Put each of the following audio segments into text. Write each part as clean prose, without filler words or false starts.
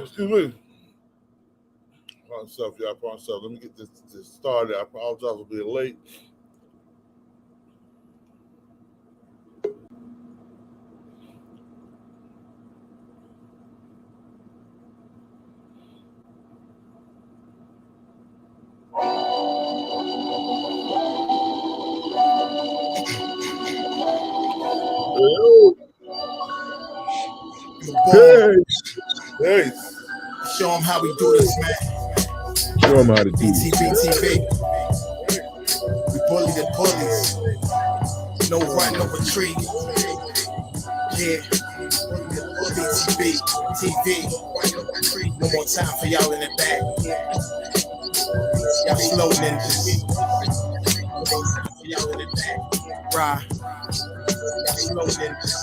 Excuse me. Myself, y'all. Myself. Let me get this started. I apologize for being late. Hey. Show them how we do this, man. Show them how to do this. BTV. We bully the bullies. No run, no retreat. Yeah. BTV. TV. One more time for y'all in the back. Y'all slow ninjas. Y'all in the back. Right. Y'all slow ninjas.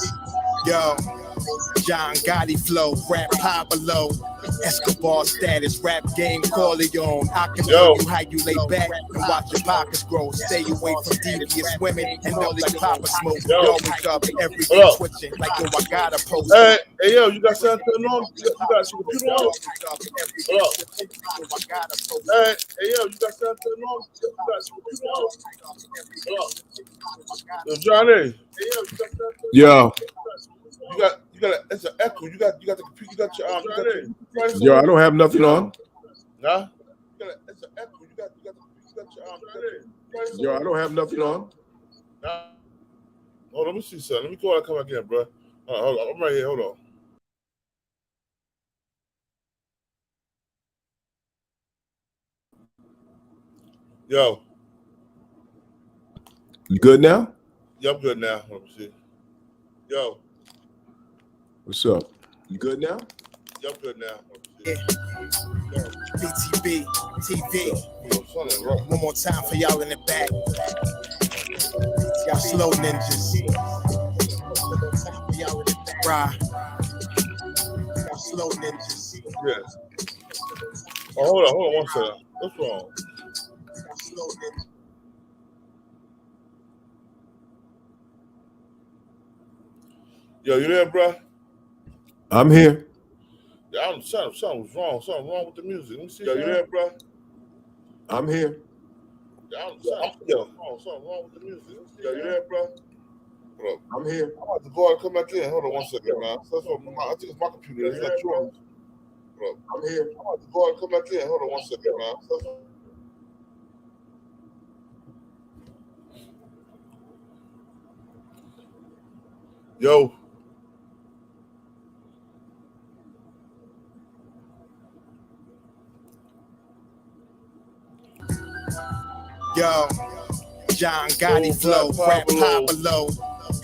Yo. John Gotti flow, rap Pablo, Escobar status, rap game Corleone. I can show you how you lay back and watch your pockets grow. Stay away from devious women and up like Papa Smoke. Yo, wake up every day twitching like yo, I got a post. Hey, yo, you got something on? You got your computer on? Hey, yo, you got something on? You got your computer on? Yo, Johnny. Hey, yo, you got something? Yo. You got it's an echo. You got the computer. You got your Yo, I don't have nothing on. Nah. It's an echo. You got your Yo, I don't have nothing on. Nah. Hold on, let me see something. Let me go out and come back in, bro. Hold on, I'm right here. Hold on. Yo. You good now? Yeah, I'm good now. Let me see. Yo. What's up? You good now? Yeah, I'm good now. BTV, TV. One more time for y'all in the back. Y'all slow ninjas. Right. Y'all slow ninjas. Yes. Oh, hold on 1 second. What's wrong? Y'all slow ninjas. Yo, you there, bro? I'm here. Yeah, something was wrong. Something wrong with the music. Let me see. Yo, you there, bro? I'm here. Yeah, something wrong with the music. Yo, you there, bro? Hold up. I'm here. I'm about to go out and come back in. Hold on 1 second, man. I think it's my computer. It's not yours. Hold up. I'm here. I'm about to go out and come back in. Hold on 1 second, man. Yo. Yo, John Gotti flow, rap Pablo,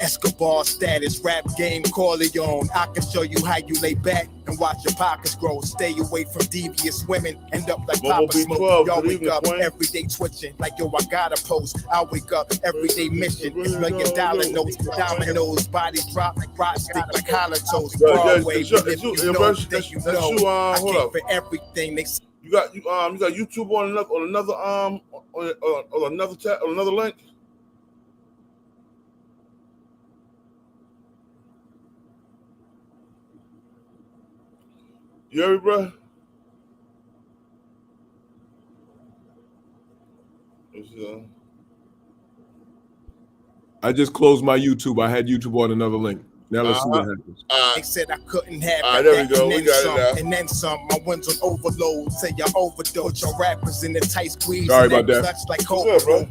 Escobar status, rap game Corleone. I can show you how you lay back and watch your pockets grow. Stay away from devious women, end up like Papa Smoke. Y'all wake up every day twitching like yo, I got a post. I wake up every day mission, it's $1 million notes, dominoes, bodies drop like rock stick like hollow toast. Broadway, if you know, then you know. I came for everything they. You got YouTube on another link. You hear me, bro? I just closed my YouTube. I had YouTube on another link. Now let's see what happens. They said I couldn't have there we go. We got it now. And then some. My wins on overload. Say y'all overdose. Your rappers in the tight squeeze. Sorry about that. Clutch like Coke,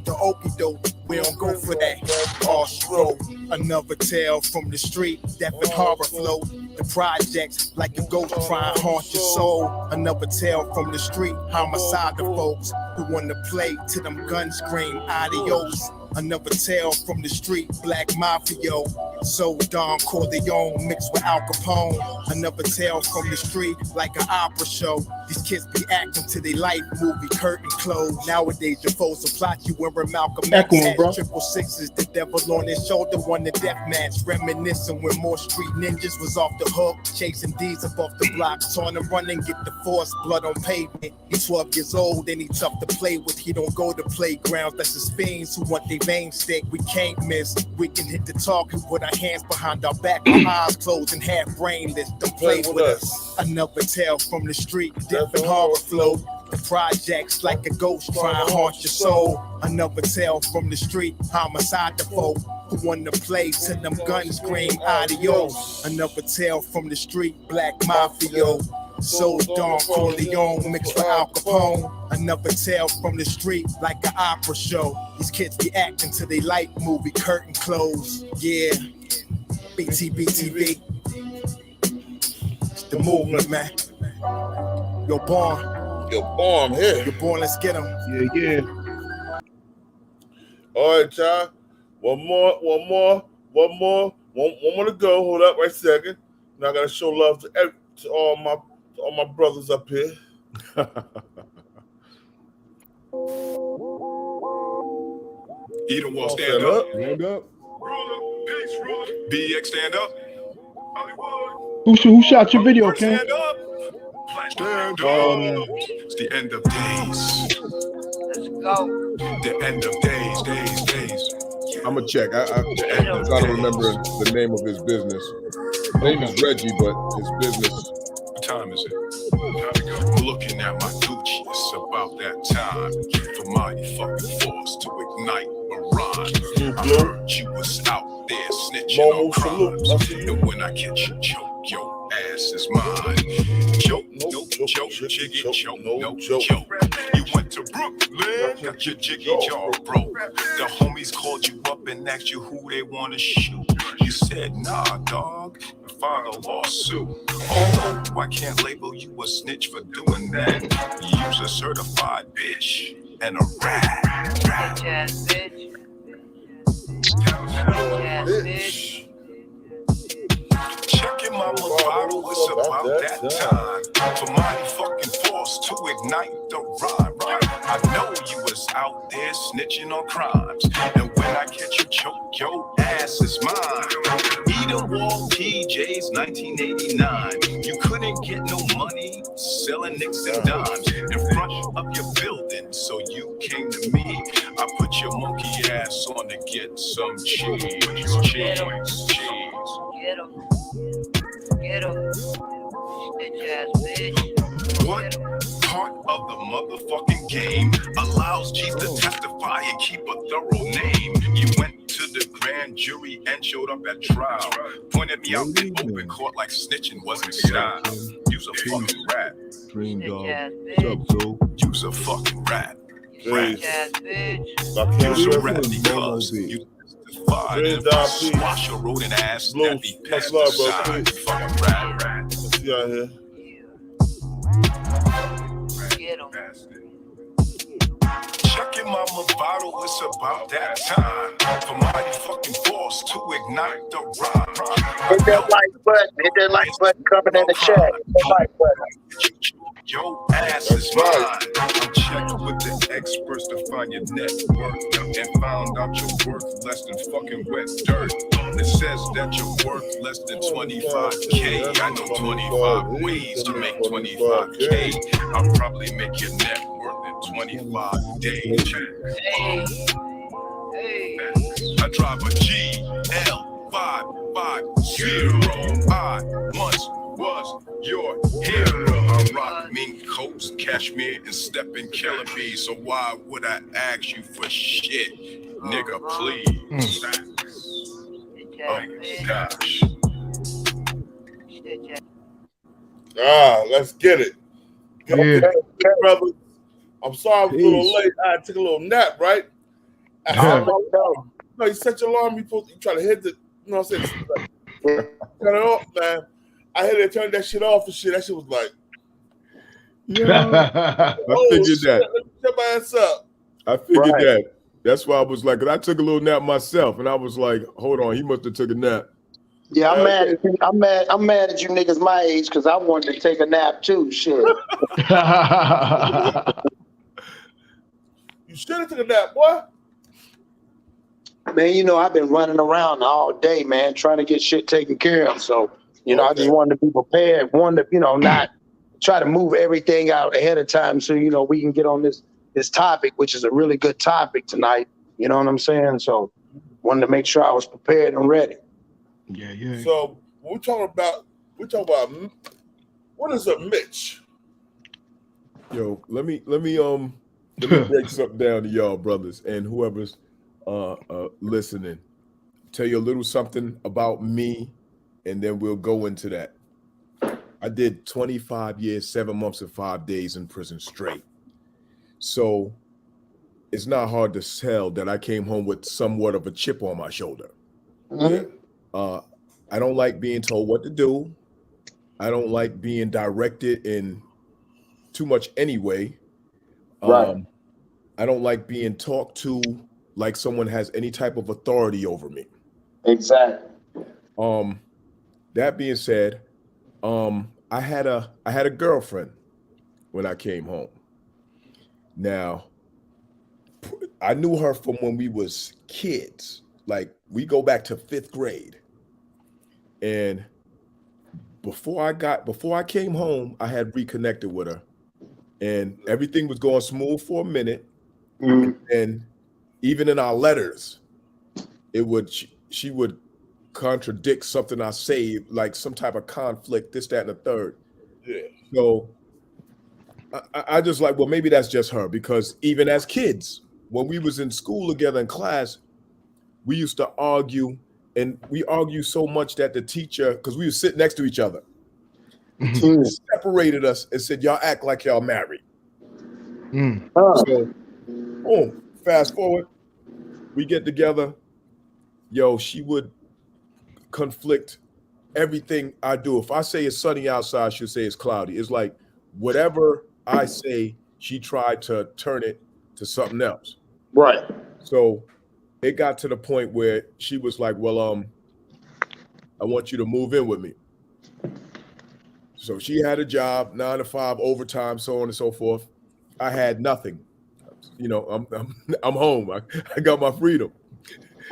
the okie doke. We don't go for that. All stroke. Another tale from the street. Death and horror flow. The projects like a ghost trying to haunt your soul. Another tale from the street. Homicide the folks who want to play till them guns scream adios. Another tale from the street, Black Mafia, so Don Corleone mixed with Al Capone. Another tale from the street, like an opera show. These kids be acting to their life movie, curtain closed. Nowadays, your foes will plot you wearing Malcolm X. 666, the devil on his shoulder, won the death match. Reminiscing when more street ninjas was off the hook, chasing D's up off the block, trying to run and get the force, blood on pavement. He's 12 years old and he tough to play with. He don't go to playgrounds, that's his fiends who want their veins stick. We can't miss. We can hit the target with our hands behind our back, our eyes closed and half brainless. Don't play with us. Another tale from the street, death and horror flow. The projects like a ghost trying to haunt your soul. Another tale from the street, homicide the foe. Who won the play till them guns scream adios. Another tale from the street, black mafia. So Don Corleone mixed with Al Capone. Another tale from the street like an opera show. These kids be acting till they like movie curtain close. Yeah, BTBTV. It's the movement, man. Yo, Born. Yo, Born, I'm here. Yo, Born, let's get him. Yeah. All right, y'all. One more to go. Hold up, right a second. Now I gotta show love to all my brothers up here. Edom Wall, stand up. Stand up. BX, stand up. Who shot your video, Ken? Stand up. Stand up. It's the end of days. Let's go. The end of days. I'm gonna check. I don't remember the name of his business. His name is Reggie, but his business. What time is it? Time to go. Looking at my Gucci, it's about that time for my fucking force to ignite a rhyme. I heard you was out there snitching on crimes, and when I catch you choke, your ass is mine. Choke, no choke, jiggy choke, no choke. You went to Brooklyn, got your jiggy jaw broke. The homies called you up and asked you who they want to shoot. You said, nah, dog, and filed a lawsuit. Although I can't label you a snitch for doing that. You's a certified bitch and a rat. Bitch ass bitch. Bitch ass bitch. Checking my bottle, it's about that time for my fucking force to ignite the rhyme. I know you was out there snitching on crimes, and when I catch you choke, your ass is mine. Edom Wall PJs 1989. You couldn't get no money selling nicks and dimes in front of your building, so you came to me. I put your monkey ass on to get some cheese. Get him. Get him. Bitch ass bitch. What part of the motherfucking game allows G's to testify and keep a thorough name? You went to the grand jury and showed up at trial. Pointed me out in open court like snitching wasn't style. You's a fucking rat. Dream dog. Bitch ass What's up, bro? You's a fucking rat. bitch ass bitch. You's a rat because you testified and wash your rodent ass that be pesticide. Fucking rat. Let's see out here. Get him. Checking my bottle, it's about that time for my fucking force to ignite the rhyme. Hit that like button coming in the chat. Hit that like button. Your ass is mine. I'm checked with the experts to find your net worth and found out your worth less than fucking wet dirt. It says that you're worth less than 25K. I know 25 ways to make 25K. I'll probably make your net worth in 25 days. Hey. I drive a GL550. I once was your hero. I rock mink coats, cashmere, and stepping killer bees. So why would I ask you for shit, nigga? Please. Oh gosh. Let's get it. Yeah. Brother, I'm sorry I was a little late. I took a little nap, right? No, you set your alarm. You try to hit the, you know what I'm saying? Turn it off, man. I had to turn that shit off and shit. That shit was like, I figured that. Shut my ass up. I figured that. That's why I was like, 'cause I took a little nap myself, and I was like, hold on, he must have took a nap. Yeah, I'm mad at you. I'm mad at you niggas my age because I wanted to take a nap too. Shit. You should have took a nap, boy. Man, you know, I've been running around all day, man, trying to get shit taken care of. So, you know, I just wanted to be prepared. Wanted to, you know, not try to move everything out ahead of time so, you know, we can get on this topic, which is a really good topic tonight. You know what I'm saying? So wanted to make sure I was prepared and ready. Yeah. So when we're talking about what is a Mitch? Yo, let me break something down to y'all brothers and whoever's listening. Tell you a little something about me, and then we'll go into that. I did 25 years, 7 months, and 5 days in prison straight. So it's not hard to tell that I came home with somewhat of a chip on my shoulder. I don't like being told what to do. I don't like being directed in too much anyway. Right. I don't like being talked to like someone has any type of authority over me. Exactly. That being said, I had a girlfriend when I came home. Now, I knew her from when we was kids. Like we go back to 5th grade. And before I came home, I had reconnected with her. And everything was going smooth for a minute. And even in our letters, she would contradict something I say, like some type of conflict, this, that, and the third. Yeah. So I just like, well, maybe that's just her, because even as kids, when we was in school together in class, we used to argue, and we argued so much that the teacher, because we would sit next to each other, the teacher separated us and said, y'all act like y'all married. So, boom, fast forward, we get together. Yo, she would conflict everything I do. If I say it's sunny outside, she'll say it's cloudy. It's like whatever I say, she tried to turn it to something else. Right. So it got to the point where she was like, well, I want you to move in with me. So she had a job, 9 to 5, overtime, so on and so forth. I had nothing. You know, I'm home. I got my freedom.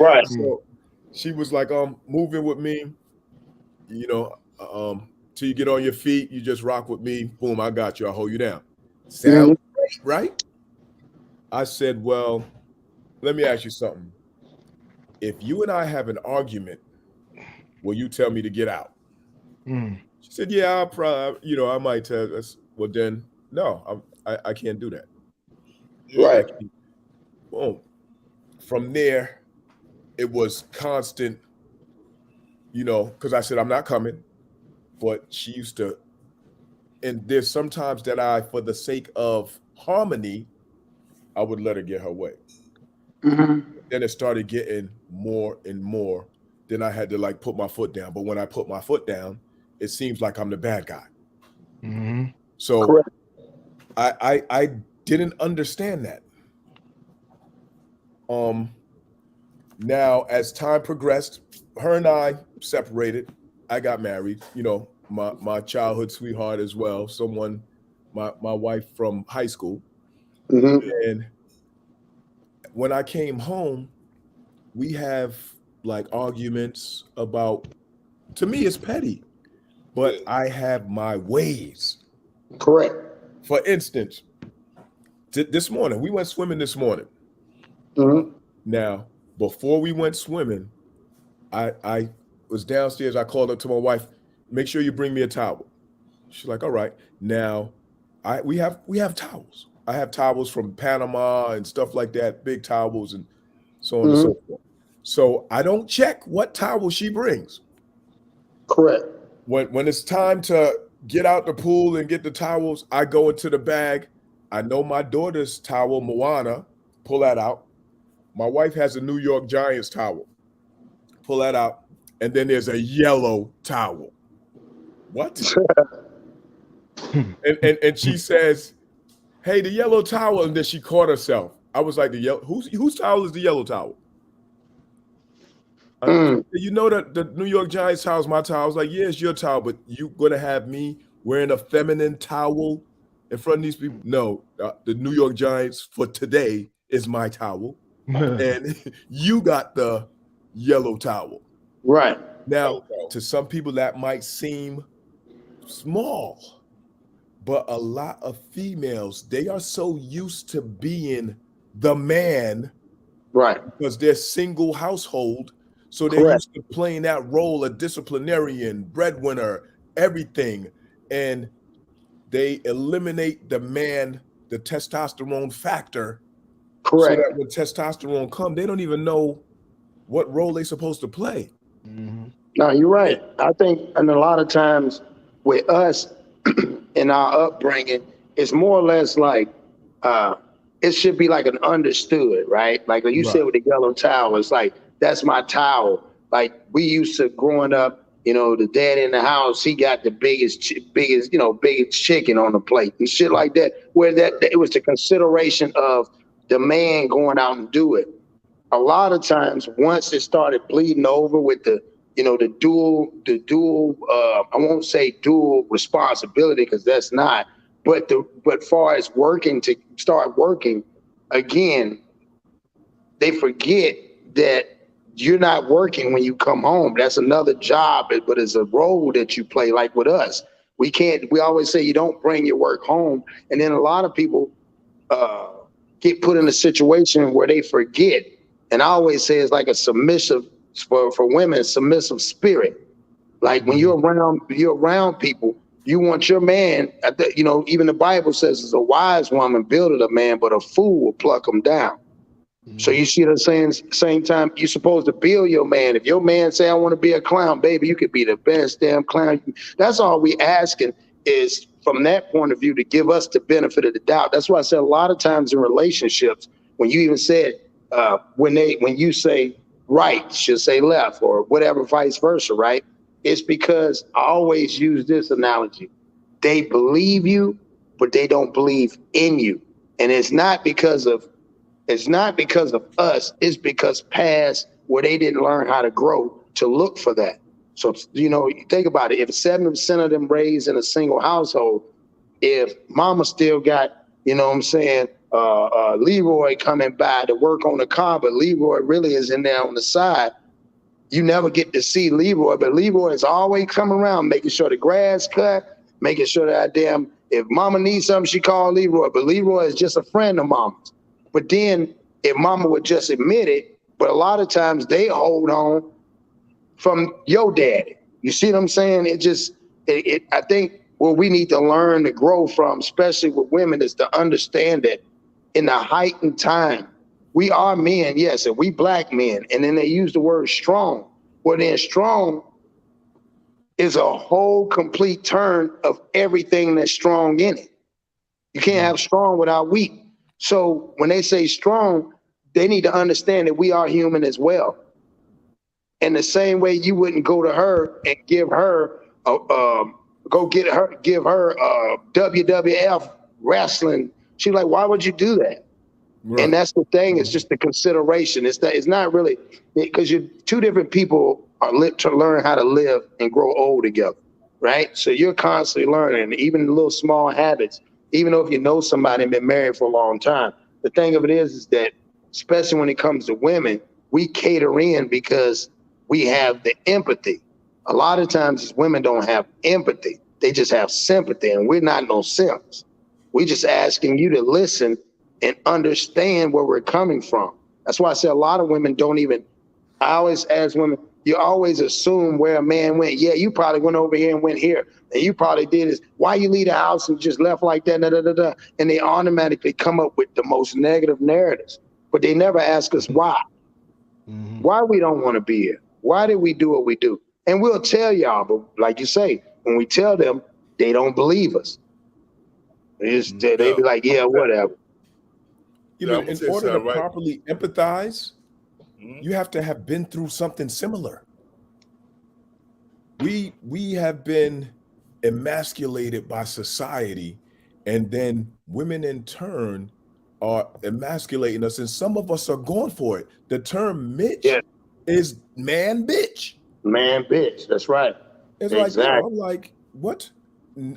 Right. So she was like, move in with me. You know, till you get on your feet, you just rock with me. Boom, I got you. I'll hold you down. Sounds great, right? I said, well, let me ask you something. If you and I have an argument, will you tell me to get out? She said, yeah, I'll probably, you know, I might tell us. Well, then, no, I can't do that. Right. Boom. From there, it was constant, you know, because I said, I'm not coming. But she used to, and there's sometimes that I, for the sake of harmony, I would let her get her way. Then it started getting more and more. Then I had to like put my foot down. But when I put my foot down, it seems like I'm the bad guy. So Correct. I didn't understand that. Now as time progressed, her and I separated. I got married, you know, my childhood sweetheart as well, someone, my wife from high school. And when I came home, we have like arguments about, to me it's petty, but I have my ways. Correct. For instance, this morning, we went swimming this morning. Now, before we went swimming, I was downstairs. I called up to my wife, make sure you bring me a towel. She's like, all right. Now, we have towels. I have towels from Panama and stuff like that, big towels and so on and so forth. So I don't check what towel she brings. Correct. When it's time to get out the pool and get the towels, I go into the bag. I know my daughter's towel, Moana, pull that out. My wife has a New York Giants towel. Pull that out. And then there's a yellow towel. What? and she says, hey, the yellow towel. And then she caught herself. I was like, whose towel is the yellow towel? You know that the New York Giants towel is my towel. I was like, yeah, it's your towel, but you gonna have me wearing a feminine towel in front of these people? No, the New York Giants for today is my towel. And you got the yellow towel. Right. Now, to some people that might seem small, but a lot of females, they are so used to being the man, right, because they're single household. So they're used to playing that role of disciplinarian, breadwinner, everything. And they eliminate the man, the testosterone factor. Correct. So that when testosterone comes, they don't even know what role they're supposed to play. No, you're right. I think, and a lot of times with us in our upbringing, it's more or less like it should be like an understood, right? Like you said with the yellow towel, it's like, that's my towel. Like we used to growing up, the dad in the house, he got the biggest chicken on the plate and shit like that, where that it was the consideration of the man going out and do it. A lot of times, once it started bleeding over with the dual, I won't say dual responsibility because that's not, but far as working to start working again, they forget that you're not working when you come home. That's another job, but it's a role that you play. Like with us, we always say you don't bring your work home. And then a lot of people get put in a situation where they forget. And I always say it's like a submissive, for women, submissive spirit. Like when you're around people, you want your man, even the Bible says it's a wise woman buildeth a man, but a fool will pluck him down. So you see what I'm saying? Same time, you're supposed to build your man. If your man say, I want to be a clown, baby, you could be the best damn clown. That's all we asking is from that point of view to give us the benefit of the doubt. That's why I said a lot of times in relationships, when you even said, when you say right, she'll say left or whatever, vice versa, right? It's because I always use this analogy. They believe you, but they don't believe in you. And it's not because of us, it's because past where they didn't learn how to grow to look for that. So, you think about it, if 7% of them raised in a single household, if mama still got, Leroy coming by to work on the car, but Leroy really is in there on the side, you never get to see Leroy, but Leroy is always coming around, making sure the grass cut, making sure that if mama needs something, she call Leroy, but Leroy is just a friend of mama's. But then if mama would just admit it, but a lot of times they hold on from your daddy. You see what I'm saying? I think what we need to learn to grow from, especially with women, is to understand that in the heightened time, we are men, yes, and we black men. And then they use the word strong. Well, then strong is a whole complete turn of everything that's strong in it. You can't have strong without weak. So when they say strong, they need to understand that we are human as well. In the same way, you wouldn't go to her and give her WWF wrestling. She's like, why would you do that? Right. And that's the thing. It's just the consideration. It's not really, because you're two different people are lit to learn how to live and grow old together, right? So you're constantly learning, even little small habits. Even though if you know somebody and been married for a long time, the thing of it is that, especially when it comes to women, we cater in because we have the empathy. A lot of times women don't have empathy. They just have sympathy, and we're not no simps. We're just asking you to listen and understand where we're coming from. That's why I say a lot of women don't even, I always ask women, you always assume where a man went. Yeah, you probably went over here and went here. And you probably did this. Why you leave the house and just left like that? Da, da, da, da. And they automatically come up with the most negative narratives. But they never ask us why. Why we don't want to be here. Why did we do what we do? And we'll tell y'all, but like you say, when we tell them, they don't believe us. They be like, yeah, whatever. In order to properly empathize, you have to have been through something similar. We have been emasculated by society, and then women in turn are emasculating us, and some of us are going for it. The term Mitch is man bitch. Man bitch, that's right. It's exactly. Like, I'm like, what?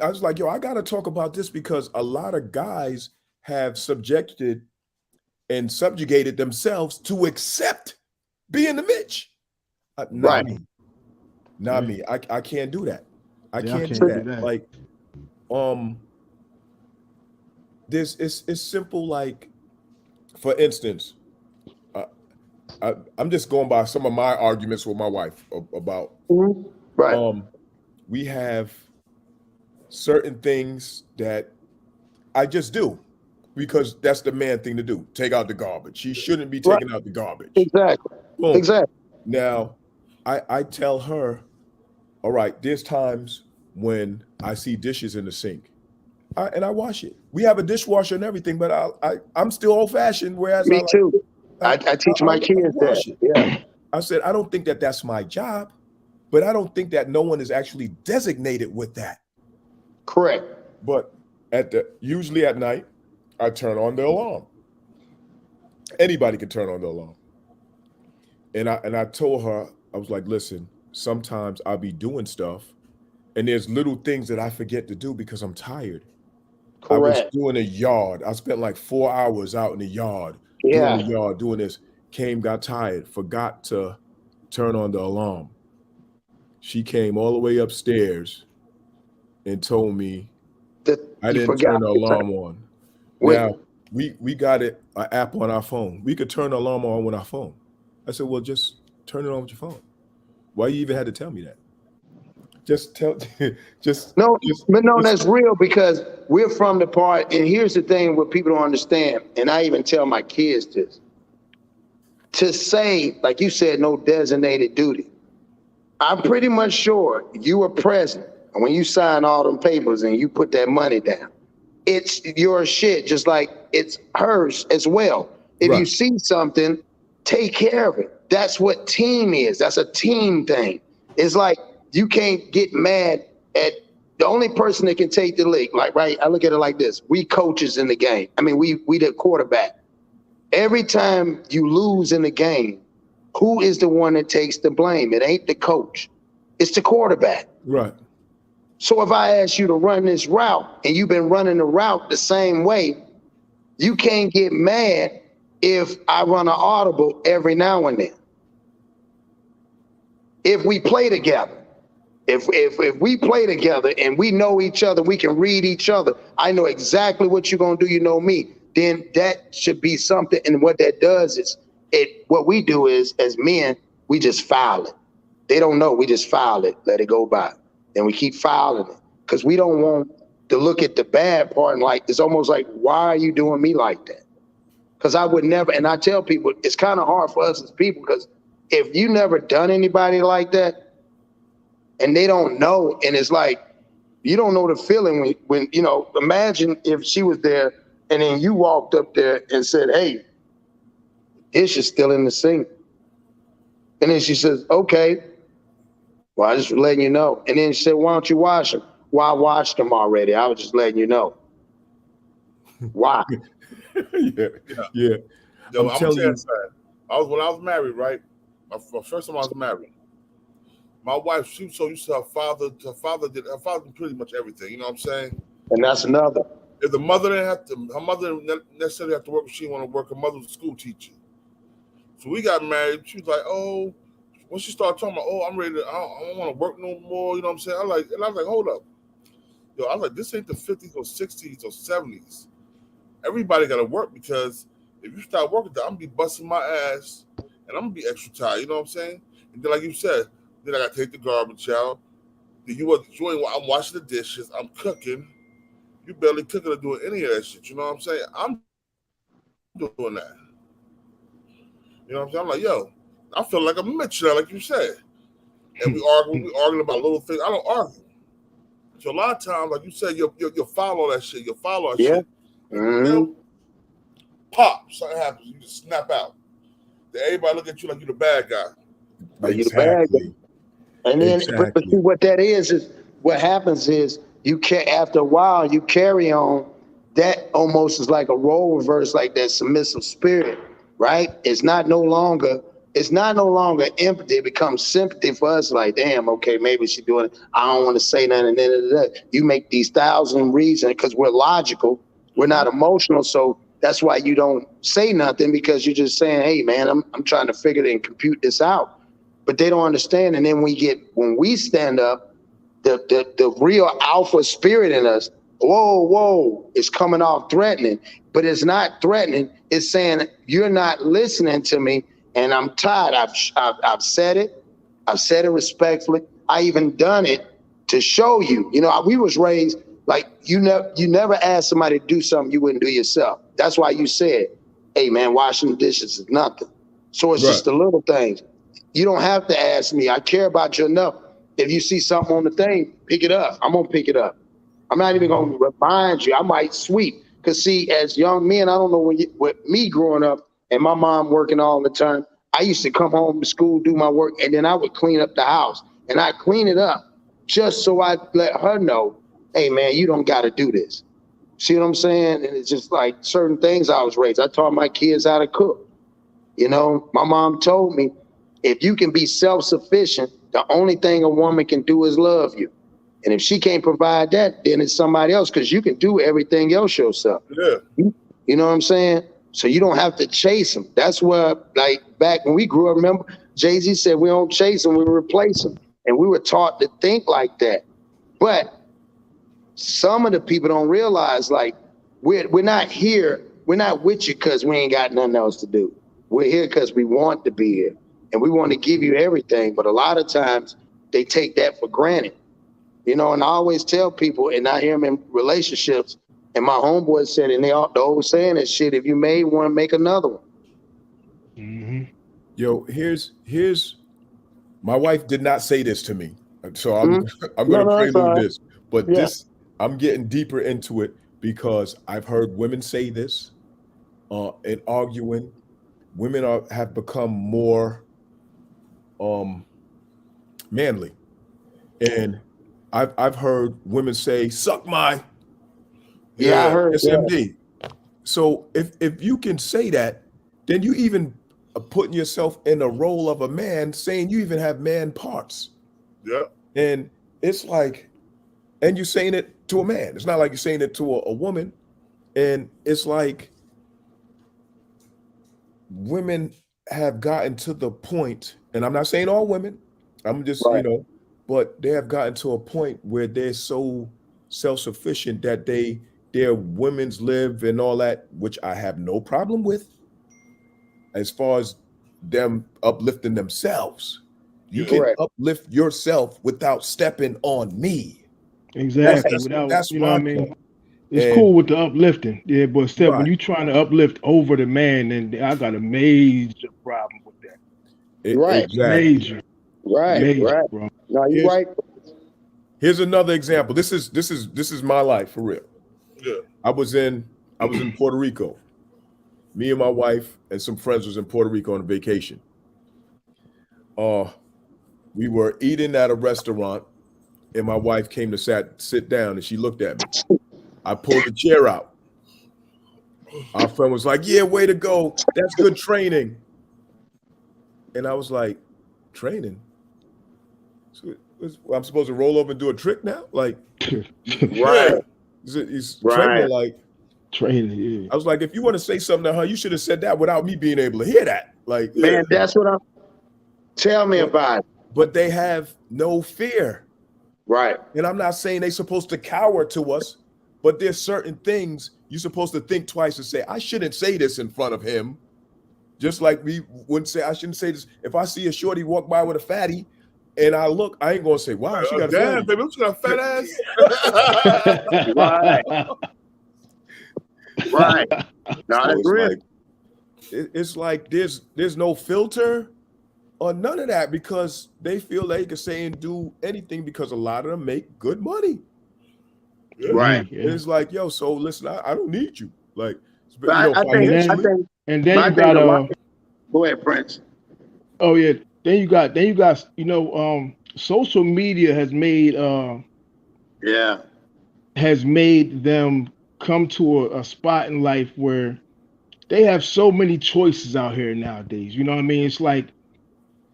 I was like, I gotta talk about this because a lot of guys have subjugated themselves to accept being the Mitch. Not me. Not me. I can't do that. I can't do that. Like, it's simple. Like, for instance, I'm just going by some of my arguments with my wife about. Right. We have certain things that I just do because that's the man thing to do. Take out the garbage. She shouldn't be taking out the garbage. Exactly. Boom. Exactly. Now, I tell her, all right, there's times when I see dishes in the sink, and I wash it. We have a dishwasher and everything, but I'm still old fashioned. Whereas Me too. I teach my kids that. Yeah. I said I don't think that that's my job, but I don't think that no one is actually designated with that. Correct. But usually at night, I turn on the alarm. Anybody can turn on the alarm. And I told her, I was like, listen, sometimes I'll be doing stuff and there's little things that I forget to do because I'm tired. Correct. I was doing a yard. I spent like 4 hours out in the yard, doing the yard, doing this. Came, got tired, forgot to turn on the alarm. She came all the way upstairs and told me I didn't turn the alarm on. Now, we got an app on our phone. We could turn the alarm on with our phone. I said, well, just turn it on with your phone. Why you even had to tell me that? That's real, because we're from the part, and here's the thing what people don't understand, and I even tell my kids this. To say, like you said, no designated duty. I'm pretty much sure you were present when you signed all them papers and you put that money down. It's your shit, just like it's hers as well. If you see something, take care of it. That's what team is. That's a team thing. It's like you can't get mad at the only person that can take the lead. Like, right, I look at it like this. We coaches in the game. I mean, we the quarterback. Every time you lose in the game, who is the one that takes the blame? It ain't the coach. It's the quarterback. Right. So if I ask you to run this route and you've been running the route the same way, you can't get mad if I run an audible every now and then. If we play together, if we play together and we know each other, we can read each other. I know exactly what you're gonna do. You know me. Then that should be something. And what that does is what we do is, as men, we just file it. They don't know. We just file it, let it go by. Then we keep filing it because we don't want to look at the bad part and like, it's almost like, why are you doing me like that? Because I would never, and I tell people, it's kind of hard for us as people because if you never done anybody like that and they don't know, and it's like, you don't know the feeling when you know, imagine if she was there and then you walked up there and said, hey, dish is still in the sink. And then she says, okay, well, I just letting you know. And then she said, why don't you wash them? Well, I washed them already. I was just letting you know. Why? Yeah. Yo, I'm telling you, when I was married, right? My first time I was married, my wife, she was so used to her father did pretty much everything. You know what I'm saying? And that's another. If the mother her mother didn't necessarily have to work if she didn't want to work. Her mother was a school teacher. So we got married. She was like, oh, when she started talking about, oh, I'm ready to, I don't want to work no more. You know what I'm saying? I was like, hold up. Yo, I was like, this ain't the 50s or 60s or 70s. Everybody got to work because if you start working, I'm going to be busting my ass and I'm going to be extra tired. You know what I'm saying? And then, like you said, then I got to take the garbage out. Then I'm washing the dishes. I'm cooking. You barely cooking or doing any of that shit. You know what I'm saying? I'm doing that. You know what I'm saying? I'm like, yo, I feel like a Mitch now, like you said. And we arguing about little things. I don't argue. So a lot of times, like you said, you'll follow that shit. You'll follow that shit. Mm-hmm. You know, pop, something happens. You just snap out. Then everybody look at you like you're the bad guy. Exactly. You the bad guy. And then, but see what that is what happens is after a while, you carry on. That almost is like a role reverse, like that submissive spirit, right? It's no longer empathy. It becomes sympathy for us. Like, damn, okay, maybe she's doing it. I don't want to say nothing. And then you make these 1,000 reasons because we're logical. We're not emotional. So that's why you don't say nothing, because you're just saying, hey, man, I'm trying to figure it and compute this out. But they don't understand. And then when we stand up, the real alpha spirit in us, whoa, it's coming off threatening. But it's not threatening. It's saying, you're not listening to me. and I'm tired. I've said it. I've said it respectfully. I even done it to show you. You know, we was raised like you never asked somebody to do something you wouldn't do yourself. That's why you said, "Hey man, washing the dishes is nothing." So it's just the little things. You don't have to ask me. I care about you enough. If you see something on the thing, pick it up. I'm gonna pick it up. I'm not even gonna remind you. I might sweep. Cause see, as young men, I don't know with me growing up and my mom working all the time, I used to come home from school, do my work, and then I would clean up the house. And I clean it up just so I let her know, hey man, you don't gotta do this. See what I'm saying? And it's just like certain things I was raised. I taught my kids how to cook. You know, my mom told me, if you can be self-sufficient, the only thing a woman can do is love you. And if she can't provide that, then it's somebody else, because you can do everything else yourself. Yeah. You know what I'm saying? So you don't have to chase them. That's where, like, back when we grew up, remember, Jay-Z said we don't chase them, we replace them. And we were taught to think like that. But some of the people don't realize, like, we're not here, we're not with you because we ain't got nothing else to do. We're here because we want to be here. And we want to give you everything. But a lot of times they take that for granted. You know, and I always tell people, and I hear them in relationships, and my homeboy said, and they always saying that shit, if you made one, make another one. Mm-hmm. Yo, here's my wife did not say this to me. So I'm gonna prelude this, but this, I'm getting deeper into it because I've heard women say this in arguing. Women have become more manly, and I've heard women say, "Suck my," I heard SMD. So if you can say that, then you even putting yourself in the role of a man, saying you even have man parts. Yeah, and it's like, and you're saying it to a man. It's not like you're saying it to a woman, and it's like women have gotten to the point, and I'm not saying all women, I'm just, you know, but they have gotten to a point where they're so self-sufficient that their women's live and all that, which I have no problem with, as far as them uplifting themselves. You can uplift yourself without stepping on me. Exactly. That's you know what I mean? It's cool with the uplifting, yeah, but still, when you're trying to uplift over the man, then I got a major problem with that. Major. Right. Bro. No, you're right. Here's another example. This is my life for real. Yeah. I was in Puerto Rico. Me and my wife and some friends was in Puerto Rico on a vacation. We were eating at a restaurant, and my wife came to sit down, and she looked at me. I pulled the chair out. Our friend was like, "Yeah, way to go. That's good training." And I was like, "Training? So I'm supposed to roll over and do a trick now?" Like, right. He's training like training. Yeah. I was like, if you want to say something to her, you should have said that without me being able to hear that. Like, man, that's what I'm. Tell me about it. But they have no fear. Right. And I'm not saying they're supposed to cower to us, but there's certain things you're supposed to think twice and say, I shouldn't say this in front of him. Just like we wouldn't say, I shouldn't say this. If I see a shorty walk by with a fatty and I look, I ain't going to say, wow, she got a damn, fatty. baby, she got a fat ass. Right. No, So that's real. it's like there's no filter or none of that, because they feel they can say and do anything because a lot of them make good money. Right. And it's like, yo, so listen, I don't need you. Like, you know, I think, and then you got go ahead, Prince. Oh yeah. Then you got, you know, social media has made has made them come to a spot in life where they have so many choices out here nowadays. You know what I mean? It's like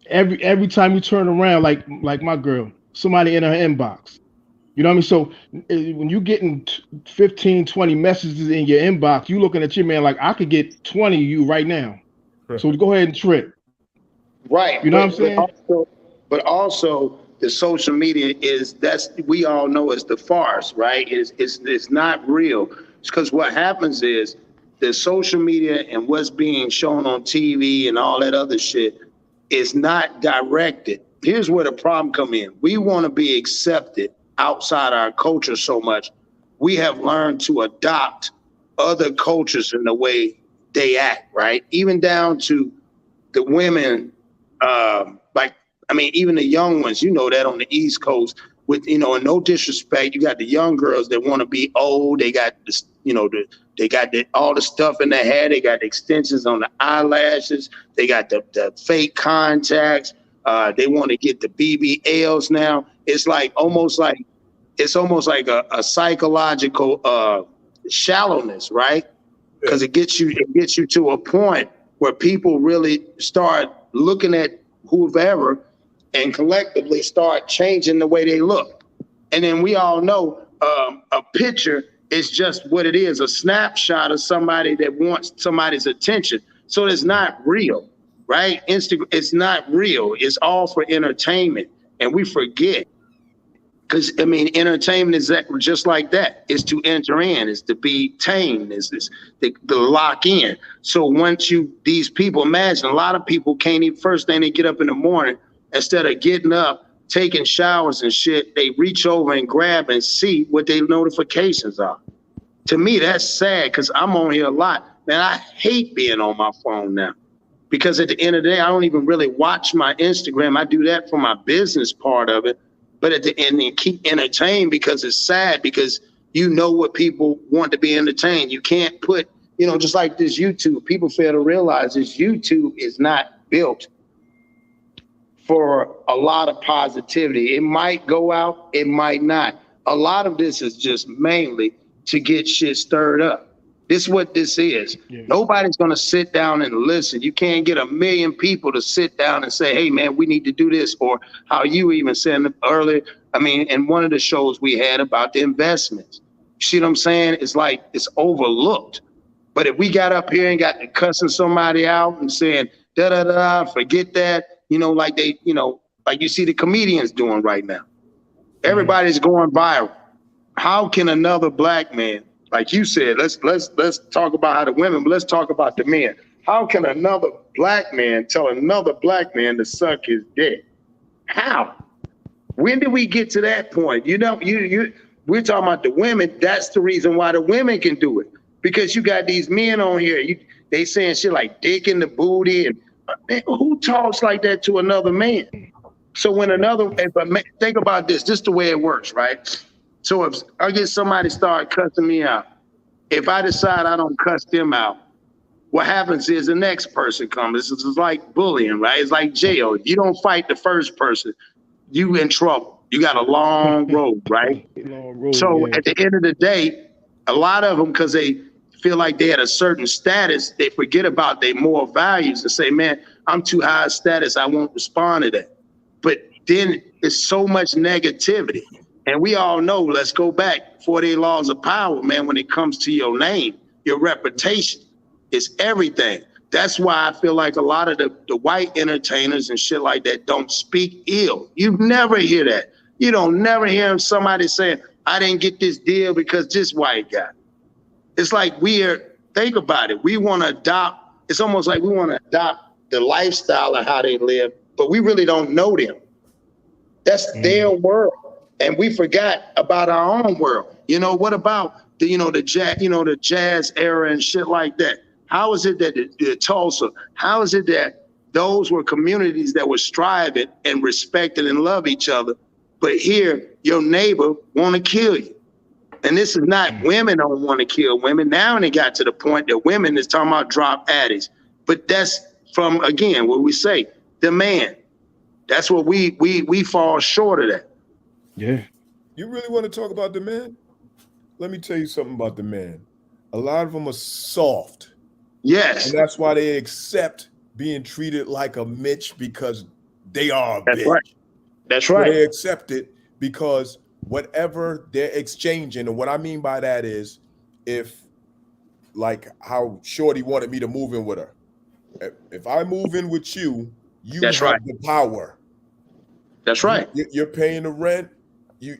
every time you turn around, like my girl, somebody in her inbox. You know what I mean? So when you getting 15, 20 messages in your inbox, you looking at your man like, I could get 20 of you right now. So go ahead and trick. Right. You know what I'm saying? But also the social media we all know is the farce, right? It's not real. It's because what happens is the social media and what's being shown on TV and all that other shit is not directed. Here's where the problem come in. We want to be accepted outside our culture so much. We have learned to adopt other cultures in the way they act, right? Even down to the women, even the young ones, you know that on the East Coast, with, and no disrespect, you got the young girls that want to be old. They got this, they got all the stuff in their hair. They got the extensions on the eyelashes. They got the fake contacts. They want to get the BBLs now. It's almost like a psychological shallowness, right? Because it gets you to a point where people really start looking at whoever and collectively start changing the way they look. And then we all know a picture is just what it is, a snapshot of somebody that wants somebody's attention. So it's not real, right? Instagram, it's not real. It's all for entertainment. And we forget. Because, entertainment is just like that. It's to enter in, it's to be tamed, it's to lock in. So once these people, imagine a lot of people can't even, first thing they get up in the morning, instead of getting up, taking showers and shit, they reach over and grab and see what their notifications are. To me, that's sad because I'm on here a lot. Man, I hate being on my phone now because at the end of the day, I don't even really watch my Instagram. I do that for my business part of it. But at the end, and keep entertained because it's sad because you know what people want to be entertained. You can't put, just like this YouTube, people fail to realize this YouTube is not built for a lot of positivity. It might go out, it might not. A lot of this is just mainly to get shit stirred up. This is what this is. Yeah. Nobody's going to sit down and listen. You can't get 1 million people to sit down and say, hey, man, we need to do this. Or how you even said earlier, in one of the shows we had about the investments. You see what I'm saying? It's like it's overlooked. But if we got up here and got to cussing somebody out and saying, da-da-da, forget that, like you see the comedians doing right now. Everybody's going viral. How can another black man, like you said, let's talk about how the women, but let's talk about the men. How can another black man tell another black man to suck his dick? How? When did we get to that point? We're talking about the women. That's the reason why the women can do it. Because you got these men on here, they saying shit like dick in the booty. And man, who talks like that to another man? So when think about this is the way it works, right? So if I get somebody start cussing me out, if I decide I don't cuss them out, what happens is the next person comes. This is like bullying, right? It's like jail. You don't fight the first person, you in trouble. You got a long road, right? Long road, so yeah. At the end of the day, a lot of them, because they feel like they had a certain status, they forget about their moral values and say, man, I'm too high a status, I won't respond to that. But then it's so much negativity. And we all know, let's go back, 48 laws of power, man, when it comes to your name, your reputation, it's everything. That's why I feel like a lot of the white entertainers and shit like that don't speak ill. You never hear that. You don't never hear somebody saying, I didn't get this deal because this white guy. It's like think about it. We want to adopt, it's almost like we want to adopt the lifestyle of how they live, but we really don't know them. That's their world. And we forgot about our own world. What about the jazz era and shit like that? How is it that the Tulsa, how is it that those were communities that were striving and respected and love each other? But here, your neighbor want to kill you. And this is not women don't want to kill women. Now it got to the point that women is talking about drop addies. But that's from, again, what we say, the man. That's what we fall short of that. Yeah. You really want to talk about the men? Let me tell you something about the men. A lot of them are soft. Yes. And that's why they accept being treated like a Mitch because they are a bitch. Right. That's right. They accept it because whatever they're exchanging, and what I mean by that is if, like how Shorty wanted me to move in with her. If I move in with you, you That's have right. the power. That's right. You're paying the rent. You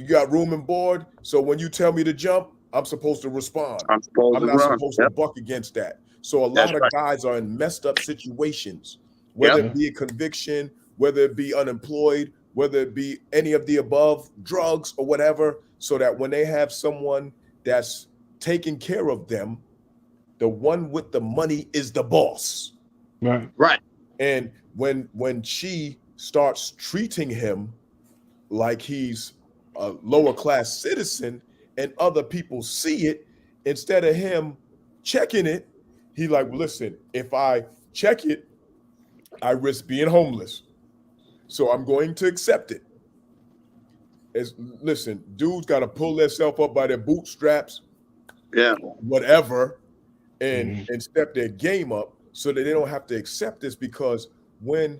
got room and board. So when you tell me to jump, I'm supposed to respond. I'm supposed I'm to not run. supposed to buck against that. So a That's lot of right. guys are in messed up situations, whether it be a conviction, whether it be unemployed, whether it be any of the above, drugs or whatever, so that when they have someone that's taking care of them, the one with the money is the boss. Right. Right. And when she starts treating him like he's a lower class citizen and other people see it, instead of him checking it, he like, listen, if I check it, I risk being homeless. So I'm going to accept it. Listen, dudes got to pull themselves up by their bootstraps, whatever, and step their game up so that they don't have to accept this. Because when,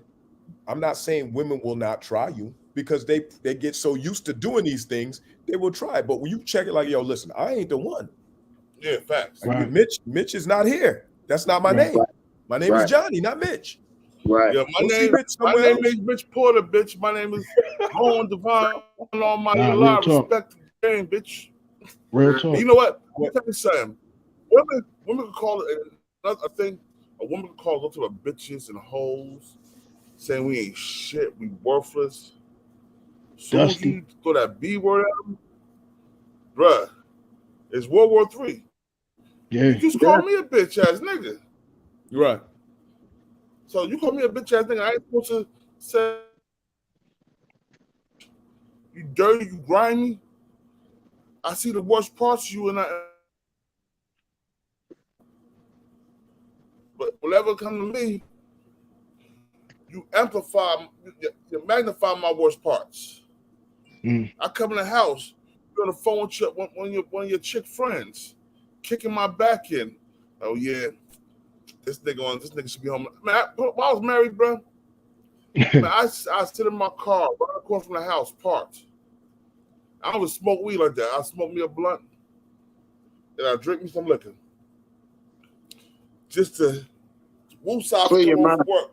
I'm not saying women will not try you, because they get so used to doing these things, they will try. But when you check it like, yo, listen, I ain't the one. Yeah, facts. Like, Mitch is not here. That's not my name. My name is Johnny, not Mitch. Right. Yeah, my name is Mitch Porter, bitch. My name is Owen Devon Almighty Allah. Respect the game, bitch. Real talk. You know what? I'll tell you something. Women can call it another thing. A woman can call us to the bitches and hoes, saying we ain't shit, we worthless. Soon as you throw that B word at them, bruh, it's World War III. Yeah. You just call me a bitch ass nigga. Right. So you call me a bitch ass nigga, I ain't supposed to say you dirty, you grimy. I see the worst parts of you, but whenever it comes to me, you magnify my worst parts. I come in the house, you're on the phone with one of your chick friends, kicking my back in. Oh yeah, this nigga should be home. Man, when I was married, bro, man, I sit in my car right across from the house, parked. I don't even smoke weed like that. I smoke me a blunt, and I drink me some liquor, just to woosah come home from work.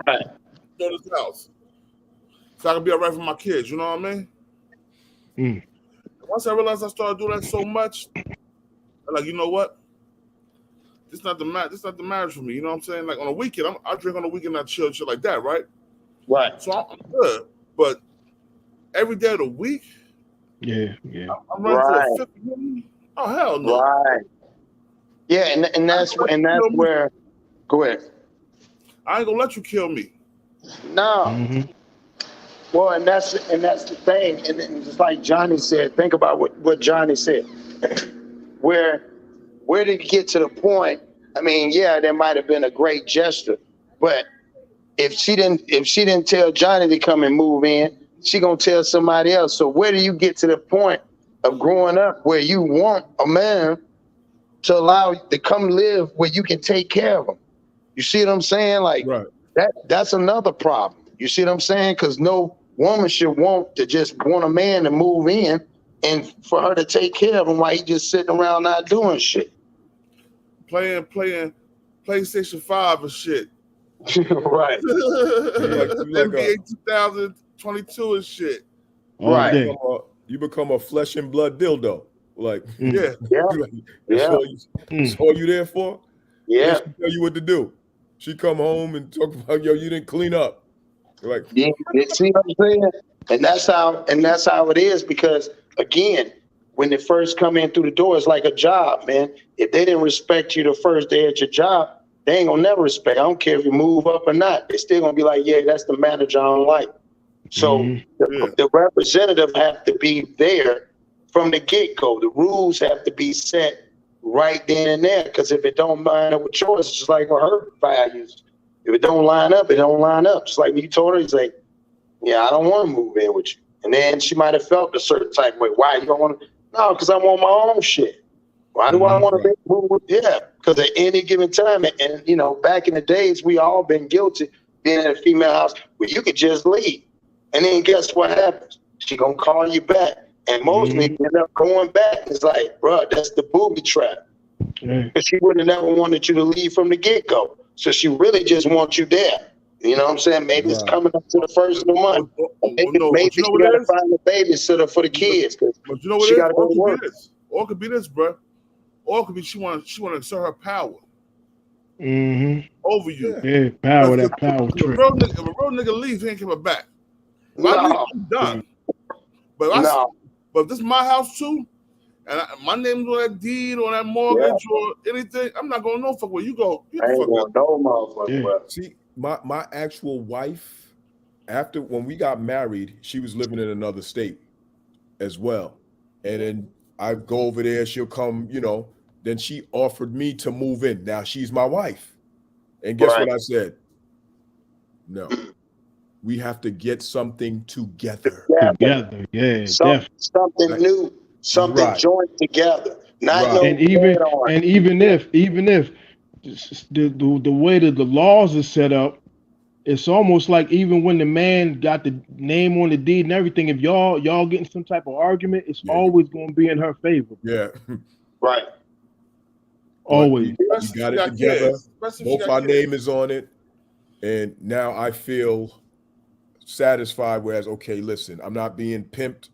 Right. Go to this house, so I can be alright for my kids. You know what I mean? Once I realized I started doing that so much, I'm like, you know what? This not the marriage for me. You know what I'm saying? Like on a weekend, I drink on the weekend, I chill, shit like that, right? Right. So I'm good, but every day of the week, I'm running for a 50 million. Oh hell no! Right. Yeah, and that's where. Go ahead. I ain't gonna let you kill me. No. Well, and that's the thing, and just like Johnny said, think about what Johnny said. Where did it get to the point? I mean, yeah, there might have been a great gesture, but if she didn't tell Johnny to come and move in, she gonna tell somebody else. So where do you get to the point of growing up where you want a man to allow you to come live where you can take care of him? You see what I'm saying? Like that's another problem. You see what I'm saying? Because no woman should want a man to move in and for her to take care of him while he just sitting around not doing shit. Playing PlayStation 5 and shit. Right. NBA 2022 and shit. Right. You become a flesh and blood dildo. Like, yeah. That's all you there for? Yeah. She tell you what to do. She come home and talk about, yo, you didn't clean up. Like, you see what I'm saying? And that's how it is, because again, when they first come in through the door, it's like a job, man. If they didn't respect you the first day at your job, they ain't gonna never respect. I don't care if you move up or not. They still gonna be like, yeah, that's the manager I don't like. So the representative have to be there from the get-go. The rules have to be set right then and there, because if it don't line up with yours, it's just like her values. If it don't line up, it don't line up. Just like when you told her, he's like, yeah, I don't want to move in with you. And then she might have felt a certain type of way. Why you don't want to? No, because I want my own shit. Why do I want to move with? Yeah, because at any given time, and you know, back in the days, we all been guilty being in a female house where you could just leave. And then guess what happens? She gonna call you back. And mostly end up going back. It's like, bro, that's the booby trap. Because she would have never wanted you to leave from the get-go. So she really just wants you there. You know what I'm saying? Maybe it's coming up to the first of the month. Maybe she got to find a babysitter for the kids. But you know what she it got to go to work. or it could be this, bro. Or it could be she want to assert her power over you. Yeah, power, If that power a trip. real nigga leaves, he ain't coming back. If I leave, I'm done. But if this is my house too, and my name's on that deed or that mortgage or anything, I'm not going no fuck where you go. I ain't going no motherfucker. See, my actual wife, after when we got married, she was living in another state as well. And then I go over there, she'll come, you know, then she offered me to move in. Now she's my wife. And guess what I said? No. We have to get something together. Together, yeah. Something new, something joined together. Not no and even if the way that the laws are set up, it's almost like even when the man got the name on the deed and everything, if y'all getting some type of argument, it's always going to be in her favor. Yeah. Right. Always. We got it together. Both our name is on it. And now I feel satisfied, whereas, okay, listen, I'm not being pimped,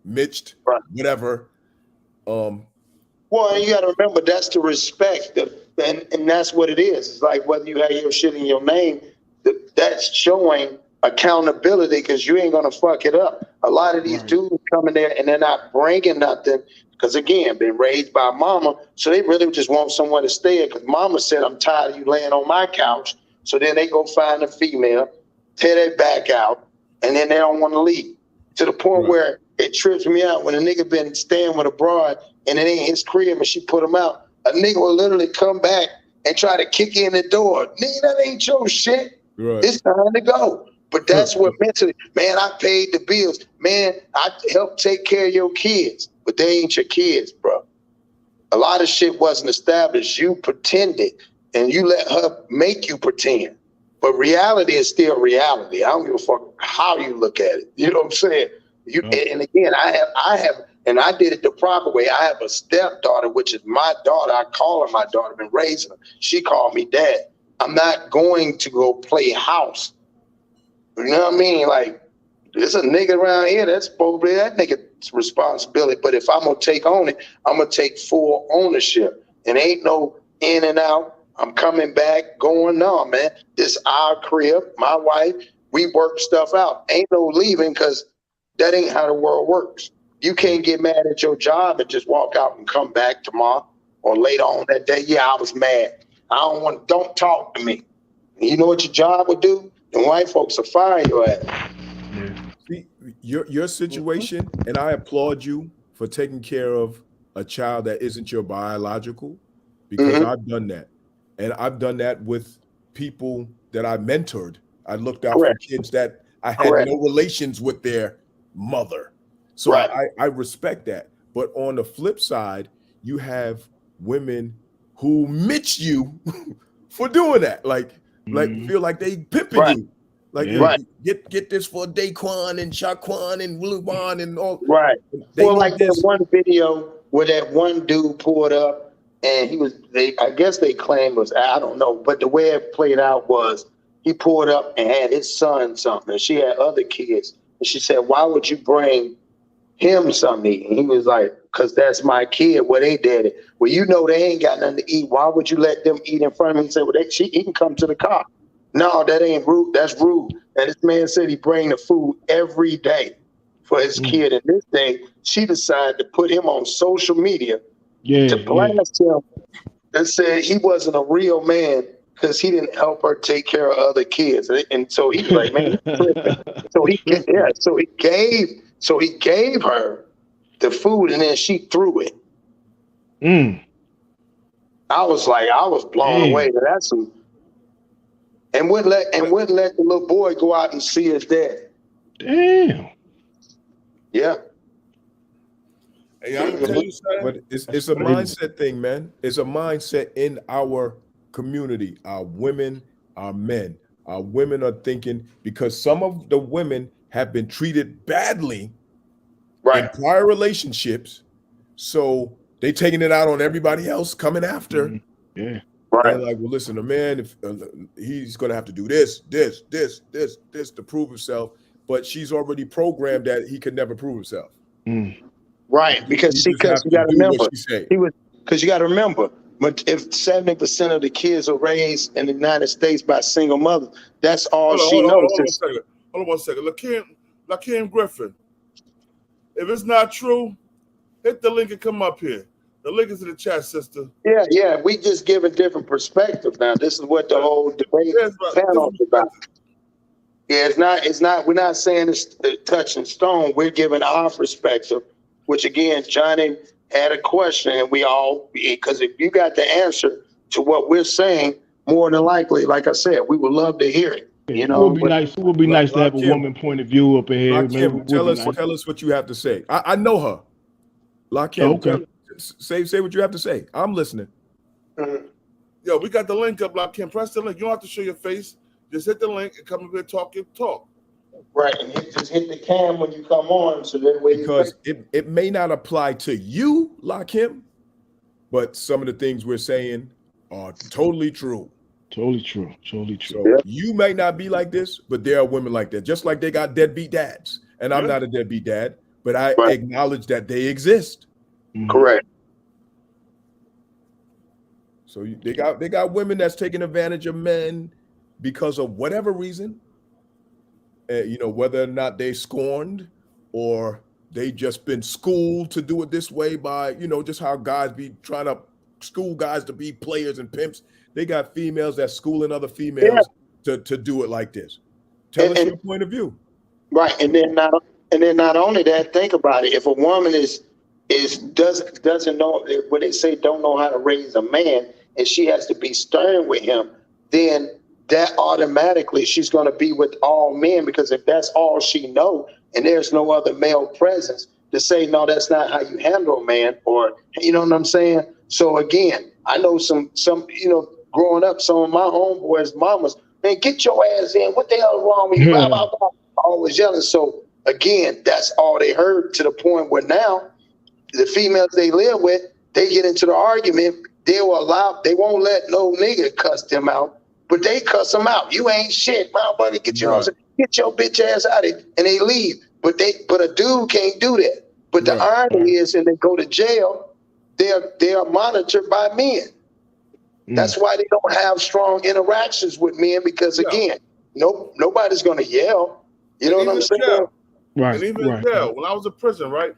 mitched, whatever. Well, you got to remember, that's the respect, and that's what it is. It's like whether you have your shit in your name, that's showing accountability because you ain't going to fuck it up. A lot of these dudes come in there and they're not bringing nothing because, again, been raised by mama, so they really just want someone to stay because mama said, I'm tired of you laying on my couch. So then they go find a female, tear their back out, and then they don't want to leave. To the point where it trips me out when a nigga been staying with a broad and it ain't his crib and she put him out. A nigga will literally come back and try to kick in the door. Nigga, that ain't your shit. It's time to go. But that's what mentally, man, I paid the bills. Man, I helped take care of your kids. But they ain't your kids, bro. A lot of shit wasn't established. You pretended. And you let her make you pretend. But reality is still reality. I don't give a fuck how you look at it. You know what I'm saying? And again, I have, and I did it the proper way. I have a stepdaughter, which is my daughter. I call her my daughter, been raising her. She called me dad. I'm not going to go play house. You know what I mean? Like, there's a nigga around here that's supposed to be that nigga's responsibility. But if I'm going to take on it, I'm going to take full ownership. And ain't no in and out. I'm coming back, going, no, man, this our crib, my wife, we work stuff out. Ain't no leaving because that ain't how the world works. You can't get mad at your job and just walk out and come back tomorrow or later on that day. Yeah, I was mad. Don't talk to me. And you know what your job would do? The white folks will fire your ass. See, your situation, and I applaud you for taking care of a child that isn't your biological, because I've done that. And I've done that with people that I mentored. I looked out for kids that I had no relations with their mother. So I respect that. But on the flip side, you have women who mitch you for doing that. Like feel like they pimping you. Like get this for Daquan and Shaquan and Luban and all. Right. Well, like that one video where that one dude pulled up. And I guess they claimed was, I don't know, but the way it played out was he pulled up and had his son something, and she had other kids. And she said, why would you bring him something to eat? And he was like, because that's my kid. Well, they did it. Well, you know they ain't got nothing to eat. Why would you let them eat in front of me? He said, well, he can come to the car. No, that ain't rude. That's rude. And this man said he bring the food every day for his kid. And this day, she decided to put him on social media to blast him and said he wasn't a real man because he didn't help her take care of other kids. And so he was like, man, so he gave her the food and then she threw it. I was blown away. That's some, and wouldn't let the little boy go out and see his dad. Damn. Yeah. Hey, I'm gonna tell you something. But it's a mindset thing, man. It's a mindset in our community. Our women, our men. Our women are thinking, because some of the women have been treated badly in prior relationships, so they taking it out on everybody else coming after. Yeah. They're like, well, listen, a man, if he's gonna have to do this to prove himself, but she's already programmed that he could never prove himself. Right, because You just have you to got to do what remember, she say. because you got to remember, but if 70% of the kids are raised in the United States by single mothers, that's all she knows. Hold on one second. Lakeem Griffin. If it's not true, hit the link and come up here. The link is in the chat, sister. Yeah, we just give a different perspective now. This is what the whole debate panel is about. Yeah, it's not, we're not saying it's touching stone. We're giving our perspective, which again, Johnny had a question and because if you got the answer to what we're saying, more than likely, like I said, we would love to hear it. You know, it would be nice to have a woman point of view up in here. Lakeem, tell us what you have to say. I know her. Lakeem, say what you have to say. I'm listening. Yo, we got the link up, Lakeem. Press the link. You don't have to show your face. Just hit the link and come up here, talk. Right, and just hit the cam when you come on, so that way. Because it may not apply to you, Lakeem, but some of the things we're saying are totally true. Totally true. So you may not be like this, but there are women like that. Just like they got deadbeat dads, and I'm not a deadbeat dad, but I acknowledge that they exist. Correct. So they got women that's taking advantage of men because of whatever reason, whether or not they scorned or they just been schooled to do it this way by, just how guys be trying to school guys to be players and pimps. They got females that's schooling other females to do it like this. Tell us your point of view. Right, and then not only that, think about it. If a woman doesn't know, when they say don't know how to raise a man, and she has to be stern with him, then that automatically she's going to be with all men, because if that's all she know and there's no other male presence to say, no, that's not how you handle a man, or, you know what I'm saying? So again, I know some, growing up, some of my homeboys' mamas, man, get your ass in. What the hell is wrong with you? Blah, blah, blah. Always yelling. So again, that's all they heard, to the point where now the females they live with, they get into the argument. They won't let no nigga cuss them out, but they cuss them out. You ain't shit, my buddy. Get your bitch ass out of it, and they leave. But a dude can't do that. But the irony is, and they go to jail, they are monitored by men. That's why they don't have strong interactions with men, because again, nobody's gonna yell. You know what I'm saying? Right. And even in jail, when I was in prison, right,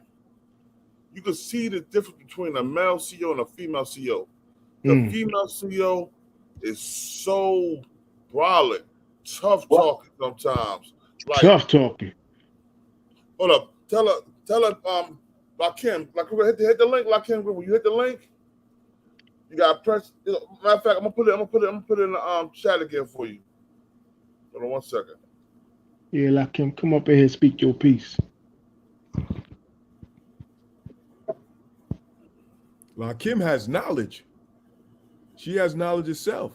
you could see the difference between a male CO and a female CO. The female CO is so brolic, tough talking sometimes. Like, tough talking. Hold up. Tell her, Lakeem, hit the link, Lakeem. When you hit the link, you gotta press. Matter of fact, I'm gonna put it in the chat again for you. Hold on 1 second. Yeah, Lakeem, come up in here, speak your piece. Lakeem has knowledge. She has knowledge herself.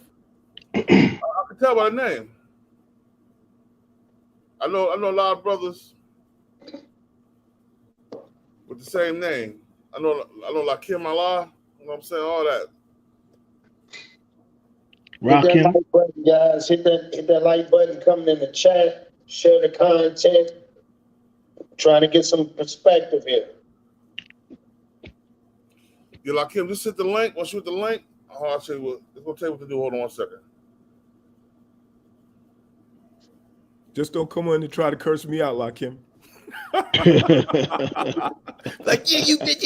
I can tell by the name. I know a lot of brothers with the same name. I know Lakeem Allah. You know what I'm saying? All that. Hit that like button, guys. Hit that like button. Coming in the chat. Share the content. Trying to get some perspective here. Yeah, Lakeem, just hit the link. Once you hit the link, I'll tell you what. It's gonna tell you what to do. Hold on 1 second. Just don't come on and try to curse me out, Lakeem. Like, yeah, you bitch.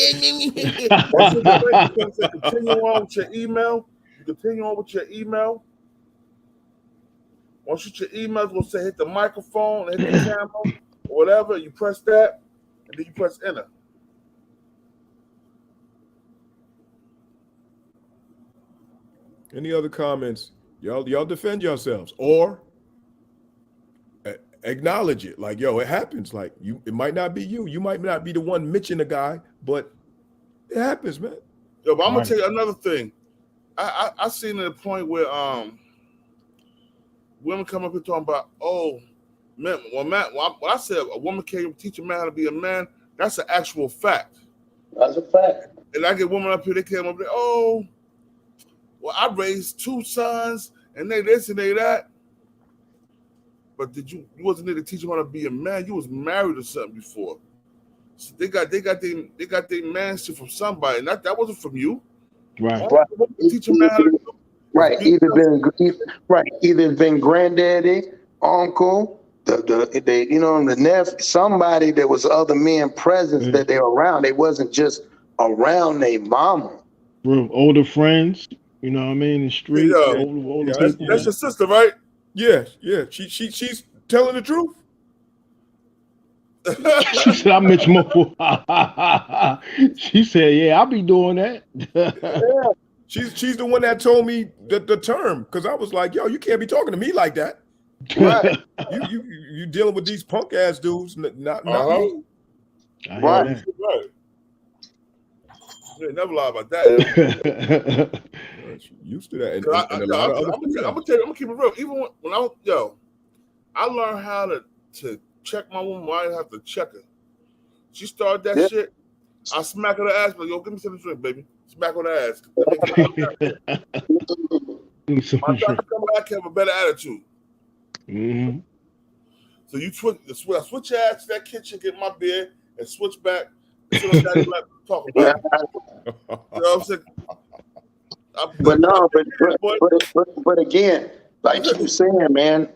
Once you hit the link, you can continue on with your email. You continue on with your email. Once you hit your email, it's gonna say hit the microphone, hit the camera, or whatever. You press that, and then you press enter. Any other comments? Y'all defend yourselves or acknowledge it. Like, yo, it happens. Like, it might not be you. You might not be the one Mitching the guy, but it happens, man. Yo, but I'm gonna tell you another thing. I seen at a point where women come up here talking about, oh, man, when I said a woman can't teach a man how to be a man, that's an actual fact. That's a fact. And I get women up here, they came up there, oh, well, I raised 2 sons, and they this and they that. But you wasn't there to teach them how to be a man. You was married or something before. So they got their man shit from somebody. That wasn't from you. Right. Teach a man how to do. Right. Either been granddaddy, uncle, the you know, the nephew, somebody that was other men presence that they were around. They wasn't just around their mama. Older friends, you know what I mean, in the street. Yeah. Older people. That's your sister, right? Yeah. She's telling the truth. She said, "I'm Mitch Mobile." She said, "Yeah, I'll be doing that." She's the one that told me the term, because I was like, "Yo, you can't be talking to me like that." Right. you dealing with these punk ass dudes, not me. Right. You ain't never lie about that. Used to that. I'm gonna keep it real. Even when I learned how to check my woman. I didn't have to check her. She started that shit. I smack her the ass, but yo, give me some drink, baby. Smack her the ass. My doctor come back, have a better attitude. Mm-hmm. So you switch your ass to that kitchen, get my beer, and switch back. That's what daddy like to talk about. You know what I'm saying? But again, like you were saying, man,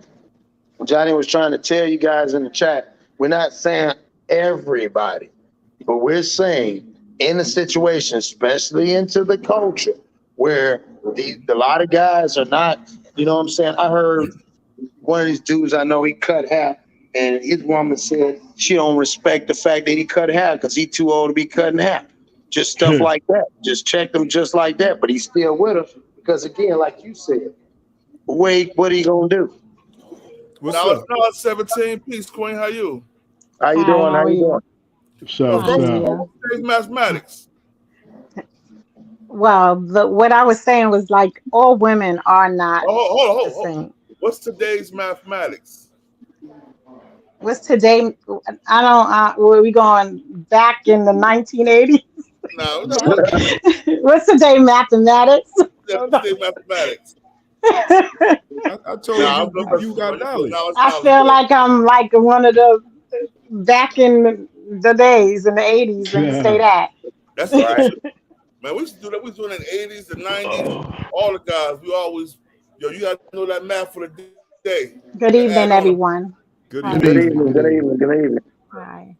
Johnny was trying to tell you guys in the chat, we're not saying everybody, but we're saying in a situation, especially into the culture, where a lot of guys are not, you know what I'm saying? I heard one of these dudes I know, he cut hair, and his woman said she don't respect the fact that he cut hair because he's too old to be cutting hair. Just stuff like that. Just check them just like that. But he's still with her because, again, like you said, wait, what are you gonna do? What's up? 17. Peace, Queen. How you? How you doing? How you doing? So, mathematics. Well, what I was saying was like all women are not the same. What's today's mathematics? What's today? Were we going back in the 1980s? No. What's today mathematics? What's today mathematics? I told you got knowledge. I feel like I'm like one of the back in the days in the 80s and say that. That's right. Man, we used to do that. We was doing it in the 80s, the 90s. All the guys, we always, you got to know that math for the day. Good evening, everyone. Good evening. Hi.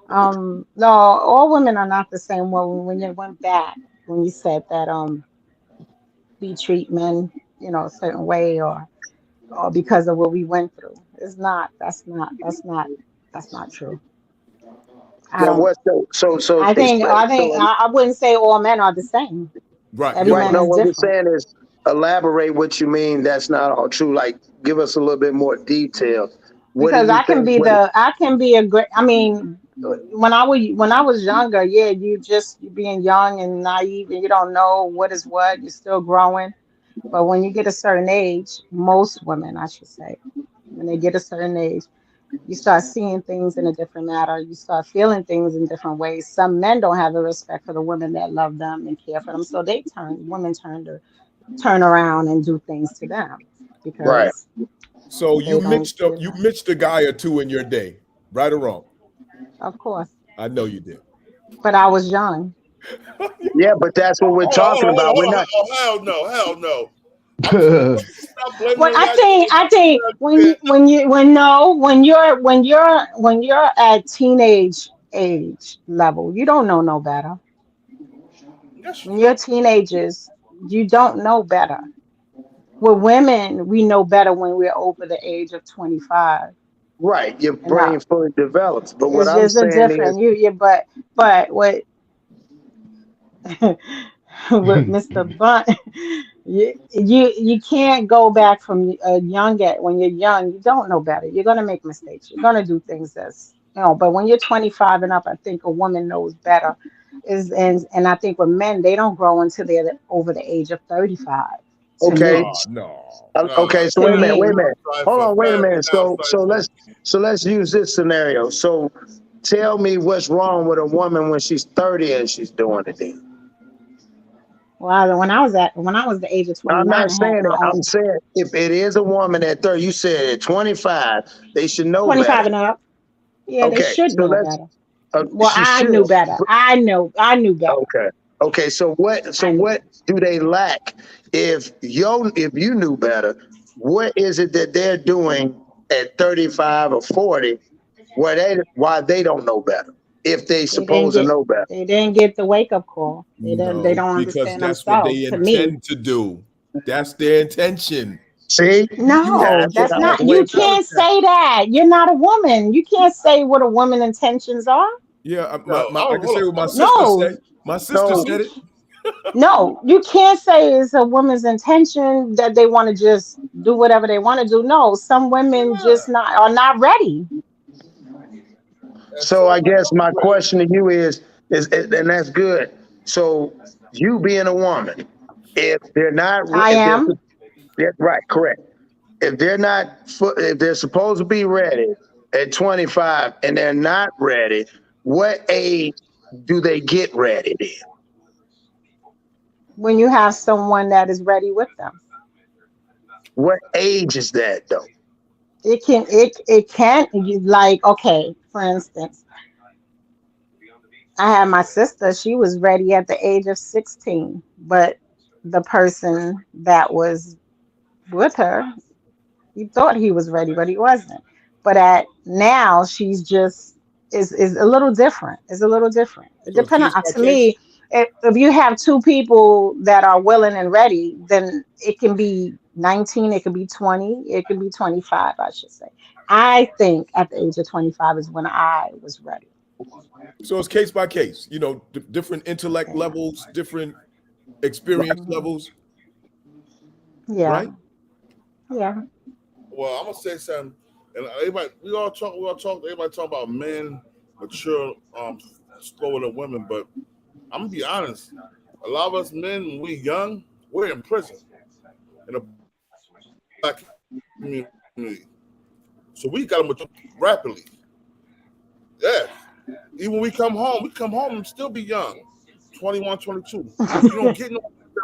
No, all women are not the same. Well, when you went back, when you said that we treat men, a certain way or because of what we went through. It's not. That's not true. I wouldn't say all men are the same. Right. Every man is what different. we're saying is elaborate what you mean. That's not all true. Like, give us a little bit more detail. Because I can be a great. I mean, when I was younger, yeah, you being young and naive and you don't know what is what. You're still growing. But when you get a certain age, most women, I should say, when they get a certain age, you start seeing things in a different manner. You start feeling things in different ways. Some men don't have the respect for the women that love them and care for them, so women turn around and do things to them because. So you mixed a guy or two in your day, right or wrong? Of course. I know you did. But I was young. Yeah, but that's what we're talking about. We're not. Hell no. Well, I think when you're at teenage age level, you don't know no better. When you're teenagers, you don't know better. With women, we know better when we're over the age of 25. Right, your brain fully develops. But what I'm saying is, but what with Mr. Bunt, you can't go back from when you're young. You don't know better. You're gonna make mistakes. You're gonna do things but when you're 25 and up, I think a woman knows better. And I think with men, they don't grow until they're over the age of 35. Okay. No. Okay. So wait a minute. Hold on. Wait a minute. So let's use this scenario. So tell me what's wrong with a woman when she's 30 and she's doing it then. Well, when I was the age of 29, I'm not saying that. I'm saying if it is a woman at 30, you said at 25, they should know 25 better. and up. Yeah, they should know better. Well, She I should. knew better. I knew better. Okay. Okay. So what do they lack? If you knew better, what is it that they're doing at 35 or 40 why they don't know better? If they They didn't supposed to get know better. they didn't get the wake up call. They No, don't because understand that's what themselves. they To me, intend to do. That's their intention. See? You no, That's what that's I have was not. to You waiting on. develop can't that. say that. You're not a woman. You can't say what a woman intentions are. Yeah, Yo, I can hold say on. what my sister No, said. My sister No, said it. no, you can't say it's a woman's intention that they want to just do whatever they want to do. No, some women Yeah. just are not ready. And so I some men guess my are ready. question to you is and that's good. So you being a woman, if they're not I if they're am. right, correct. If they're not if they're supposed to be ready at 25 and they're not ready, what age do they get ready then? When you have someone that is ready with them, What age is that though? like, okay, for instance, I had my sister. She was ready at the age of 16, but the person that was with her, he thought he was ready, but he wasn't. But at now, she's just is a little different. It's a little different. It So it's depends case on, by to case. me, if you have two people that are willing and ready, then it can be 19, it could be 20, it could be 25, I should say. I think at the age of 25 is when I was ready. So it's case by case. Different intellect Yeah. levels, different experience Mhm. levels, Yeah. right? Yeah. Well, I'm gonna say something, and everybody, we all talk. Everybody talk about men mature, slower than women, but I'm gonna be honest. A lot of us men, when we young, we're in prison in the black community, so we got to mature rapidly. Yeah, even when we come home and still be young, 21, 22. You don't get no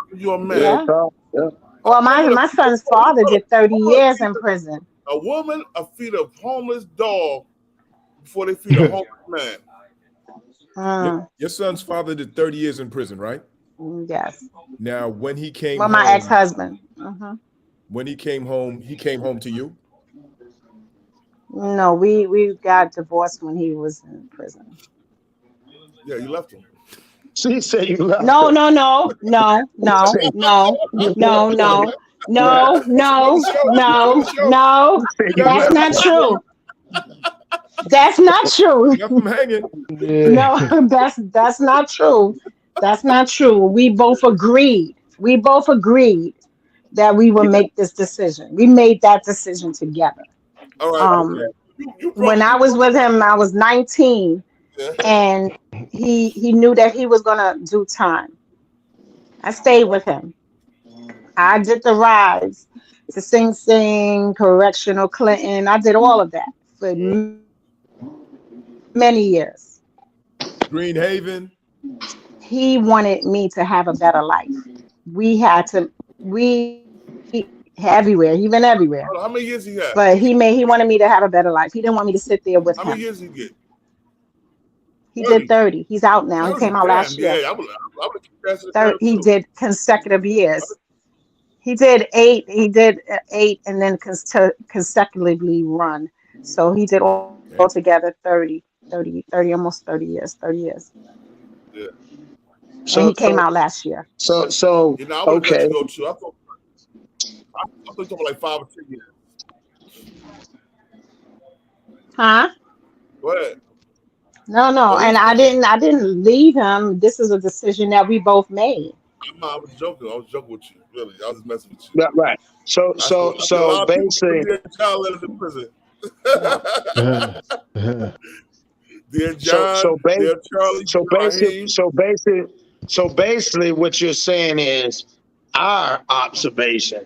when you're a man. Real Yeah. talk. Yeah. Well, A woman, my son's father did 30 years in prison. a woman, feed a homeless dog before they feed a homeless man. Mm, Your son's father did 30 years in prison, right? yes. Now, when he came Well, my home, ex-husband. Hmm. he came home to you. No, we got divorced when he was in prison. Yeah, you left him. She said you left No, her. no, no, no, no, Say, no, you no, left her. no, Yeah. no, On the no, show, on the no, show. no. Say you That's left not her. true. That's not true. Left him hanging. No, that's not true. That's not true. We both agreed. We both agreed that we would make this decision. We made that decision together. All right. Um, You when brought I you was with him, I was 19, yeah. and he knew that he was gonna do time. I stayed with him. I did the rides to Sing Sing, Correctional Clinton. I did all of that for many years. Green Haven. He wanted me to have a better life. We had to, we everywhere, even everywhere. Hold on, how many years he got? But he wanted me to have a better life. He didn't want me to sit there with How many him. years he get? He did 30. 30. He's out now. He 30. came out Damn, last year. yeah. I would keep passing the time He too. did consecutive years. He did 8. He did 8 and then consecutively run. So he did altogether 30, almost 30 years. 30 years. Yeah. And So he came out last year. You know, I would have let okay. you go too. I thought you were talking like 5 or 10 years. Huh? Go ahead. No. Oh, And I didn't leave him. This is a decision that we both made. I was joking. I was joking with you. Really, I was just messing with you. Yeah, right. So I see a so lot of people basically put their child letters in prison. Yeah. Dear so John, dear Charlie, so dear Raheem. basically what you're saying is our observation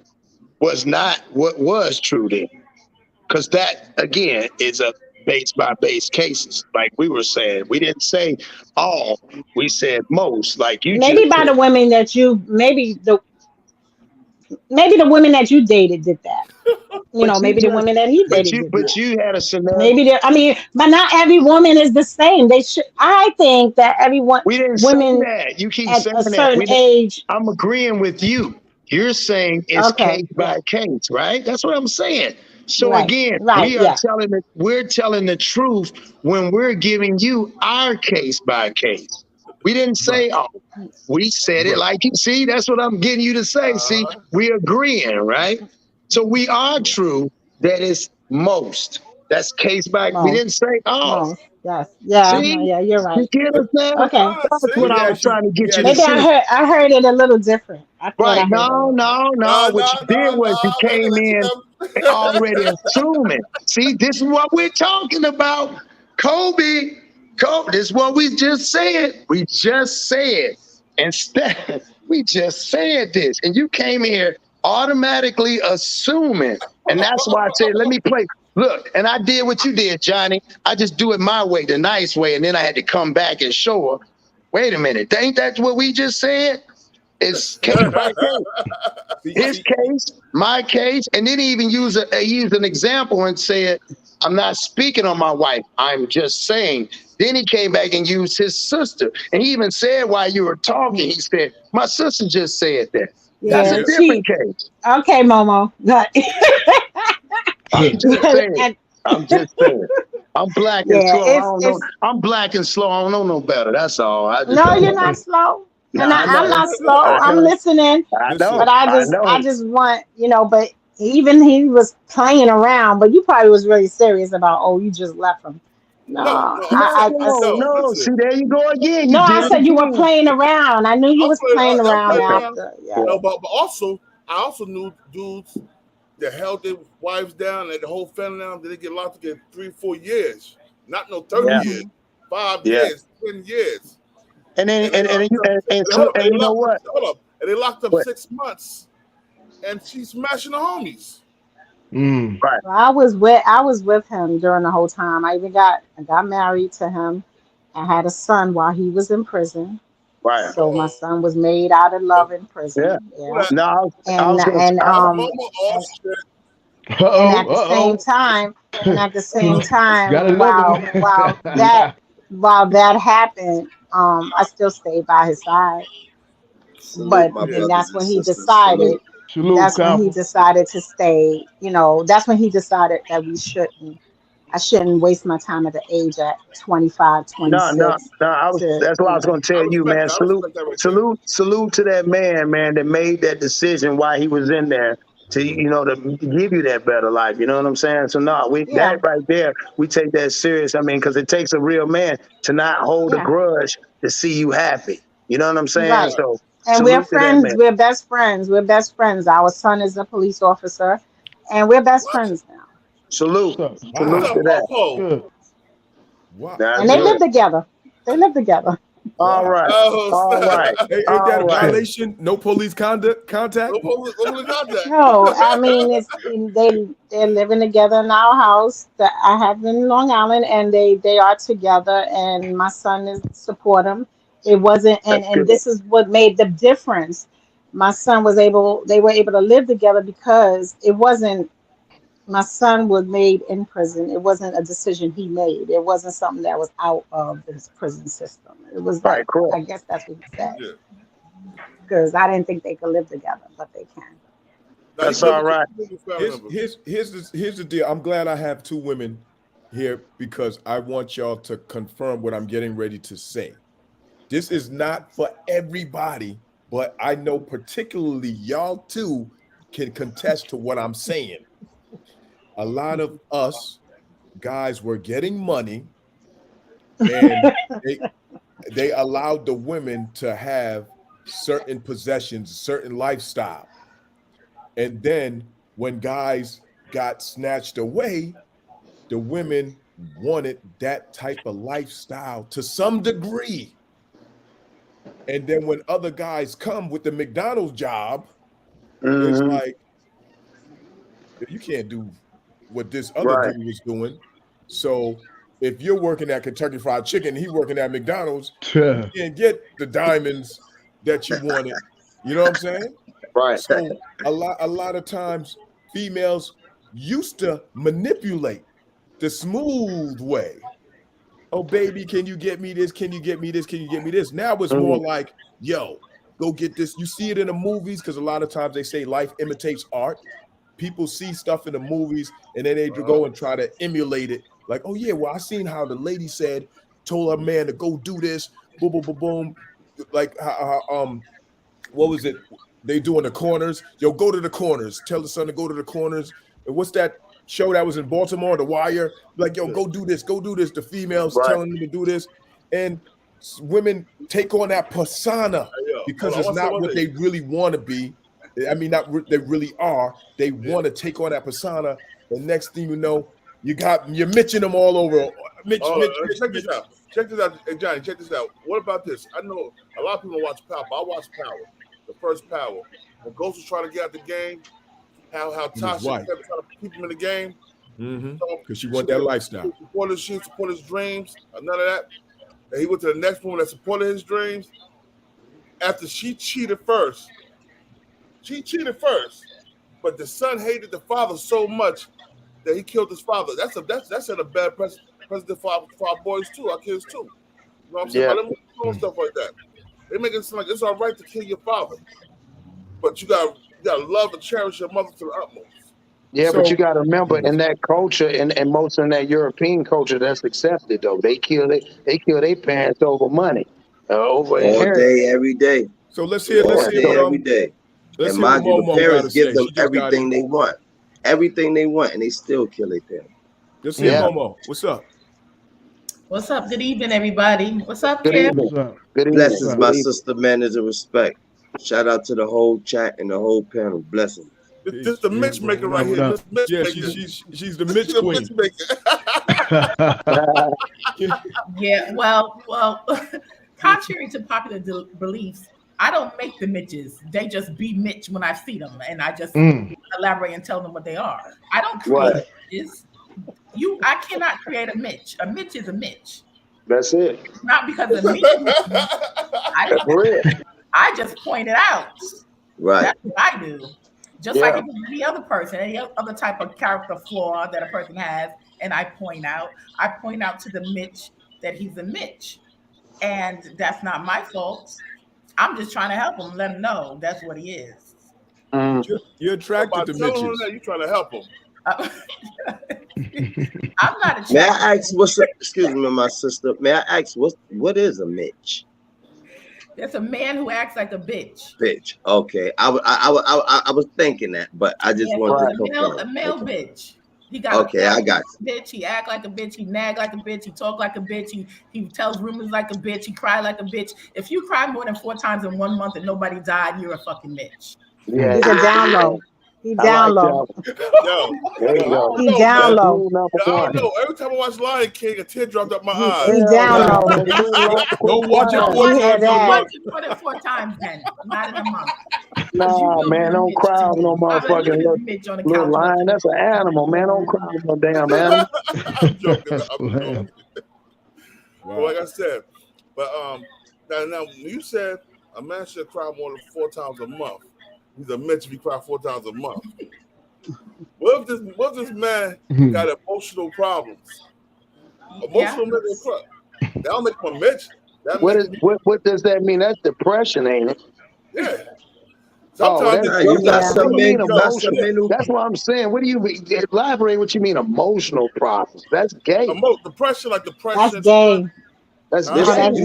was not what was true then. Because that again is a base by base cases. Like we were saying. We didn't say all, we said most, like you Maybe just by said. the women that you maybe the women that you dated did that. You know, maybe the women that he dated did but not. you had a scenario. Maybe I mean, but not every woman is the same. They should. I think that We didn't say women that. You keep at saying a that. certain age. I'm agreeing with you. You're saying it's Okay, case yeah, by case, right? That's what I'm saying. So right, again, right, yeah, we're telling the truth when we're giving you our case by case. We didn't Right. say, oh, we said it Right. like you see. That's what I'm getting you to say. See, we agreeing, right? So we are true. That is most. That's case by. We most, didn't say all. most, yes, yeah, See, no, yeah, you're you right. get us now? Okay, That's Let what me I was ask you. trying to get you to maybe see. I heard it a little different. I thought Right. I heard it a No, little no, different. no. What you did was you Let me came let you in know. already assuming. See, this is what we're talking about. Kobe, this is what we just said. We just said. Instead, we just said this. And you came here automatically assuming. And that's why I said, let me play. Look, and I did what you did, Johnny. I just do it my way, the nice way. And then I had to come back and show her, wait a minute, ain't that what we just said? It's case by case. His case, my case, and then he even used an example and said, "I'm not speaking on my wife. I'm just saying." Then he came back and used his sister, and he even said while you were talking, he said, "My sister just said that." That's a Yeah, different case. Okay, Momo. I'm just saying. And- I'm just saying. I'm black and yeah, slow. I don't know. it's I'm black and slow. I don't know no better. That's all. I just no, don't you're know. not slow, and Nah, I I'm know. not slow. I I'm know. listening, I Listen. but know. I know. I just want, but even he was playing around, but you probably was really serious about, oh, you just left him. No, No. Listen. See, there you go again. no, You I did it said you were again. playing around. I knew you was playing I'm around playing Okay. around. after. Yeah. No, but also, I also knew dudes that held their wives down and the whole family down. They get locked to get 3-4 years, not no 30 Yeah. years, 5 Yeah. years, 10 years. And then And they locked up. and you know what? Hold up. And they locked up What? 6 months, and she's smashing the homies. Right. Well, I was with him during the whole time. I got married to him. I had a son while he was in prison. Right. So my son was made out of love in Yeah. prison. Who Yeah. that? No, I And was gonna. and That's um Momo. Oh and, shit. and at the same time, Got while another one. while that happened, I still stayed by his side. Salute But my then brothers and sisters. Salute. Salute, that's when he Copper. decided to stay. That's when he decided that I shouldn't waste my time at the age at 25, No, no, 26 no. to, That's what I was gonna tell you, man. I Salute, respect that right there. salute to that man that made that decision while he was in there to to give you that better life. You know what I'm saying? So no, yeah, that right there, we take that serious. I mean, because it takes a real man to not hold a yeah, grudge to see you happy. You know what I'm saying? right. Right. So And we're salute to that friends. man. We're best friends. We're best friends. Our son is a police officer, and we're best What? friends now. Salute, So, What's salute Wow. up, to that. Popo? good. Wow. That's And they good. live together. They live together. All Wow. right, Oh, all right, snap. Hey, ain't that all a right. violation? No police contact? No public contact. No, I mean they're living together in our house that I have in Long Island, and they are together. And my son is support him. It wasn't, That's and good. this is what made the difference. My son was able. They were able to live together because it wasn't. My son was made in prison. It wasn't a decision he made. It wasn't something that was out of his prison system. It was Right, like, cool. I guess that's what he said. Yeah. Because I didn't think they could live together, but they can. Now you That's all right. live with family members. Here's the deal. I'm glad I have two women here because I want y'all to confirm what I'm getting ready to say. This is not for everybody, but I know particularly y'all two can contest to what I'm saying. A lot of us guys were getting money and they allowed the women to have certain possessions, certain lifestyle. And then when guys got snatched away, the women wanted that type of lifestyle to some degree. And then when other guys come with the McDonald's job, it's Hmm. like, you can't do what this other Right. dude was doing. So if you're working at Kentucky Fried Chicken, he working at McDonald's, you can't get the diamonds that you wanted. You know what I'm saying? Right. So a lot of times females used to manipulate the smooth way. Oh, baby, can you get me this? Can you get me this? Can you get me this? Now it's more like, yo, go get this. You see it in the movies because a lot of times they say life imitates art. People see stuff in the movies and then they go and try to emulate it. Like, oh yeah, well, I seen how the lady said, told her man to go do this, boom, boom, boom, boom. Like what was it? They do in the corners. Yo, go to the corners. Tell the son to go to the corners. And what's that show that was in Baltimore, The Wire? Like, yo, go do this, go do this. The females telling them to do this. And women take on that persona because it's not what they really want to be. I mean, not they really are. They want to take on that persona. The next thing you know, you're Mitching them all over. Mitch. Check this out. Check this out, hey, Johnny. Check this out. What about this? I know a lot of people watch Power. I watch Power, the first Power. When Ghost was trying to get out the game, how Tasha kept trying to keep him in the game. Because she want that lifestyle. She supported his dreams. None of that. And he went to the next woman that supported his dreams. After she cheated first. But the son hated the father so much that he killed his father. That's a bad precedent for our boys too, our kids too. You know what I'm saying? Let them doing stuff like that. They make it sound like it's all right to kill your father, but you gotta love and cherish your mother to the utmost. Yeah, but you got to remember, in that culture, and most in that European culture, that's accepted though. They kill their parents over money, over all day, every day. So let's hear every day. And mind you, the parents give them everything they want, and they still kill their parents. Let's hear Momo. What's up? What's up? Good evening, everybody. What's up, Good Kim? evening. Blessings, my sister, manners and respect. Shout out to the whole chat and the whole panel. Blessings. This is the Mitch maker right here. She's the Mitch queen. Yeah, well, contrary to popular beliefs, I don't make the Mitches. They just be Mitch when I see them, and I just elaborate and tell them what they are. I don't create Mitches. I cannot create a Mitch. A Mitch is a Mitch. That's it. Not because of me. I just point it out. Right. That's what I do. Just like any other person, any other type of character flaw that a person has, and I point out to the Mitch that he's a Mitch. And that's not my fault. I'm just trying to help him, let him know that's what he is. You're attracted to Mitches. You're trying to help him. I'm not attracted. May I ask excuse me, my sister, may I ask what is a Mitch? That's a man who acts like a bitch. Bitch. Okay. I was thinking that, but I just wanted to confirm. A male bitch. He got I got you. Bitch. He act like a bitch. He nag like a bitch. He talk like a bitch. He tells rumors like a bitch. He cry like a bitch. If you cry more than 4 times in 1 month and nobody died, you're a fucking bitch. Yeah, he's a down low. He down low. He down low. I don't know. Every time I watch Lion King, a tear dropped up my eye. He down low. Don't watch it 4 times. Watch it more than 4 times then. Not in a month. Nah, man, don't cry on no motherfucking little lion. That's an animal, man. Don't cry on no damn animal. I'm joking. Well, like I said, but now when you said a man should cry more than 4 times a month, he's a Mitch if he cry 4 times a month. What if this man got emotional problems? Emotional mental cry. That'll make him a Mitch. What does that mean? That's depression, ain't it? Yeah. Sometimes you got some men. That's what I'm saying. What do you elaborate? What you mean emotional problems? That's gay. Depression, like depression. That's gay. That's Ain't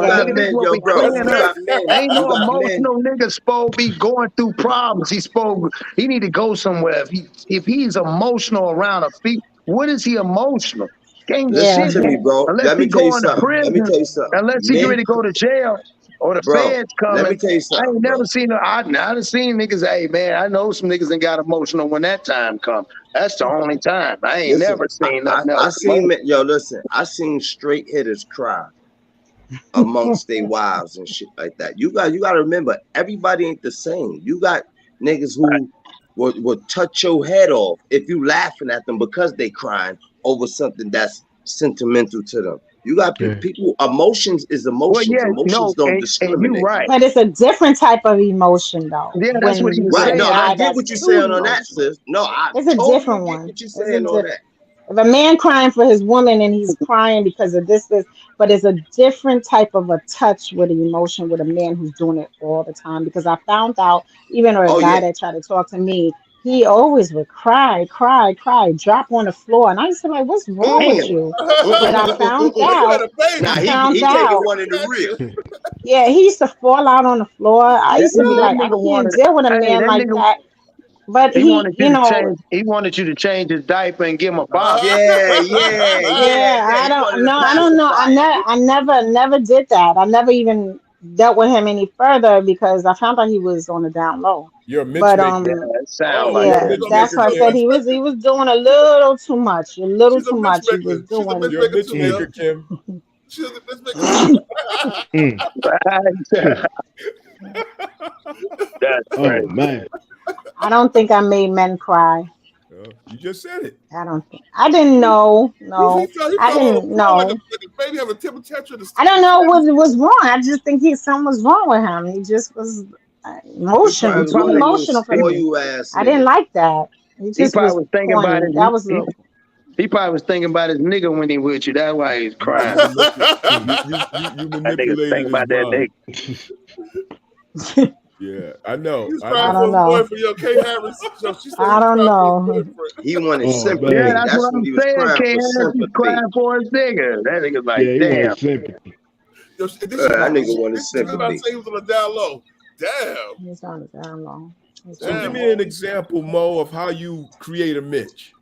no emotional nigga supposed to be going through problems. He need to go somewhere. If he's emotional around a feet, what is he emotional? Listen to me, bro. Unless he going to prison, unless he ready to go to jail or the feds coming. Let me tell you something. I ain't never seen I done seen niggas. Hey man, I know some niggas that got emotional when that time come. That's the only time. I ain't never seen nothing else. I seen straight hitters cry amongst their wives and shit like that. You got to remember, everybody ain't the same. You got niggas who will touch your head off if you laughing at them because they crying over something that's sentimental to them. You got people. Emotions is emotions. Well, yeah, Emotions no, don't and discriminate. you right. But it's a different type of emotion, though. Yeah, that's what he When was you're Right? a saying. No, I guy get that's what you're too saying on that, emotional, sis. No, I it's a totally different get one. what you're It's a saying on different. that. If a man crying for his woman and he's crying because of this, but it's a different type of a touch with an emotion with a man who's doing it all the time. Because I found out, even with a Oh guy yeah. that tried to talk to me, he always would cry, cry, cry, drop on the floor. And I used to be like, what's wrong with Damn. you? But I found You had out, a baby. Nah, I he found taking out, one in the rear. yeah, he used to fall out on the floor. I used to be That like, I nigga can't wanted. deal with a Hey, man that like nigga. that. But He he, wanted you you to know, change. He wanted you to change his diaper and give him a bottle. Yeah, yeah, yeah, yeah, yeah. I He don't, wanted to no, I don't know. pacify it. I never did that. I never even dealt with him any further because I found out he was on the down low. You're a But matchmaker. That sound Oh, like You're a yeah, that. she's gonna be. that's matchmaker, why I She's a said Kim. matchmaker. he was doing a little too much, a little She's a too much. He was matchmaker. She's a doing. You're a matchmaker too, yo. matchmaker, Kim. She's a matchmaker too. That's Oh crazy. man. I don't think I made men cry. You just said it. I don't think. I didn't know. He No, fell I on the didn't floor like know. a baby having a temper tantrum. I don't know what was wrong. I just think something was wrong with him. He just was He emotional, probably was too one of these emotional for spoil me. you ass I didn't niggas. like that. He He just probably was was thinking about corny. his. That was a He probably was thinking about his nigga when he with you. That's why he's You, you, crying. you That nigga manipulated think his about that mind. nigga. Yeah, I know. He's I crying I know. for don't his know. boyfriend. Yo, Kay Harris. So she said I he's don't crying for his know. boyfriend. He wanted Oh sympathy. Yeah, man. that's That's what what I'm he was saying, crying for, Cam. He's sympathy. crying for his nigga. That nigga's like, Yeah, he damn. wanted sympathy. Yo, and then That nigga she wanted thinking about sympathy. saying he was on the down low. Damn. He's on the down low. He's So on give the me an example, Mo, of how you create a Mitch.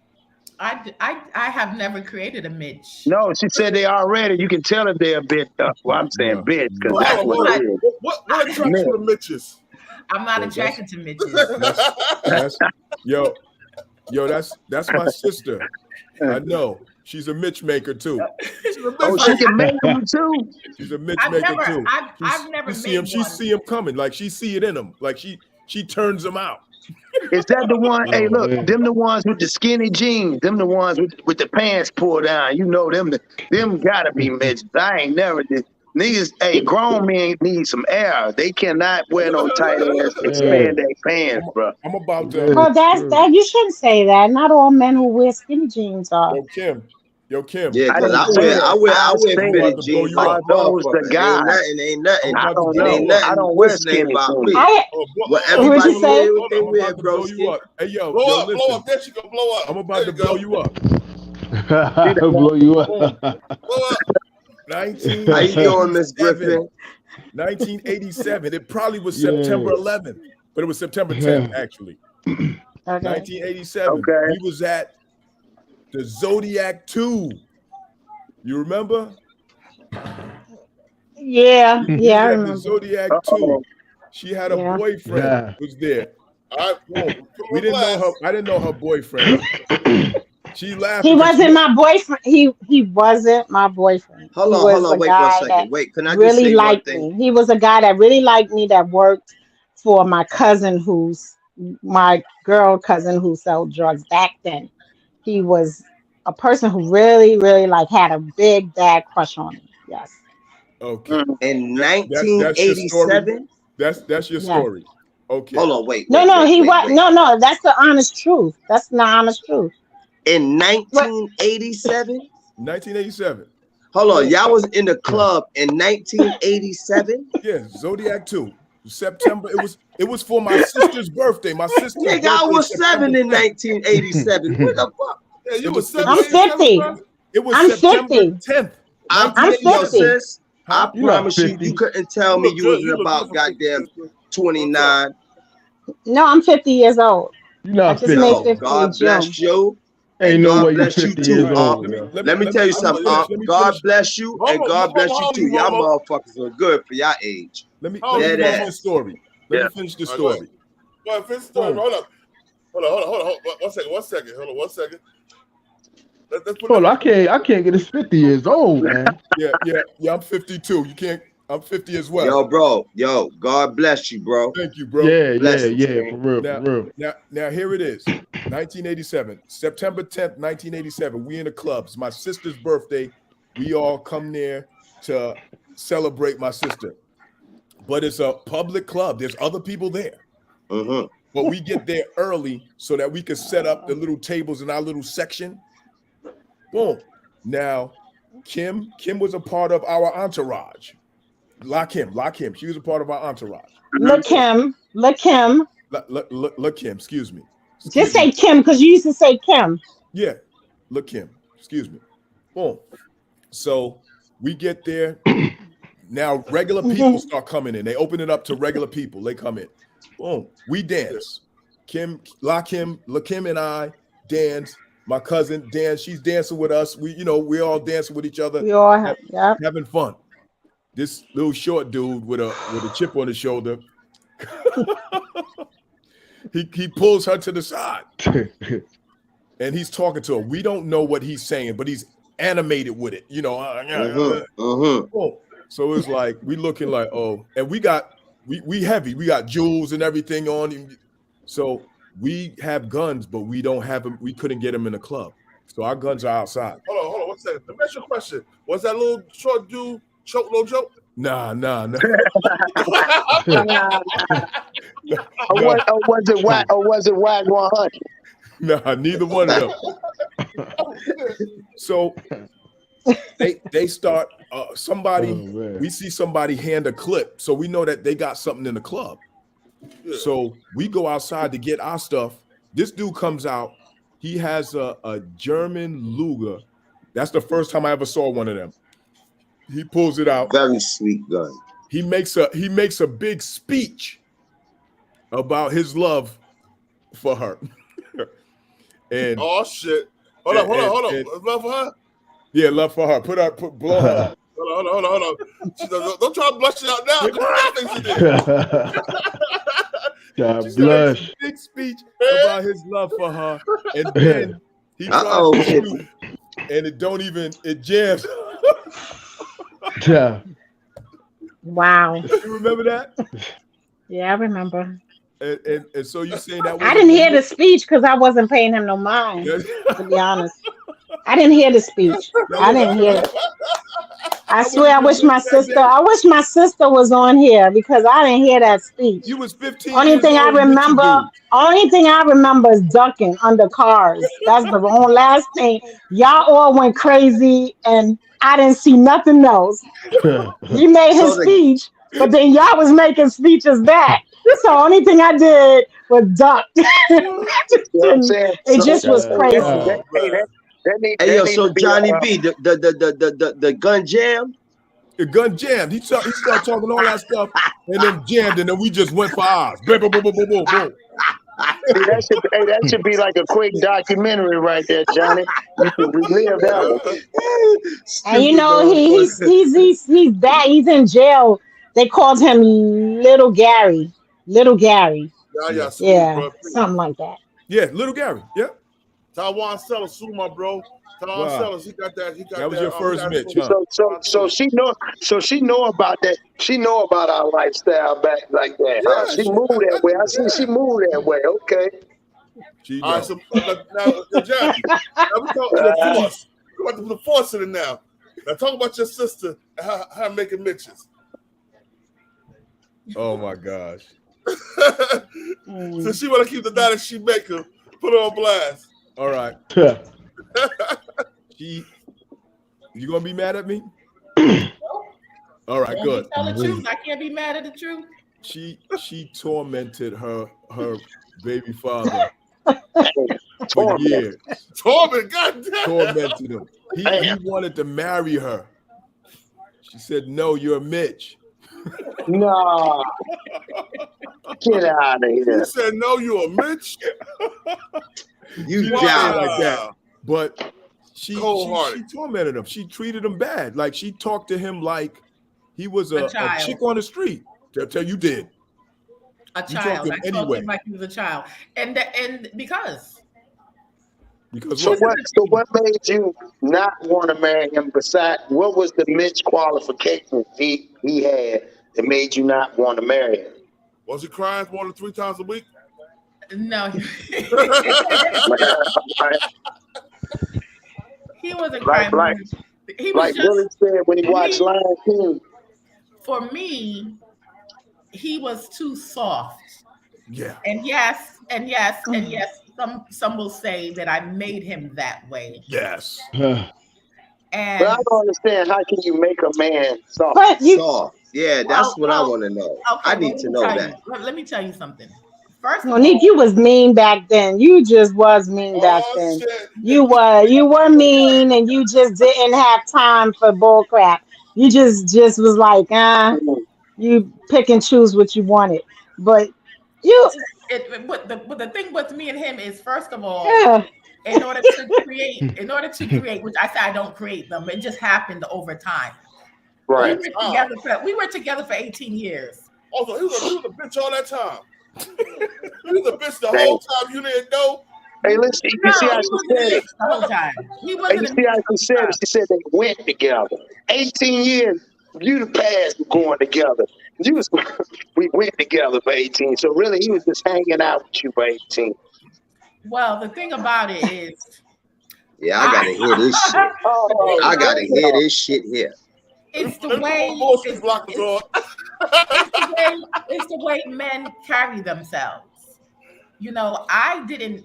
I have never created a Mitch. No, she said they already. You can tell if they're a bitch. Well, I'm saying No, bitch because no. Hold that's on, what hold it on. is. What attracts you to Mitches? I'm not That's- attracted to Mitches. That's yo, that's my sister. I know. She's a Mitch maker too. She's a Oh, bitch. she can make them too. She's a Mitch I've maker never, too. I've never see him. made She one. see him coming. Like she see it in him. Like she turns him out. Is that the one? Hey, Oh, look, man. them the ones with the skinny jeans. Them the ones with the pants pulled down. You know them. Them gotta be midgets. I ain't never did. Niggas, hey, grown men need some air. They cannot wear no tight ass expand their pants, bro. I'm about to. Yeah. Well, that's True. that. You shouldn't say that. Not all men who wear skinny jeans are. Yo, Kim. Yeah, I because didn't I say wear that. I wear I I wear say, I'm fitted about to blow jeans you like are up. a those the motherfucker. guys? Ain't nothing. I don't It ain't know. nothing I don't wear what's name skinny about jeans. me. I Well, What'd you everybody say? wear what they I'm wear, about to blow you broski. up. Hey, yo, Blow up, listen. blow up. There she go, blow up. I'm about to There you blow go. you up. Blow you up. Blow up. 19. How you doing, Miss 7. Griffin? 1987. It probably was Yeah. September 11th, but it was September 10th, actually. Okay. 1987. Okay. We was at the Zodiac 2. You remember? Yeah, We yeah, I was at the remember. Zodiac 2. Uh-oh. She had a Yeah. boyfriend Yeah. was there. All right, boom. We didn't know her. I didn't know her boyfriend. She laughed. He because wasn't my boyfriend. He wasn't my boyfriend. Hold He on, was a wait 1 guy that second. Wait, can I just really say one liked thing? me. He was a guy that really liked me that worked for my cousin who's my girl cousin who sold drugs back then. He was a person who really, really like had a big bad crush on me. Yes. Okay. In That's your story. 1987? That's your Yes. story. Okay. Hold on, wait. No, that's the honest truth. That's the honest truth. In What? 1987? 1987. Hold on, y'all was in the club in 1987? Yeah, Zodiac 2. September. It was for my sister's birthday. My sister's Nigga, I birthday was September 7 in 10th. 1987. What the fuck? Yeah, you It was was- 7. I'm 50. It was I'm September 50. 10th. I'm I'm 50. Yo, 50. sis, I Huh? You're not promise you, 50. you couldn't tell You me look you good. wasn't You look about good for 50, goddamn sister. 29. No, I'm 50 years old. You're not I just 50. made Yo, 50 in God June. bless you. Ain't And no God way you're bless you 50 too, years old. Let me tell you something, Let me God finish. bless you, and Mama, God bless how you old too. you, Y'all Mama? motherfuckers are good for y'all age. Let me How old finish you, Dead the ass. story. Let Yeah. me finish the All right, go ahead. story. Go ahead, finish the story. Boom. Hold up. Hold on. 1 second. Hold on 1 second. Let's put Hold on, I can't get this 50 years old, man. Yeah. I'm 52. You can't. I'm 50 as well. Yo, bro. Yo, God bless you, bro. Thank you, bro. Yeah, Blessings, yeah, man. for real, Now, for real. now here it is. 1987, September 10th, 1987. We in the clubs. My sister's birthday. we all come there to celebrate my sister. But it's a public club. There's other people there. But we get there early so that we can set up the little tables in our little section. Boom. Now, Kim was a part of our entourage. La Kim. She was a part of our entourage. Look Kim. Look Kim, excuse me. Just say Kim, because you used to say Kim. Yeah, look Kim, excuse me. Boom. So we get there. Now regular people start coming in. They open it up to regular people. They come in. Boom. We dance. La Kim and I dance. My cousin dance. She's dancing with us. We're all dancing with each other. We all having fun. This little short dude with a chip on his shoulder. he pulls her to the side. And he's talking to her. We don't know what he's saying, but he's animated with it. So it's like we looking like, oh, and we heavy. We got jewels and everything on. So we have guns, but we don't have them. We couldn't get them in the club. So our guns are outside. Hold on. What's that? The special question. Was that little short dude no joke? Nah. Or was it Wag 100? Nah, neither one of them. So they start we see somebody hand a clip, so we know that they got something in the club. Yeah. So we go outside to get our stuff. This dude comes out. He has a German Luger. That's the first time I ever saw one of them. He pulls it out. Very sweet gun. He makes a big speech about his love for her. And oh shit! Hold on. Love for her? Yeah, love for her. Blow her up. Hold on. Don't try to blush it out now. God bless. A big speech about his love for her, and then he tries to shoot, and it jams. Yeah. Wow. You remember that? Yeah, I remember. And so you saying that? I didn't hear the speech because I wasn't paying him no mind. To be honest, I didn't hear the speech. I didn't hear it. I swear, I wish my sister was on here because I didn't hear that speech. You was 15. Only thing I remember is ducking under cars. That's the only last thing. Y'all all went crazy, and I didn't see nothing else. He made his speech, but then y'all was making speeches back. So only thing I did was duck. It just was crazy. So Johnny B, the gun jam? The gun jammed. He started talking all that stuff and then jammed, and then we just went for ours. Boom, boom, boom, boom, boom, boom. That should be like a quick documentary right there, Johnny. You should relive that one. And he's bad. He's in jail. They called him Little Gary. Yeah, something like that. Yeah, Little Gary. Yeah. Taiwan Sellers, sue my bro. Taiwan Sellers, he got that. That was your first Mitch, huh? So she know about that. She know about our lifestyle back like that. Yeah, she moved that way. I see she moved that way. Okay. All right, so now, Johnny, now we talk to the force. We're about to put the force in it now. Now talk about your sister and how making Mitches. Oh my gosh. So she want to keep the data she make her, put her on blast. All right. You gonna be mad at me? All right, good. Tell the truth. I can't be mad at the truth. She tormented her baby father for years. Tormented him. He wanted to marry her. She said, "No, you're Mitch." No. Get out of here. He said, "No, you're a Mitch." You down like that. But she tormented him. She treated him bad. Like she talked to him like he was a chick on the street. Tell you did. A child. I told him like he was a child. And because what made you not want to marry him? Besides, what was the Mitch qualifications he had that made you not want to marry him? Was he crying more than 3 times a week? No. He wasn't crying. He was Like Billy said when he watched Lion King. For me, he was too soft. Yeah. And yes, and yes, and yes. Some will say that I made him that way. Yes. And but I don't understand, how can you make a man soft? But you, Soft. Yeah, that's what I want to know. I need to know that. Let me tell you something. First of Monique, all, you was mean back then. You just was mean back Oh then. shit! You were mean, and you just didn't have time for bull crap. You just was like, you pick and choose what you wanted. But you, but the thing with me and him is, first of all, yeah, in order to create, which I say I don't create them, it just happened over time. Right. We were together for 18 years. Also, he was a bitch all that time. He was a bitch the whole time. You didn't know. Hey, listen, you see how she said it? The whole time. He Hey, wasn't. you see how she said it? She said they went together. 18 years, you the past going together. We went together for 18. So really, he was just hanging out with you for 18. Well, the thing about it is, yeah, I gotta hear this shit. I gotta hear this shit here. It's the way it's the way men carry themselves. You know, I didn't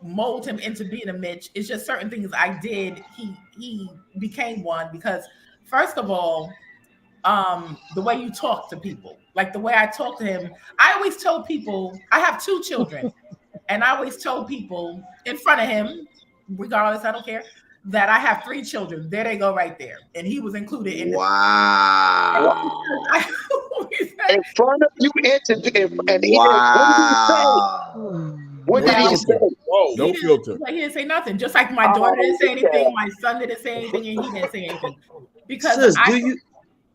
mold him into being a Mitch. It's just certain things I did. He became one because, first of all, the way you talk to people, like the way I talk to him. I always told people I have 2 children, and I always told people in front of him, regardless, I don't care, that I have 3 children. There they go, right there, and he was included in. Wow. In front of you, and what did he say? No filter. He didn't say nothing. Just like my daughter didn't say anything, my son didn't say anything, and he didn't say anything. Because sis,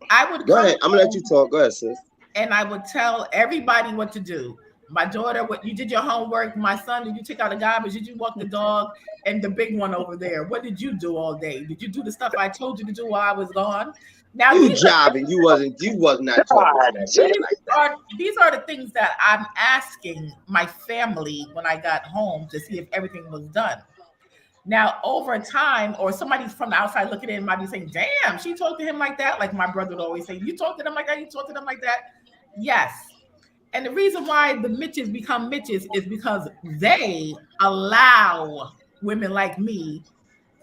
I would go ahead. I'm gonna let you talk. Go ahead, sis. And I would tell everybody what to do. My daughter, what you did your homework. My son, did you take out the garbage? Did you walk the dog? And the big one over there, what did you do all day? Did you do the stuff I told you to do while I was gone? Now you jobbing. You was not talking. These are the things that I'm asking my family when I got home to see if everything was done. Now, over time, or somebody from the outside looking in might be saying, damn, she talked to him like that. Like my brother would always say, you talk to them like that, you talk to them like that. Yes. And the reason why the Mitches become Mitches is because they allow women like me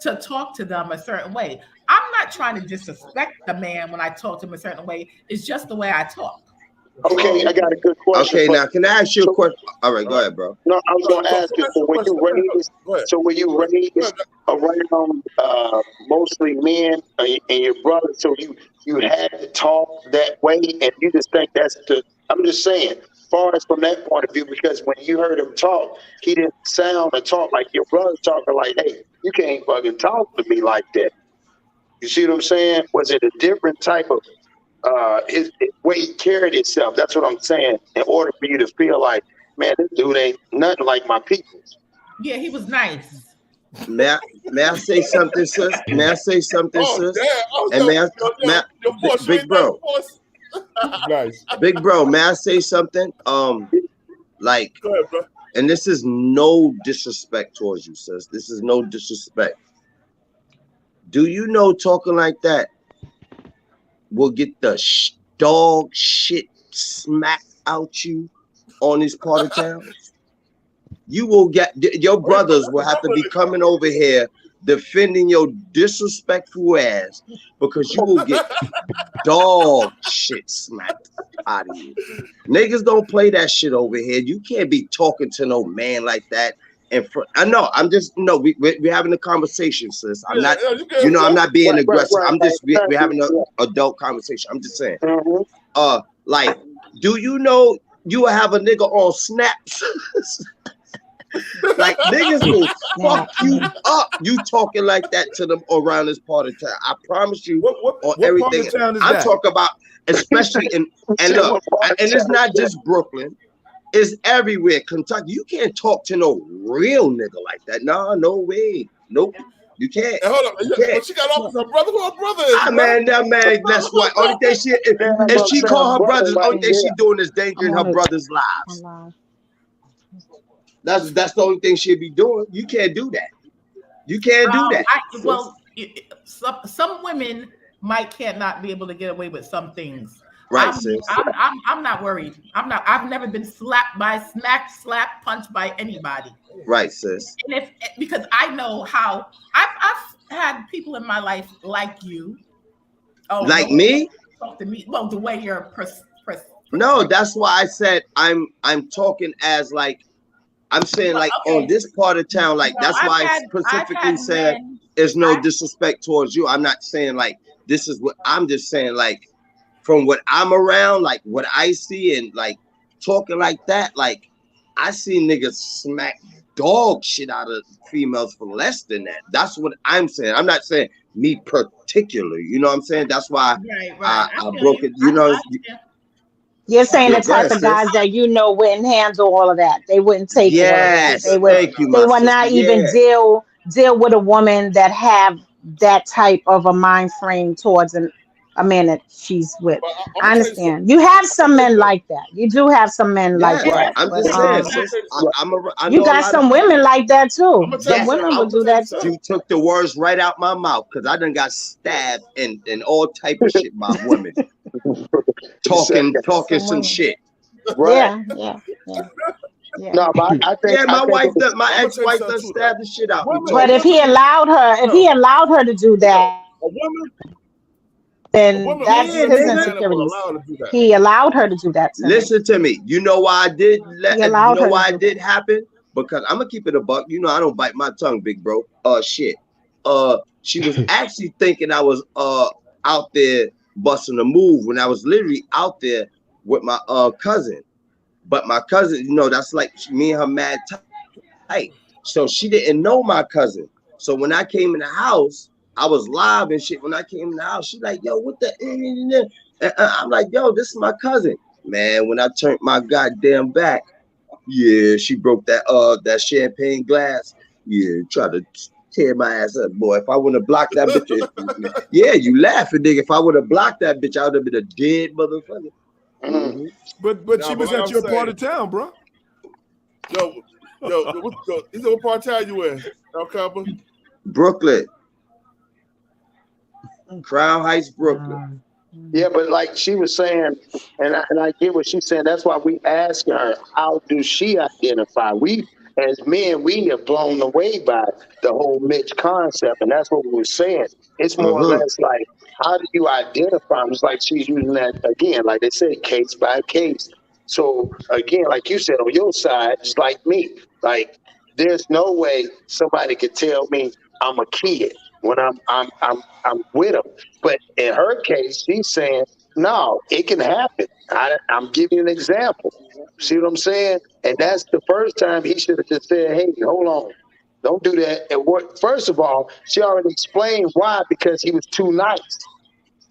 to talk to them a certain way. I'm not trying to disrespect the man when I talk to him a certain way. It's just the way I talk. Okay, I got a good question. Okay, now can I ask you a question? All right, go ahead, bro. No, I was going to ask you. So when you raised around mostly men and your brother, so you had to talk that way, and you just think that's the. I'm just saying, far as from that point of view, because when you heard him talk, he didn't sound and talk like your brother talking. Like, hey, you can't fucking talk to me like that. You see what I'm saying? Was it a different type of his way he carried himself? That's what I'm saying. In order for you to feel like, man, this dude ain't nothing like my people. Yeah, he was nice. May I say something, sis? May I say something, sis? And big bro, nice, big bro. May I say something? Like, go ahead, bro. And this is no disrespect towards you, sis. This is no disrespect. Do you know talking like that will get the dog shit smacked out you on this part of town? You will get, your brothers will have to be coming over here defending your disrespectful ass because you will get dog shit smacked out of you. Niggas don't play that shit over here. You can't be talking to no man like that. I know. I'm just we're having a conversation, sis. I'm not. I'm not being aggressive. I'm just we're having an adult conversation. I'm just saying. Like, do you know you will have a nigga on snaps? Like niggas will fuck you up. You talking like that to them around this part of town. I promise you. What everything. Part of town is I'm that? talking about, especially and look, and it's not just Brooklyn. It's everywhere. Kentucky. You can't talk to no real nigga like that. No way. Nope. You can't. Hey, hold on. But she got off with her brother. Who her brother is? That man. That's what. Only thing if she call her brothers, only thing she doing is endangering her brothers' lives. That's the only thing she'd be doing. You can't do that. You can't do that. some women can't not be able to get away with some things. Right, sis. I'm not worried. I've never been slapped, punched by anybody. Right, sis. And because I know how I've had people in my life like you. Oh, like me? Talk to me. Well, the way you're no, that's why I said I'm talking as like I'm saying like on this part of town, like that's why I specifically said there's no disrespect towards you. I'm not saying like this is what I'm just saying like from what I'm around, like what I see and like talking like that, like I see niggas smack dog shit out of females for less than that. That's what I'm saying. I'm not saying me particularly, you know what I'm saying? That's why I broke it, you know. You're saying the type of guys that you know wouldn't handle all of that. They wouldn't take all of that. They would not even deal with a woman that have that type of a mind frame towards a man that she's with. I understand. You have some men like that. You do have some men like that. I'm just saying, sis, you got some women like that too. Some women will do that too. You took the words right out my mouth because I done got stabbed and all type of shit by women. talking some shit. Right. Yeah. No, but I think my ex-wife done stabbed the shit out me. But if he allowed her to do that, then that's his insecurities. He allowed her to do that. Listen to me. You know why I did it did happen? Because I'm gonna keep it a buck. You know I don't bite my tongue, big bro. Shit. She was actually thinking I was out there busting a move when I was literally out there with my cousin. But my cousin, you know, that's like me and her mad tight. So she didn't know my cousin. So when I came in the house, I was live and shit. When I came in the house, she's like, yo, what the? And I'm like, yo, this is my cousin. Man, when I turned my goddamn back, yeah, she broke that champagne glass. Yeah, tried to tear my ass up, boy. If I wouldn't have blocked that bitch, yeah, you laughing, nigga. If I would have blocked that bitch, I would have been a dead motherfucker. Mm-hmm. But she was at your part of town, bro. Yo, what part of town you in? El Cabo? Brooklyn. Crown Heights, Brooklyn. Yeah, but like she was saying, and I get what she's saying. That's why we ask her, how do she identify? We, as men, we have blown away by the whole Mitch concept, and that's what we were saying. It's more or less like, how do you identify them? It's like she's using that again, like they said, case by case. So again, like you said, on your side, just like me, like there's no way somebody could tell me I'm a kid when I'm with them. But in her case, she's saying, no, it can happen. I'm giving you an example. See what I'm saying? And that's the first time he should have just said, hey, hold on. Don't do that. And first of all, she already explained why, because he was too nice.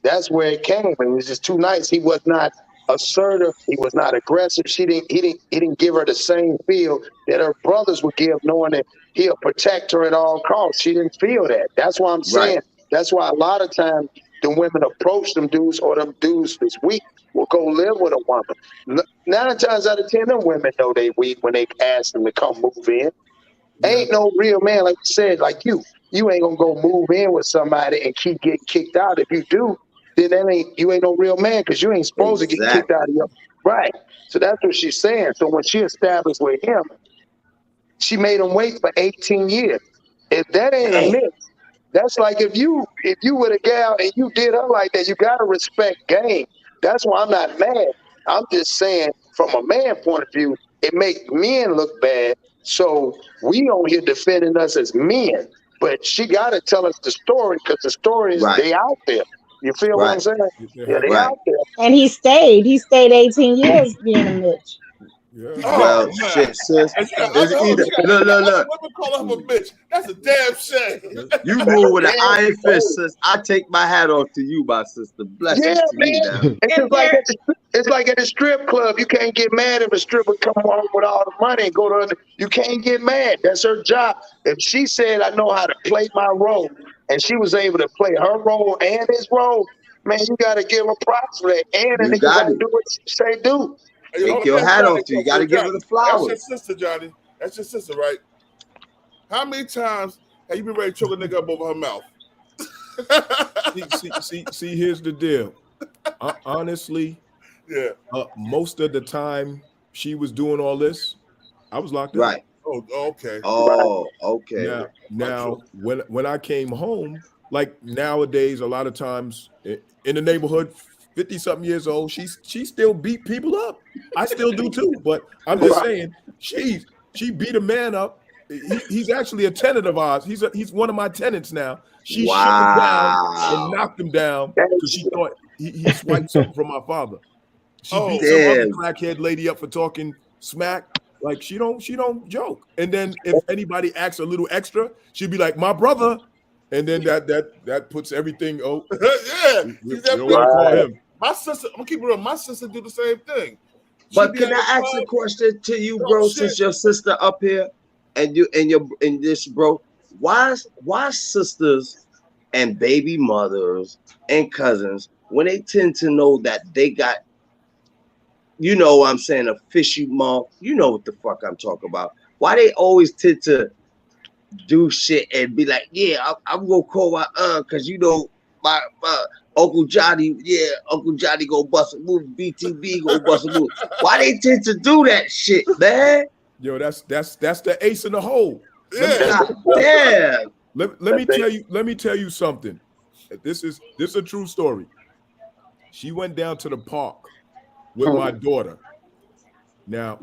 That's where it came. It was just too nice. He was not assertive. He was not aggressive. He didn't give her the same feel that her brothers would give, knowing that he'll protect her at all costs. She didn't feel that. That's why I'm saying. That's why a lot of times the women approach them dudes, or them dudes that's weak will go live with a woman. 9 times out of 10, them women know they weak when they ask them to come move in. Ain't no real man, like you said, like you ain't gonna go move in with somebody and keep getting kicked out. If you do, then you ain't no real man, because you ain't supposed to get kicked out of your right. So that's what she's saying. So when she established with him, she made him wait for 18 years. If that ain't a myth, that's like if you with a gal and you did her like that, you gotta respect game. That's why I'm not mad. I'm just saying, from a man point of view, it makes men look bad. So we on here defending us as men, but she got to tell us the story, because the story is they out there. You feel what I'm saying? Yeah, they out there. And he stayed 18 years being a Mitch. Yeah. Well, shit, sis. It's either look. Women call him a bitch. That's a damn shame. You rule with an iron fist, sis. I take my hat off to you, my sister. Blessings to you now. It's like at a strip club. You can't get mad if a stripper come home with all the money and go to. You can't get mad. That's her job. If she said, "I know how to play my role," and she was able to play her role and his role, man, you got to give her props for that. And the nigga got to do what she say do. Take your hat off to you. You got to give her the flowers. That's your sister, Johnny. That's your sister, right? How many times have you been ready to choke a nigga up over her mouth? See, here's the deal. Honestly, Yeah. Most of the time she was doing all this, I was locked up. Right. Oh, okay. Oh, okay. Now when I came home, like nowadays, a lot of times in the neighborhood, 50-something years old, she still beat people up. I still do too, but I'm just saying she beat a man up. He's actually a tenant of ours. He's one of my tenants now. She shook him down and knocked him down because she thought he swiped something from my father. She beat some other crackhead lady up for talking smack. Like she don't joke. And then if anybody acts a little extra, she'd be like, "My brother," and then that puts everything. Oh, yeah, we don't want to call him. My sister, I'm gonna keep it real. My sister do the same thing. But can I ask a question to you, bro? Since your sister up here, and you and this, bro, why sisters and baby mothers and cousins, when they tend to know that they got, you know what I'm saying, a fishy mom, you know what the fuck I'm talking about. Why they always tend to do shit and be like, yeah, I'm gonna call my aunt because you know my Uncle Johnny, yeah, Uncle Johnny go bust a move, BTV go bust a move. Why they tend to do that shit, man? Yo, that's the ace in the hole. Yeah. Let me tell you something. This is a true story. She went down to the park with my daughter. Now,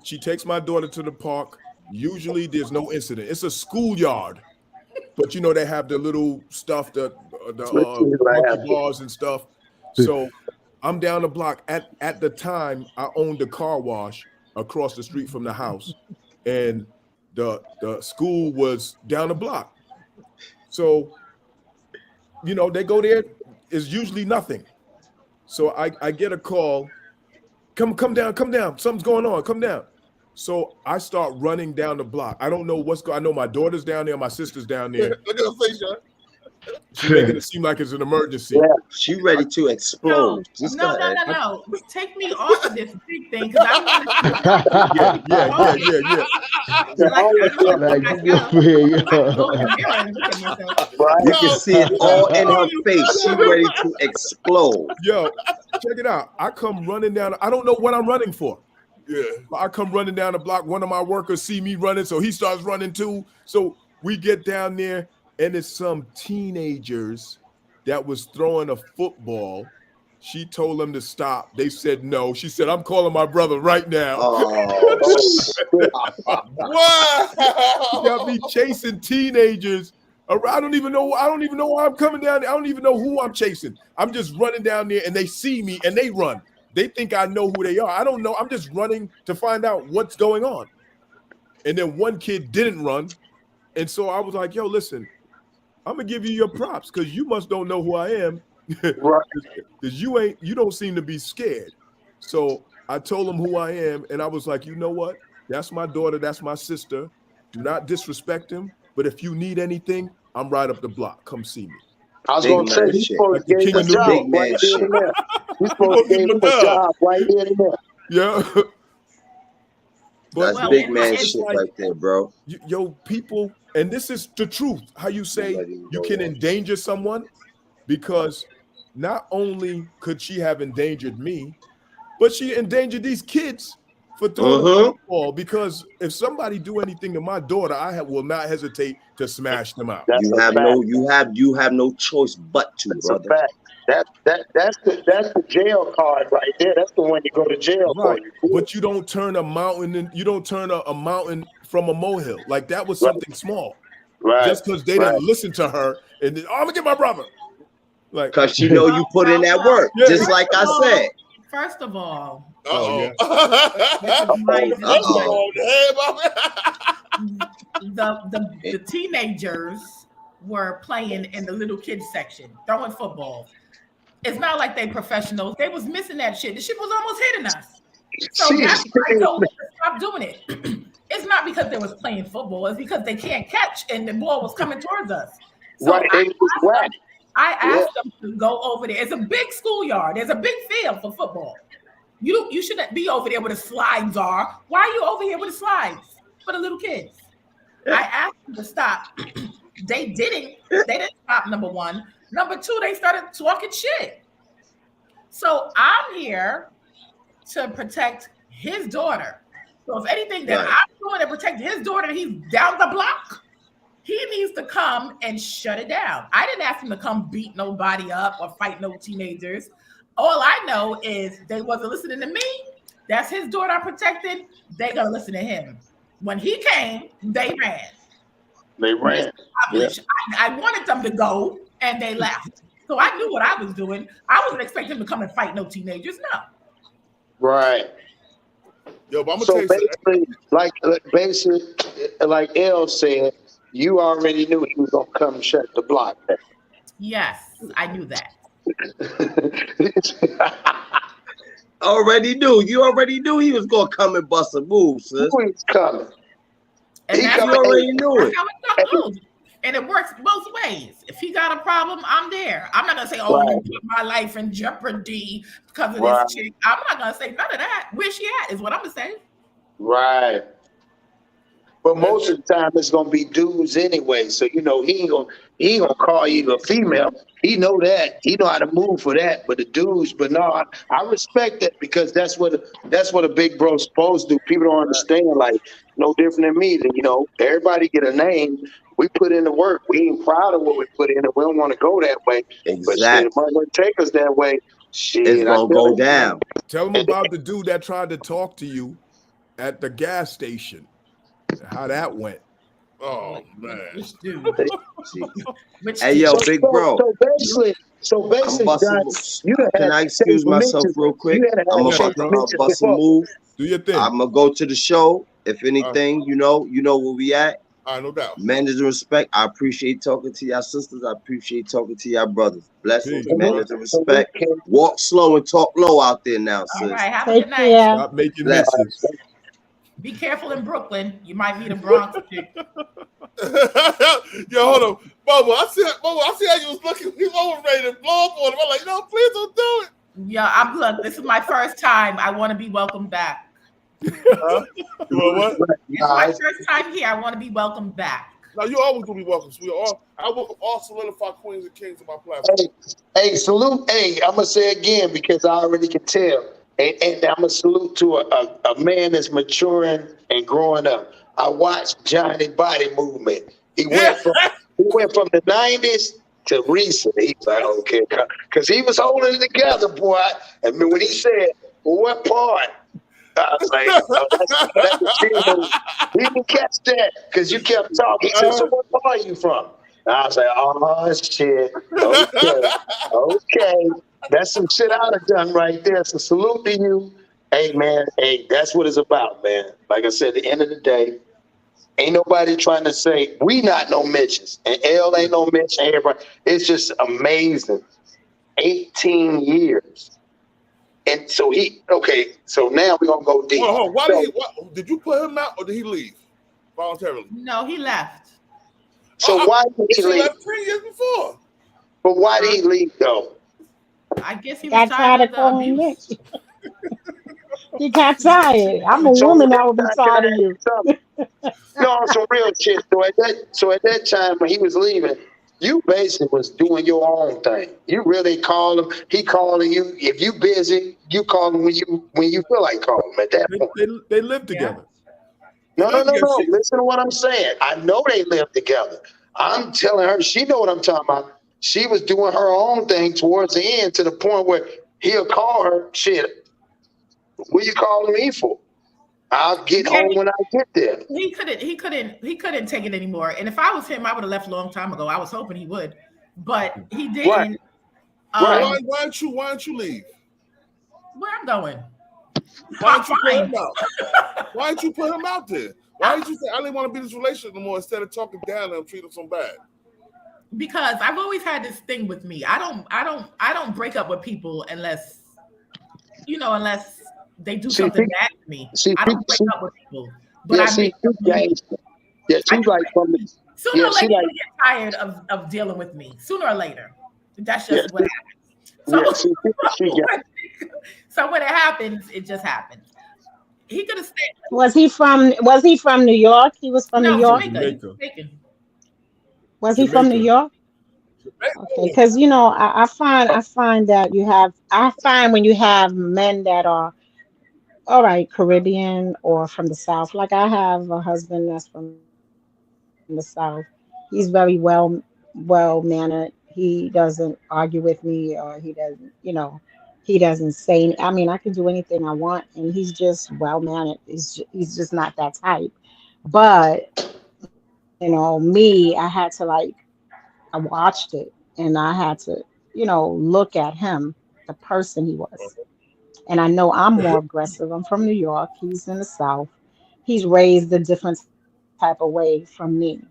she takes my daughter to the park. Usually there's no incident. It's a schoolyard. But you know, they have the little stuff, the monkey bars and stuff. So I'm down the block. At the time, I owned a car wash across the street from the house. And the school was down the block. So, you know, they go there, it's usually nothing. So I get a call, come down, something's going on, come down. So I start running down the block. I don't know what's going on. I know my daughter's down there, my sister's down there. Look at her face, John. She's making it seem like it's an emergency. Yeah, she ready to explode. No. Take me off of this big thing because I want to. You can see it all in her face. She ready to explode. Yo, check it out. I come running down. I don't know what I'm running for. Yeah, I come running down the block. One of my workers see me running, so he starts running too. So we get down there. And it's some teenagers that was throwing a football. She told them to stop. They said no. She said, "I'm calling my brother right now." Wow! She got me chasing teenagers. I don't even know why I'm coming down there. I don't even know who I'm chasing. I'm just running down there, and they see me and they run. They think I know who they are. I don't know. I'm just running to find out what's going on. And then one kid didn't run, and so I was like, "Yo, listen. I'm gonna give you your props because you must don't know who I am, right? Because you don't seem to be scared." So I told him who I am, and I was like, "You know what? That's my daughter. That's my sister. Do not disrespect him. But if you need anything, I'm right up the block. Come see me." I was gonna say he's supposed to give him a job right there and there. He's supposed to give him a job right there and there. Yeah. But that's big man shit right there, bro. Yo, people, and this is the truth. How you say you can endanger someone, because not only could she have endangered me, but she endangered these kids for throwing a football. Because if somebody do anything to my daughter, will not hesitate to smash them out. You have no choice but to, brother. That's the jail card right there. That's the one you go to jail for. But you don't turn a mountain a mountain from a molehill. Like that was something small. Right. Just because they didn't listen to her and then, I'm gonna get my brother. Like, because you know you put in that work. Just like I said. First of all, the teenagers were playing in the little kids section, throwing football. It's not like they professionals. They was missing that shit. The shit was almost hitting us. So that's why I told them to stop doing it. It's not because they was playing football. It's because they can't catch and the ball was coming towards us. So I asked them to go over there. It's a big schoolyard. There's a big field for football. You shouldn't be over there where the slides are. Why are you over here with the slides for the little kids? I asked them to stop. They didn't stop, number one. Number two, they started talking shit. So I'm here to protect his daughter. So if anything that I'm doing to protect his daughter, he's down the block. He needs to come and shut it down. I didn't ask him to come beat nobody up or fight no teenagers. All I know is they wasn't listening to me. That's his daughter I'm protecting. They gonna listen to him. When he came, they ran. They ran. Yeah. I wanted them to go, and they left. So I knew what I was doing. I wasn't expecting him to come and fight no teenagers. No. Right. Yo, but I'm so gonna tell you basically, like El said, you already knew he was gonna come and shut the block down. Yes, I knew that. Already knew. You already knew he was gonna come and bust a move, sis. Who is coming? And you already knew it. That's how it goes. And it works both ways. If he got a problem, I'm there. I'm not gonna say, "Oh, you put my life in jeopardy because of this chick." I'm not gonna say none of that. Where she at is what I'm gonna say. Right. But most of the time it's gonna be dudes anyway. So he ain't gonna call you a female. He know that. He know how to move for that. But the dudes, but no, I respect that because that's what a big bro's supposed to do. People don't understand, like no different than me. That everybody get a name. We put in the work. We ain't proud of what we put in, and we don't want to go that way. Exactly. But shit, if it might take us that way, shit, it's gonna go down. Tell them about the dude that tried to talk to you at the gas station. How that went. Oh man. Hey yo, big bro. So basically, can I excuse myself real quick? I'm about to bust a move. Do your thing. I'm gonna go to the show. If anything, you know where we at. No doubt. Manners and respect. I appreciate talking to y'all sisters. I appreciate talking to y'all brothers. Blessings, manners and respect. Walk slow and talk low out there now, sis. All right, have a good night. Stop making messes. Be careful in Brooklyn. You might meet a Bronx chick. Yo, hold on. Bubba, I see how you was looking. You was ready to blow up on him. I'm like, no, please don't do it. Yeah, look, this is my first time. I want to be welcomed back. You know what? It's my first time here. I want to be welcomed back. No, you always gonna be welcome. I welcome all solidified queens and kings of my platform. Hey, salute. Hey, I'm gonna say again because I already can tell. And I'm a salute to a man that's maturing and growing up. I watched Johnny Body Movement. He went from the 90s to recent. He's like, okay, because he was holding it together, boy. And when he said, well, what part? I was like, that's the thing. We didn't catch that because you kept talking. He said, so what part are you from? And I was like, oh, shit. Okay. That's some shit I'd have done right there. So salute to you. Hey, man. Hey, that's what it's about, man. Like I said, at the end of the day, ain't nobody trying to say we not no Mitches. And L ain't no Mitch. And everybody. It's just amazing. 18 years. And so so now we're going to go deep. Hold on. Did you put him out or did he leave voluntarily? No, he left. So why did he leave? Left 3 years before. But why did he leave, though? I guess he was tired of the abuse. He got tired. I'm a woman. I would be tired of you. No, some real shit. So at that time when he was leaving, you basically was doing your own thing. You really call him. He calling you. If you busy, you call him when you feel like calling him. At that point, they live together. No. Listen to what I'm saying. I know they live together. I'm telling her. She know what I'm talking about. She was doing her own thing towards the end to the point where he'll call her, shit, what are you calling me for? I'll get home when I get there. He couldn't take it anymore. And if I was him, I would have left a long time ago. I was hoping he would, but he didn't. Why don't you leave? Where I'm going? Why don't you put him out? Why didn't you put him out there? Why did you say I didn't want to be in this relationship anymore instead of talking down and treat him so bad? Because I've always had this thing with me. I don't break up with people unless they do something bad to me. I don't break up with people. But she's like from the sooner or later you get tired of dealing with me. Sooner or later. That's just what happens. So when it happens, it just happens. He could have stayed. Was he from New York? He was from New York? Jamaica. Was he from New York? Okay, because you know, I find that I find when you have men that are all right, Caribbean or from the South. Like I have a husband that's from the South. He's very well mannered. He doesn't argue with me, or he doesn't, he doesn't say. I mean, I can do anything I want, and he's just well mannered. He's just not that type. But me, I had to I watched it, and I had to, look at him, the person he was. And I know I'm more aggressive. I'm from New York. He's in the South. He's raised a different type of way from me.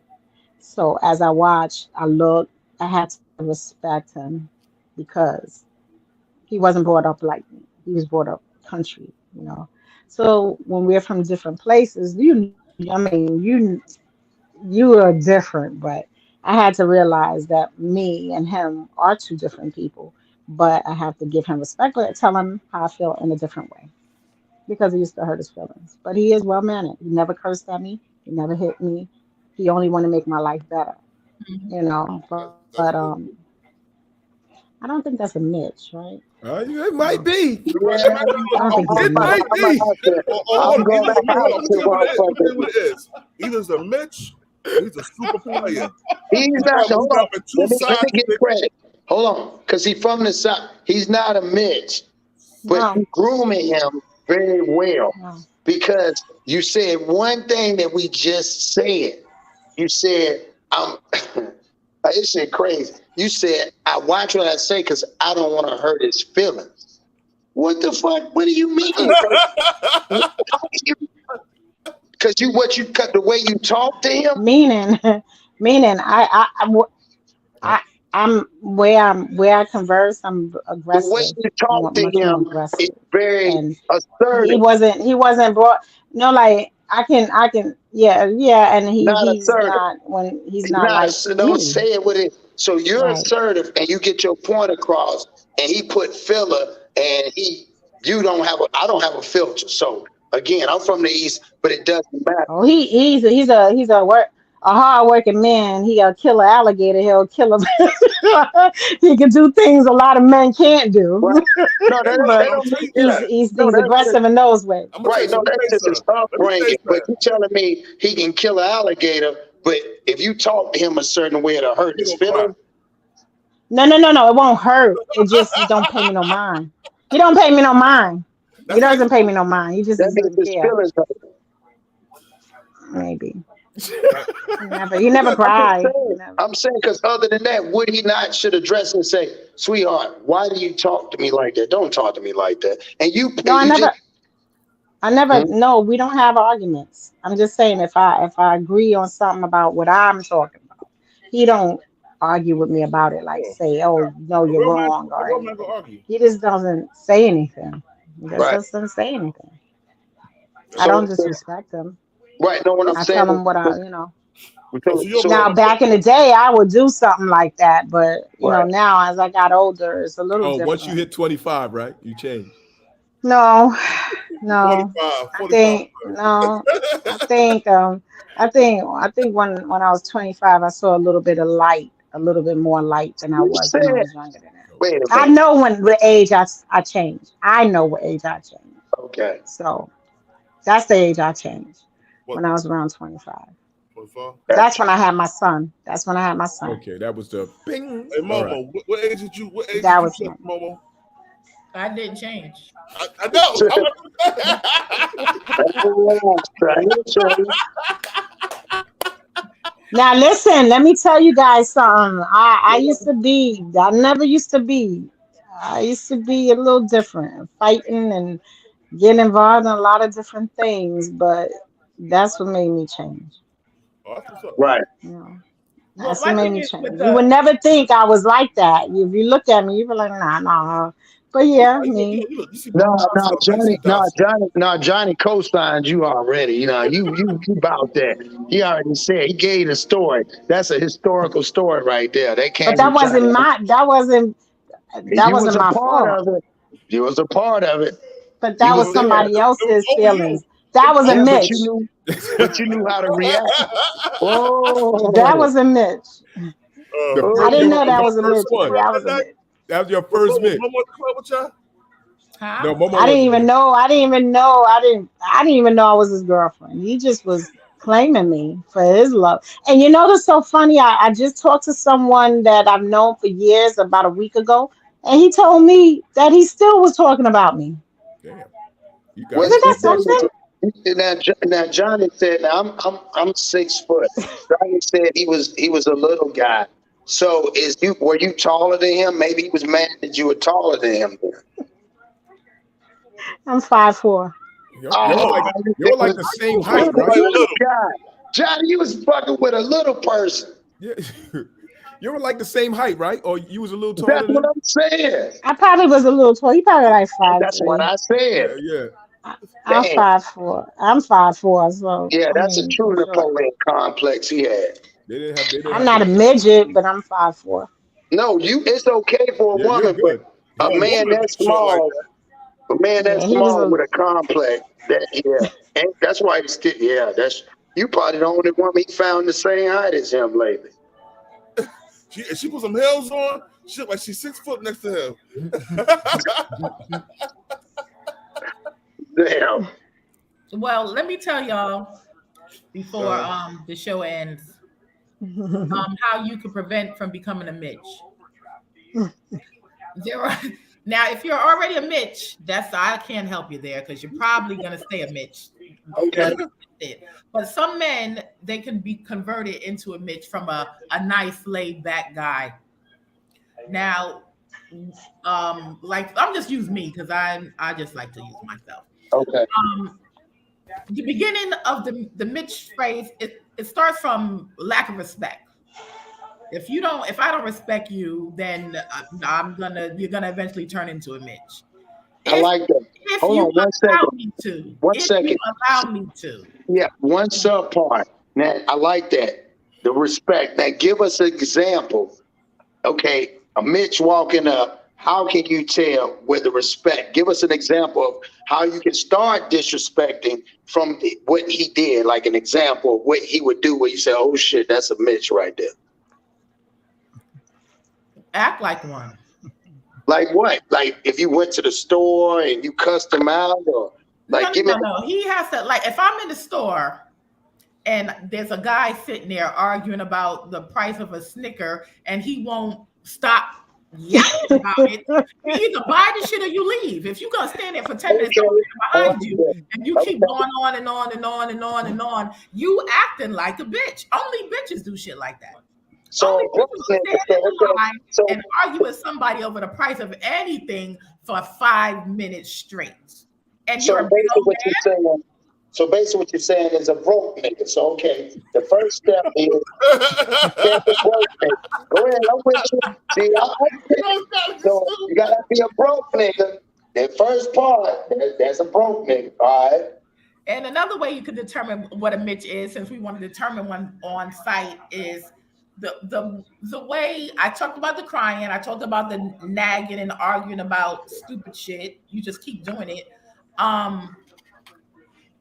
So as I watched, I looked, I had to respect him because he wasn't brought up like me. He was brought up country. So when we're from different places, you are different, but I had to realize that me and him are two different people. But I have to give him respect, but tell him how I feel in a different way because it used to hurt his feelings. But he is well mannered. He never cursed at me. He never hit me. He only want to make my life better. But I don't think that's a Mitch, right? It might be. Yeah, I don't think he's a It Mitch. might be. I'm Hold on. going to I'm have gonna to tell you what it is. I'm motherfucker. gonna tell you what it is. Either it's a Mitch or he's a super player. He's not. We Hold on. got the two Let me sides. get credit. Hold on, because he's from the South. He's not a Mitch, but No, you grooming him very well no. because you said one thing that we just said. You said, this shit crazy. You said, I watch what I say because I don't want to hurt his feelings. What the fuck? What do you mean? Because what you cut the way you talk to him. Meaning, meaning, I, where I converse, I'm The way aggressive, you talk to much more him is aggressive, very and assertive, he wasn't brought. No, like I can, yeah, and not he's assertive. not when he's He's not not. like Don't me, say it with it. So you're right? assertive and you get your point across, and he put filler, and you don't have a. I don't have a filter. So again, I'm from the East, but it doesn't matter. Oh, he's a hard working man. He'll kill an alligator. He'll kill a. He can do things a lot of men can't Right? do, No, that but I'll don't tell mean you he's that. that. he's No, he's that's just aggressive in those ways. I'm gonna tell you right. No, something. Let me that's tell you just his something. Let me tell you upbringing. But something. you telling me he can kill an alligator, but if you talk to him a certain way, it'll hurt He his gonna cry. feelings. No. It won't hurt. It just he don't pay me no mind. He don't pay me no mind. He That's how you doesn't pay me no mind. He just That means doesn't his care. feelings hurt. Maybe right. he never I'm just cried. He saying. never. I'm saying because other than that, would he not should address and say, "Sweetheart, why do you talk to me like that? Don't talk to me like that." And No, I you just never. I never. hmm? No, we don't have arguments. I'm just saying if I agree on something about what I'm talking about, he don't argue with me about it. Like Oh, say, oh no, a you're real man, wrong a or real man gonna anything. argue. He just doesn't say anything. He just Right. doesn't say anything. I That's don't So disrespect him. right. Know what I'm I saying? tell him what I. so you're a Now, real back in the day, I would do something like that, but right. now as I got older, it's a little Oh, once you different. hit 25, right? You change. No, no, 45, I 45. think no, I think I think when I was 25, I saw a little bit of light, a little bit more light than I You was said, when I was younger than that. wait a I minute. know when the age I changed. I know what age I changed. Okay. So that's the age I changed What? when I was around 25. 45? That's when I had my son. That's when I had my son. Okay, that was the bing. Hey All Momo, right. what age did you That was change, my. Momo? I didn't change. I know. Now listen, let me tell you guys something. I never used to be. I used to be a little different, fighting and getting involved in a lot of different things, but that's what made me change. Oh, that's what's up. Right. You know, Well, that's what my made thing me is with change. You would the never think I was like that. If you look at me, you be like, nah. But yeah, me. You see No, docile, no, man. You see Johnny, no, docile. Johnny, no, Johnny co-signed you already. You know, you about that. He already said he gave the story. That's a historical story right there. They But can't that retire. wasn't my. That You was wasn't a my part fault. of it. You was a part of it. But You that was was It there. somebody was else's over you. feelings. That was a Yeah, Mitch. but you knew how to react. Oh, That was a Mitch. I didn't know that was a midget. One. That was a midget. That was your first midget. Huh? No, Momo I didn't wasn't even there. know. I didn't even know I was his girlfriend. He just was claiming me for his love. And you know what's so funny? I just talked to someone that I've known for years about a week ago, and he told me that he still was talking about me. Damn. Well, Isn't that something? now Johnny said, now I'm 6 foot. Johnny said he was a little guy. So were you taller than him? Maybe he was mad that you were taller than him. I'm 5'4". You're like the same height, right? Little guy. Johnny, you was fucking with a little person. Yeah. You were like the same height, right? Or you was a little taller That's than what him? I'm saying. I probably was a little tall. He probably like 5'3". That's what I said. Yeah. I'm Damn. 5'4". I'm 5'4". So Yeah, that's a true I'm short. Napoleon complex he had. I'm not a midget, but I'm 5'4". No, it's okay for a woman, but a man that small, with a complex, and that's why he's still, you probably the only woman he found the same height as him lately. She put some heels on. She look like she's 6 foot next to him. Damn. Well, let me tell y'all before the show ends how you could prevent from becoming a Mitch. Now, if you're already a Mitch, I can't help you there because you're probably gonna stay a Mitch. Okay. But some men, they can be converted into a Mitch from a nice laid back guy. Now, like I'm just use me because I just like to use myself. Okay. The beginning of the Mitch phrase, it starts from lack of respect. If I don't respect you, then you're gonna eventually turn into a Mitch. I like that. If Hold you on one second. allow me to. You allow me to. Yeah, one sub part. Now I like that. The respect. Now give us an example. Okay, a Mitch walking up. How can you tell with the respect? Give us an example of how you can start disrespecting from what he did, like an example of what he would do where you say, oh shit, that's a Mitch right there. Act like one. Like what? Like if you went to the store and you cussed him out, or like no. He has to, like, if I'm in the store and there's a guy sitting there arguing about the price of a Snicker and he won't stop yelling about it, you either buy the shit or you leave. If you're gonna stand there for 10 minutes behind you and you keep going on and on and on and on and on, you acting like a bitch. Only bitches do shit like that. So, and argue with somebody over the price of anything for 5 minutes straight. And so basically what you're saying is a broke nigga. So okay, the first step is get the broke nigga. Go ahead, I'm with you. See, so you gotta be a broke nigga. The first part, that's a broke nigga. All right. And another way you could determine what a Mitch is, since we want to determine one on site, is the way I talked about the crying, I talked about the nagging and arguing about stupid shit. You just keep doing it.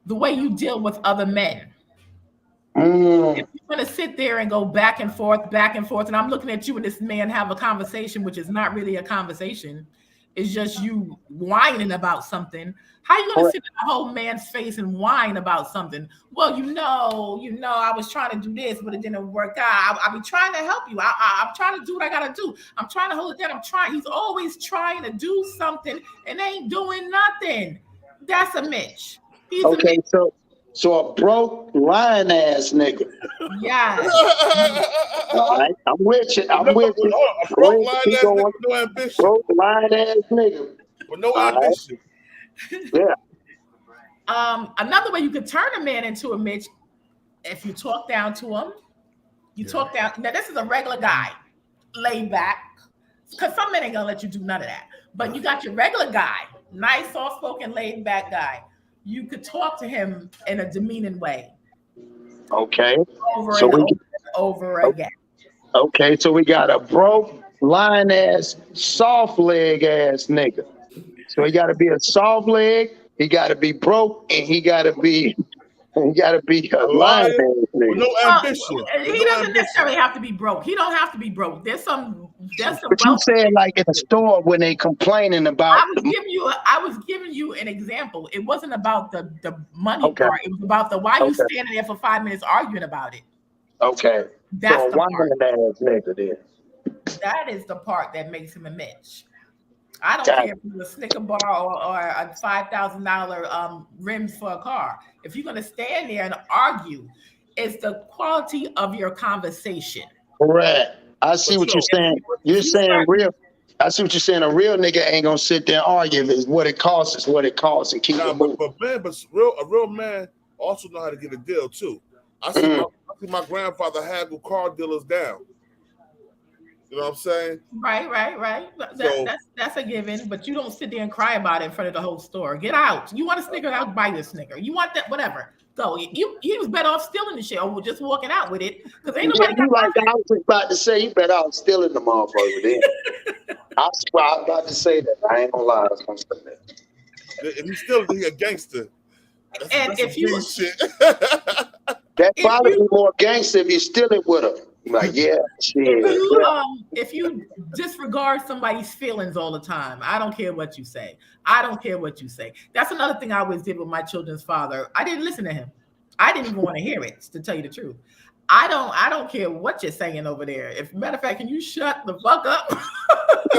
The way you deal with other men. If you're gonna sit there and go back and forth, and I'm looking at you and this man have a conversation, which is not really a conversation, it's just you whining about something. How are you gonna sit in a whole man's face and whine about something? Well, you know, I was trying to do this, but it didn't work out. I'll be trying to help you. I'm trying to do what I gotta do. I'm trying to hold it down. He's always trying to do something and ain't doing nothing. That's a Mitch. He's okay, so a broke lying ass nigga. Yeah. All right, I'm with you. I'm with you. A broke lying ass nigga with no ambition. Broke lying ass nigga with no ambition. Yeah. Another way you could turn a man into a Mitch, if you talk down to him, talk down. Now this is a regular guy, laid back, because some men ain't gonna let you do none of that. But you got your regular guy, nice, soft-spoken, laid back guy. You could talk to him in a demeaning way. Okay. Over again. Okay, so we got a broke, lying ass, soft leg ass nigga. So he got to be a soft leg, he got to be broke, and he got to be You gotta be a lion with no ambition. He no doesn't ambition. necessarily have to be broke. He don't have to be broke. There's some But you said like in the store when they complaining about. I was giving you an example. It wasn't about the money part. It was about the why you standing there for 5 minutes arguing about it. Okay. That's so the part. ass nigga then. That is the part that makes him a Mitch. I don't care if it's a Snicker bar or a $5,000 rims for a car. If you're gonna stand there and argue, it's the quality of your conversation. Correct. I see what you're saying. You're saying real. I see what you're saying. A real nigga ain't gonna sit there and argue. If it's what it costs, it's what it costs, and keep it moving. But a real man also know how to get a deal too. I see my grandfather haggle car dealers down. You know what I'm saying? Right. That's a given, but you don't sit there and cry about it in front of the whole store. Get out. You want a Snicker? I'll buy you a Snicker. You want that? Whatever. Go. He was better off stealing the shit or just walking out with it because ain't nobody got like I was just about to say, you better off stealing the motherfucker then. I was about to say that. I ain't gonna lie. I was gonna say that. If you steal it, he a gangster. That's if you shit. That probably be more gangster if you steal it with him. Like, yeah, shit. If you disregard somebody's feelings all the time, I don't care what you say. I don't care what you say. That's another thing I always did with my children's father. I didn't listen to him. I didn't even want to hear it, to tell you the truth. I don't care what you're saying over there. If matter of fact, can you shut the fuck up?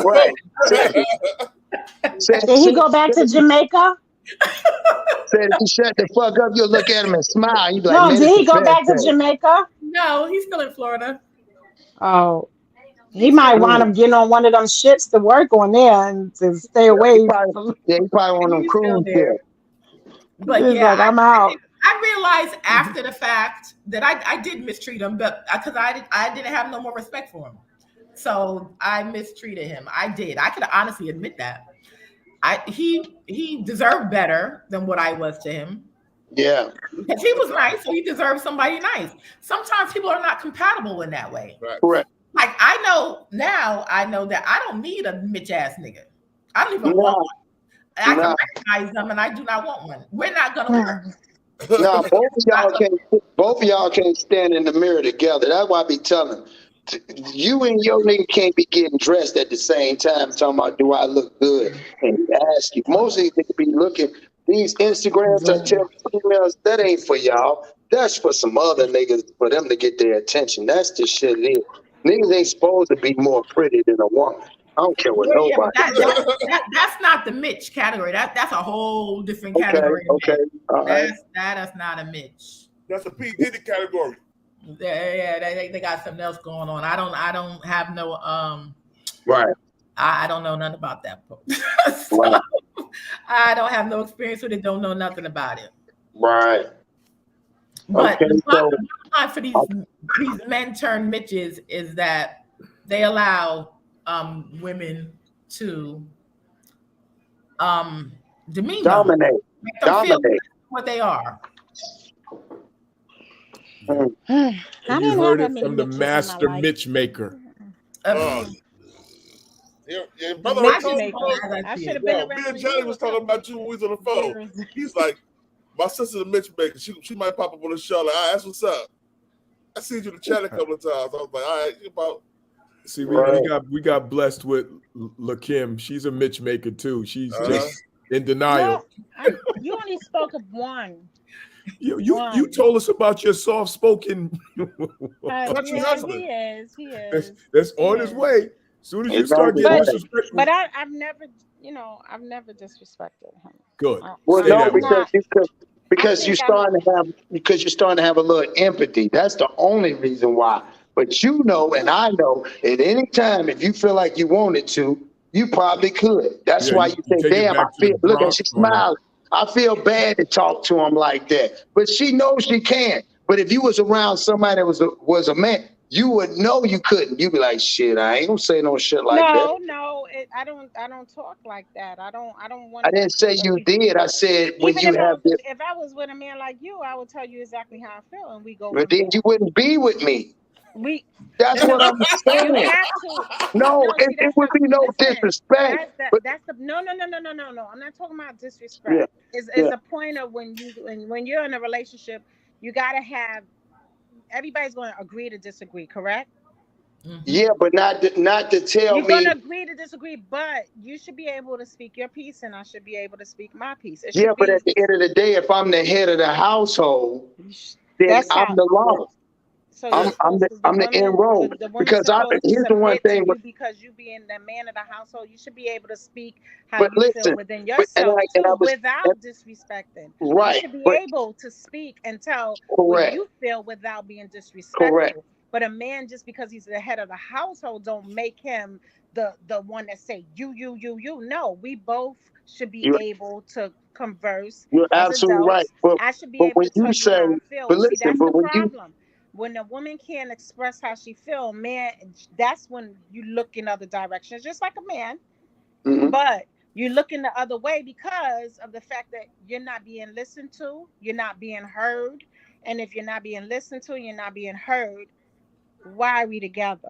Right. Did he go back to Jamaica? Said if you shut the fuck up, you'll look at him and smile. You be like, No, man, did he go back to Jamaica? No, he's still in Florida. Oh, he might wind up getting on one of them ships to work on there and to stay away. He probably on them cruise there. But he's yeah, like, I'm out. I realized after the fact that I did mistreat him, but because I didn't have no more respect for him, so I mistreated him. I did. I could honestly admit that. He deserved better than what I was to him. Yeah. Because he was nice, so he deserved somebody nice. Sometimes people are not compatible in that way. Correct. Like I know that I don't need a Mitch ass nigga. I don't even want one. I can recognize them, and I do not want one. We're not gonna work. No, both of y'all can't stand in the mirror together. That's why I be telling you and your nigga can't be getting dressed at the same time talking about do I look good and ask you. Most of these niggas be looking these Instagrams that tell females that ain't for y'all. That's for some other niggas for them to get their attention. That's the shit it is. Niggas ain't supposed to be more pretty than a woman. I don't care what nobody. That's not the Mitch category. That's a whole different category. Okay. All right. That is not a Mitch. That's a P. Diddy category. Yeah, they got something else going on. I don't have no right. I don't know nothing about that. Right. I don't have no experience with it. Don't know nothing about it. Right. But the bottom line for these men turned Mitches is that they allow women to demean dominate, them, make them feel what they are. You heard it from the master Mitch maker. Yeah, brother, I should have been around. Me and Johnny was talking about you when we was on the phone. He's like, my sister's a Mitch maker. She might pop up on the show. Like, all right, that's what's up. I seen you in the chat a couple of times. I was like, all right, you about. See, we got blessed with LaKim. She's a Mitch maker too. She's just in denial. No, you only spoke of one. You told us about your soft spoken. He is. That's on his way. As soon as you start getting disrespectful. But I've never disrespected him. Good. Well, no, because you're starting to have a little empathy. That's the only reason why. But you know, and I know, at any time, if you feel like you wanted to, you probably could. That's why you say, damn, look at she smiling. I feel bad to talk to him like that. But she knows she can. But if you was around somebody that was a man, you would know you couldn't. You'd be like, shit, I ain't gonna say no shit like that. No, I don't talk like that. I don't want. I didn't say you did. I said when you have. If I was with a man like you, I would tell you exactly how I feel, and we go. But then you wouldn't be with me. That's what I'm saying. You have to. No, see, it would be no listen, disrespect. That's the no. I'm not talking about disrespect. Yeah, It's a point of when you're in a relationship, you gotta have everybody's going to agree to disagree, correct? Yeah, but not to tell You're me. going to agree to disagree, but you should be able to speak your piece, and I should be able to speak my piece. Yeah, but at the end of the day, if I'm the head of the household, then I'm the law. So I'm the enrolled. Because here's the one thing. Because you being the man of the household, you should be able to speak how But you listen, feel within yourself without disrespecting. Right. You should be able to speak and tell what you feel without being disrespectful. Correct. But a man, just because he's the head of the household, don't make him the one that say you. No, we both should be able to converse. You're absolutely right. But I should be able to tell you how I feel. But listen, see, that's but the problem. When a woman can't express how she feels, man, that's when you look in other directions, just like a man. Mm-hmm. But you look in the other way because of the fact that you're not being listened to, you're not being heard. And if you're not being listened to, you're not being heard, why are we together?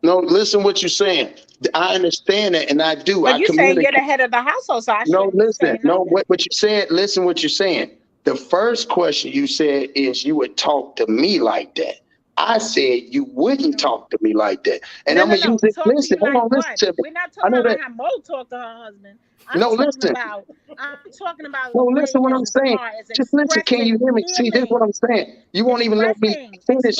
No, listen what you're saying. I understand that, and I do. But you say you're the head of the household, so I shouldn't say nothing. No, what you said, listen what you're saying. The first question you said is you would talk to me like that. I said you wouldn't talk to me like that. And I'm going to use it. Listen, hold on, listen to me. We're not talking about how Mo talk to her husband. I'm talking about no, listen what I'm saying. Just listen, can you hear me? See, this is what I'm saying. You won't even let me finish.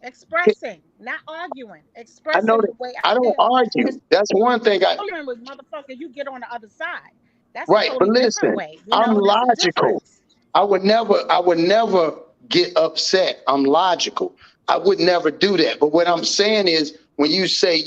Expressing, not arguing. Expressing the way I don't argue. That's one thing. With motherfucker, you get on the other side. That's right, a totally but listen, way. I'm logical. I would never get upset. I'm logical. I would never do that. But what I'm saying is, when you say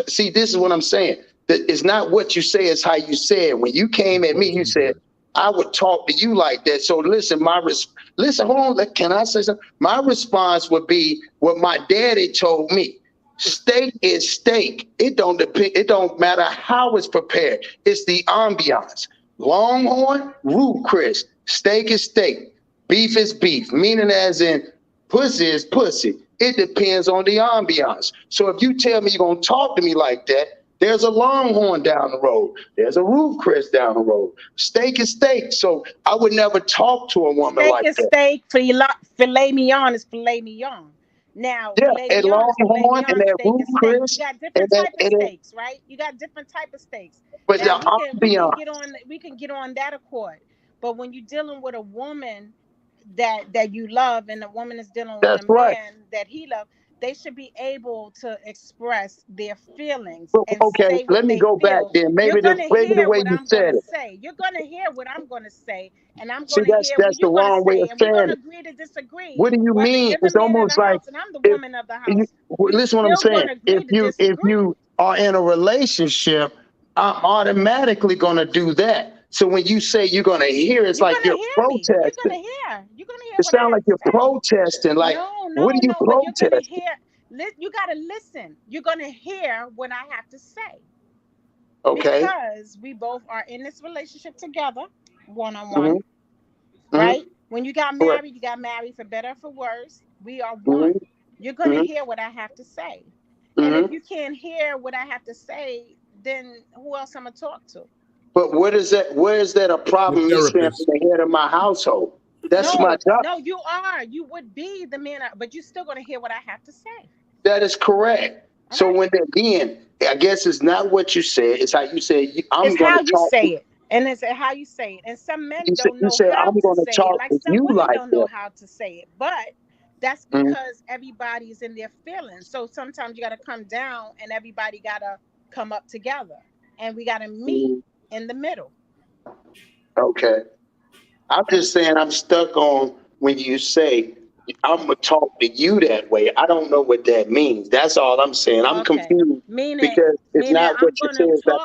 see, this is what I'm saying. That it's not what you say, it's how you say it. When you came at me, you said, I would talk to you like that. So listen, hold on. Can I say something? My response would be what my daddy told me. Steak is steak. It don't depend. It don't matter how it's prepared. It's the ambiance. Longhorn, root Chris. Steak is steak. Beef is beef. Meaning as in pussy is pussy. It depends on the ambiance. So if you tell me you're gonna talk to me like that, there's a Longhorn down the road. There's a Ruth Chris down the road. Steak is steak. So I would never talk to a woman like that. Steak is steak. Filet mignon is filet mignon. Now, and Longhorn and that Ruth Chris. You got different type of steaks, right? You got different type of steaks. But we can get on that accord. But when you're dealing with a woman that you love, and the woman is dealing with a man that he loves, they should be able to express their feelings. Okay, let me go back then. Maybe the way you said it. You're going to hear what I'm going to say, and I'm going to hear what you're going to say, and we're going to agree to disagree. What do you mean? It's almost like, and I'm the woman of the house. Listen what I'm saying. If you are in a relationship, I'm automatically going to do that. So when you say you're going to hear, it's like you're protesting. You're going to hear. It sounds like you're protesting. Like, what are you protesting? You got to listen. You're going to hear what I have to say. Okay. Because we both are in this relationship together, one-on-one, right? When you got married for better or for worse. We are one. You're going to hear what I have to say. And if you can't hear what I have to say, then who else I'm going to talk to? But where is that a problem? Me saying the head of my household. That's my job. No, you are. You would be the man, but you're still going to hear what I have to say. That is correct. So when again, I guess it's not what you said. It's how you say. It's how you say it, and it's how you say it. And some men don't know how to say it. Like some women don't know how to say it, but that's because everybody's in their feelings. So sometimes you got to come down, and everybody got to come up together, and we got to meet in the middle. Okay. I'm just saying I'm stuck on when you say I'm going to talk to you that way. I don't know what that means. That's all I'm saying. I'm confused because it's not what you said.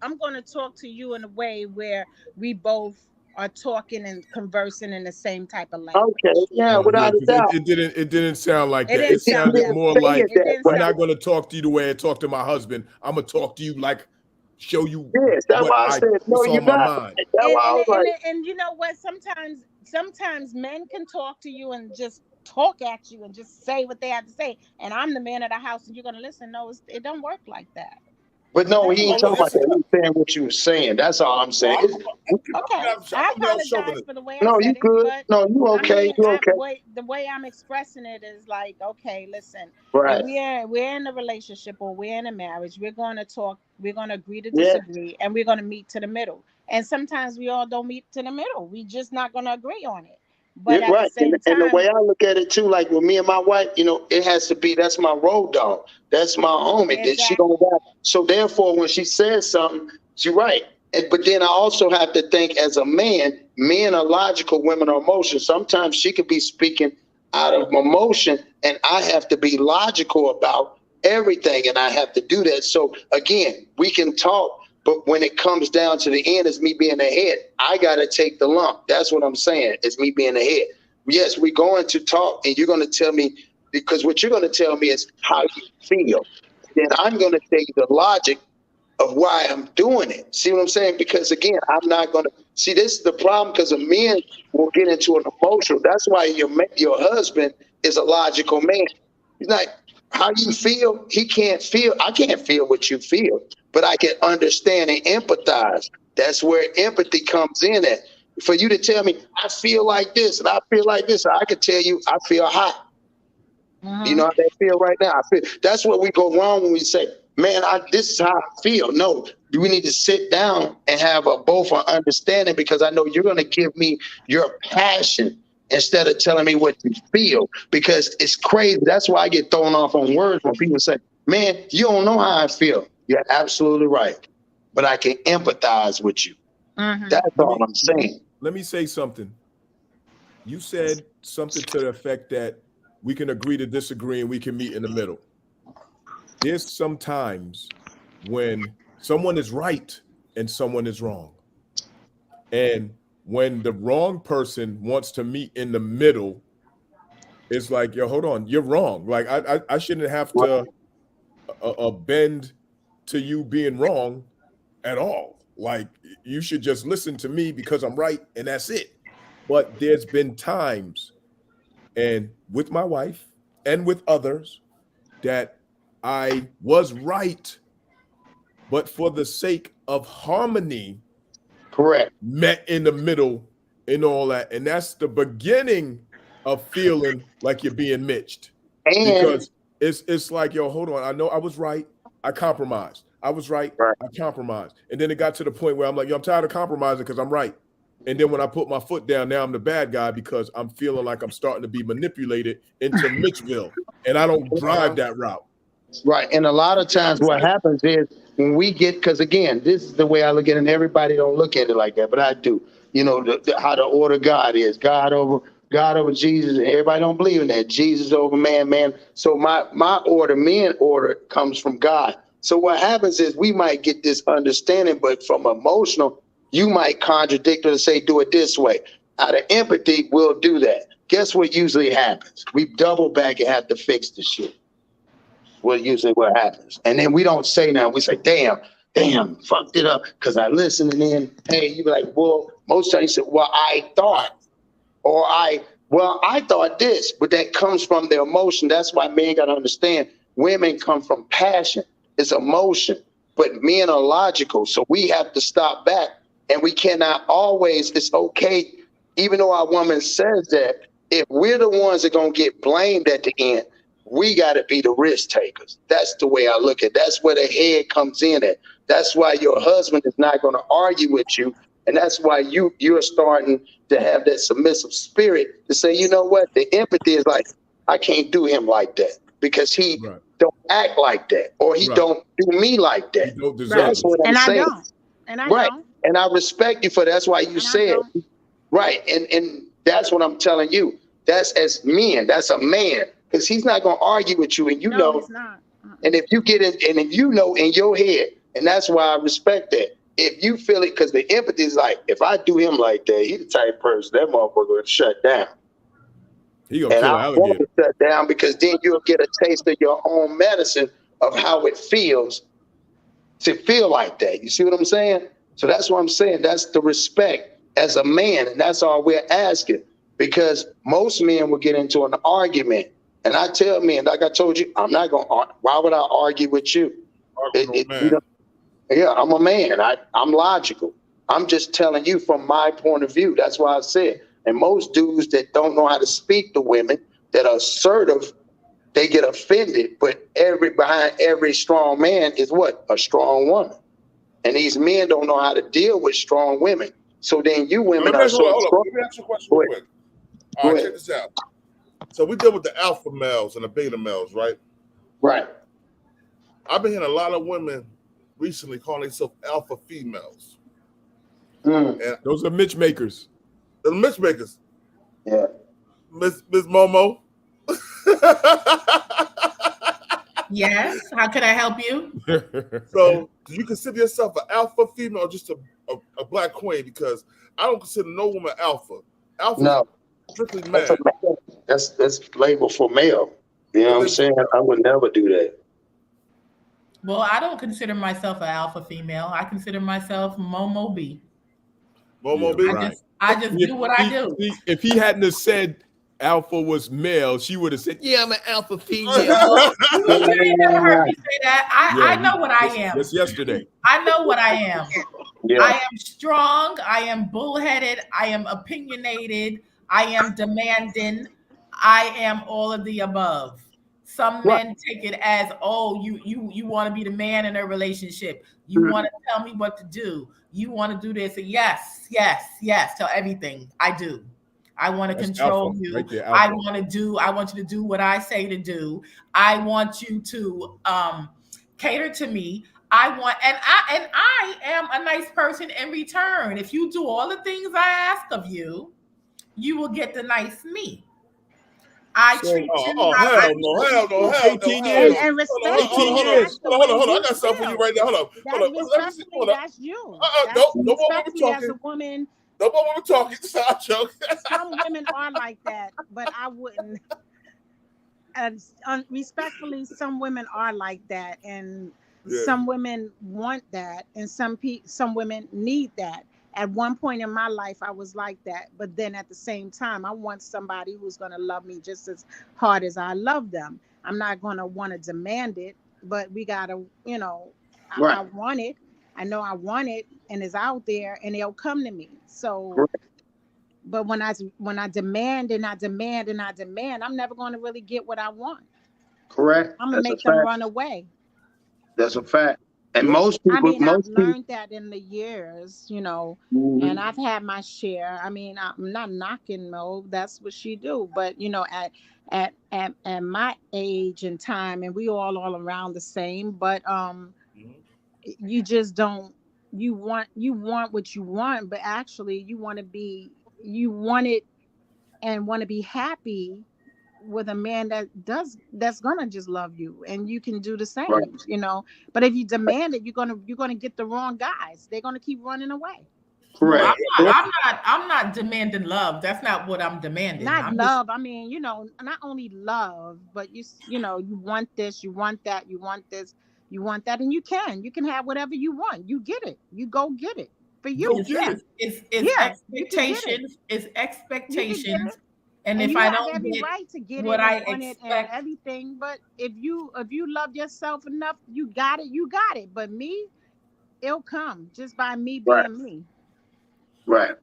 I'm going to talk to you in a way where we both are talking and conversing in the same type of language. Okay, yeah, without a doubt. It didn't sound like that. It sounded more like I'm not going to talk to you the way I talk to my husband. I'm going to talk to you like show you. Yes, that's why I said no. You're not. And you know what? Sometimes sometimes men can talk to you and just talk at you and just say what they have to say, and I'm the man of the house and you're gonna listen. No, it don't work like that. But no, he ain't Well, talking about that. He's saying what you were saying. That's all I'm saying. Okay, I apologize for the way I No, you said it, good. but No, you I okay. mean, You okay. the way I'm expressing it is like, okay, listen, Right. if we're in a relationship or we're in a marriage, we're going to talk, we're going to agree to Yeah. disagree, and we're going to meet to the middle. And sometimes we all don't meet to the middle. We just not going to agree on it. But Yeah, at the right. same And the way time, I look at it too, like with me and my wife, you know, it has to be, that's my road dog. That's my homie. That she don't got. So therefore, when she says something, she's right. But then I also have to think as a man, men are logical, women are emotional. Sometimes she could be speaking out of emotion and I have to be logical about everything and I have to do that. So again, we can talk, but when it comes down to the end, it's me being the head. I got to take the lump. That's what I'm saying. It's me being the head. Yes, we're going to talk and you're going to tell me, because what you're going to tell me is how you feel. Then I'm going to tell you the logic of why I'm doing it. See what I'm saying? Because again, I'm not going to see, this is the problem, because a man will get into an emotional. That's why your husband is a logical man. He's not, how you feel, he can't feel. I can't feel what you feel, but I can understand and empathize. That's where empathy comes in at. For you to tell me, I feel like this and I feel like this, I could tell you I feel hot. You know how they feel right now? I feel that's what we go wrong when we say, man, this is how I feel. No, we need to sit down and have both an understanding, because I know you're going to give me your passion instead of telling me what you feel, because it's crazy. That's why I get thrown off on words when people say, man, you don't know how I feel. You're absolutely right. But I can empathize with you. That's all I'm saying. Let me say something. You said something to the effect that we can agree to disagree and we can meet in the middle. There's sometimes when someone is right and someone is wrong. And when the wrong person wants to meet in the middle, it's like, yo, hold on, you're wrong. Like I shouldn't have to bend to you being wrong at all. Like you should just listen to me because I'm right and that's it. But there's been times, and with my wife and with others, that I was right, but for the sake of harmony, correct, met in the middle and all that. And that's the beginning of feeling like you're being mitched. Because it's like, yo, hold on. I know I was right. I compromised. I was right. I compromised. And then it got to the point where I'm like, yo, I'm tired of compromising because I'm right. And then when I put my foot down, now I'm the bad guy because I'm feeling like I'm starting to be manipulated into Mitchville. And I don't drive that route. Right. And a lot of times what happens is when we get, because again, this is the way I look at it, and everybody don't look at it like that, but I do. You know, how the order of God is. God over Jesus, and everybody don't believe in that. Jesus over man. So my order, men order, comes from God. So what happens is we might get this understanding, but from emotional, you might contradict or say, do it this way. Out of empathy, we'll do that. Guess what usually happens? We double back and have to fix the shit. Well, usually what happens. And then we don't say now, we say, damn, fucked it up. Because I listened, and then, hey, you be like, well, most times you say, well, I thought, or I thought this, but that comes from the emotion. That's why men got to understand women come from passion. It's emotion, but men are logical. So we have to stop back, and we cannot always, it's okay, even though our woman says that, if we're the ones that going to get blamed at the end, we got to be the risk takers. That's the way I look at it. That's where the head comes in at. That's why your husband is not going to argue with you. And that's why you're starting to have that submissive spirit to say, you know what? The empathy is like, I can't do him like that because he don't act like that, or he don't do me like that. That's what I'm saying. And I right. don't. And I respect you for that. That's why you said right. And that's what I'm telling you. That's as men. That's a man. Because he's not going to argue with you, and you know, he's not. And if you get it, and if you know in your head, and that's why I respect that. If you feel it, because the empathy is like, if I do him like that, he's the type person that motherfucker will shut down. He gonna kill an alligator. Want to shut down, because then you'll get a taste of your own medicine of how it feels to feel like that. You see what I'm saying? So that's what I'm saying. That's the respect. as a man, and that's all we're asking. Because most men will get into an argument, and I tell men, like I told you, I'm not gonna. Why would I argue with you? Yeah, I'm a man. I'm logical. I'm just telling you from my point of view. That's why I said. And most dudes that don't know how to speak to women, that are assertive, they get offended. But behind every strong man is what? A strong woman. And these men don't know how to deal with strong women. So then you women are so strong. Let me ask you a question real quick. All right, check this out. So we deal with the alpha males and the beta males, right? Right. I've been hearing a lot of women recently calling themselves alpha females. Mm. And those are Mitch makers. The Mitch makers. Yeah. Miss Momo. Yes. How can I help you? So, do you consider yourself an alpha female or just a black queen? Because I don't consider no woman alpha. Alpha no. is strictly man. That's labeled for male. You know what I'm saying? I would never do that. Well, I don't consider myself an alpha female. I consider myself Momo B. Momo B. I just do what I do. If he hadn't have said alpha was male, she would have said, "Yeah, I'm an alpha female." You never heard me say that. I know what I am. Just yesterday. I know what I am. Yeah. I am strong. I am bullheaded. I am opinionated. I am demanding. I am all of the above. Some men take it as, oh, you want to be the man in a relationship. You want to tell me what to do. You want to do this. And yes, tell everything. I do. I want to control you. Right there, I want you to do what I say to do. I want you to cater to me. I am a nice person in return. If you do all the things I ask of you, you will get the nice me. I treat you. Hell no. 18 years. And respect. Hold on. I got something for you right now. Hold on. That's you. No woman talking. As a woman. No woman talking. Stop joking. Some women are like that, but I wouldn't. And respectfully, some women are like that, and some women want that, and some women need that. At one point in my life, I was like that, but then at the same time, I want somebody who's going to love me just as hard as I love them. I'm not going to want to demand it, but we got to, I want it. I know I want it, and it's out there, and it'll come to me. So, but when I demand and I demand and I demand, I'm never going to really get what I want. Correct. I'm going to make them run away. That's a fact. And most people, I've learned that in the years, and I've had my share. I mean, I'm not knocking Mo. That's what she do. But at my age and time, and we all around the same. But you just don't. You want what you want, but actually you want it and want to be happy with a man that's gonna just love you, and you can do the same, But if you demand it, you're gonna get the wrong guys. They're gonna keep running away. Correct. I'm not demanding love. That's not what I'm demanding. Not love. I mean, not only love, but you want this, you want that, you want this, you want that, and you can have whatever you want. You get it. You go get it for you. It's expectations. It's expectations. And if I don't every get right to get what it I and expect, everything, but if you love yourself enough, you got it. But me, it'll come just by me being me. Right.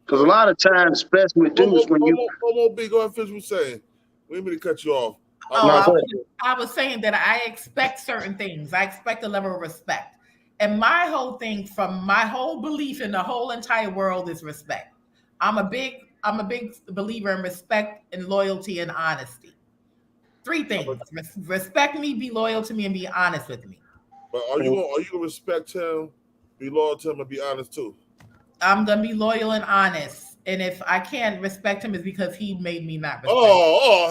Because a lot of times, especially with dudes, when you go ahead and finish what you're saying. We didn't mean to cut you off. I was saying that I expect certain things. I expect a level of respect, and my whole thing, from my whole belief in the whole entire world, is respect. I'm a big believer in respect and loyalty and honesty. 3 things: respect me, be loyal to me, and be honest with me. But are you gonna respect him, be loyal to him, and be honest too? I'm gonna be loyal and honest, and if I can't respect him, it's because he made me not respect him.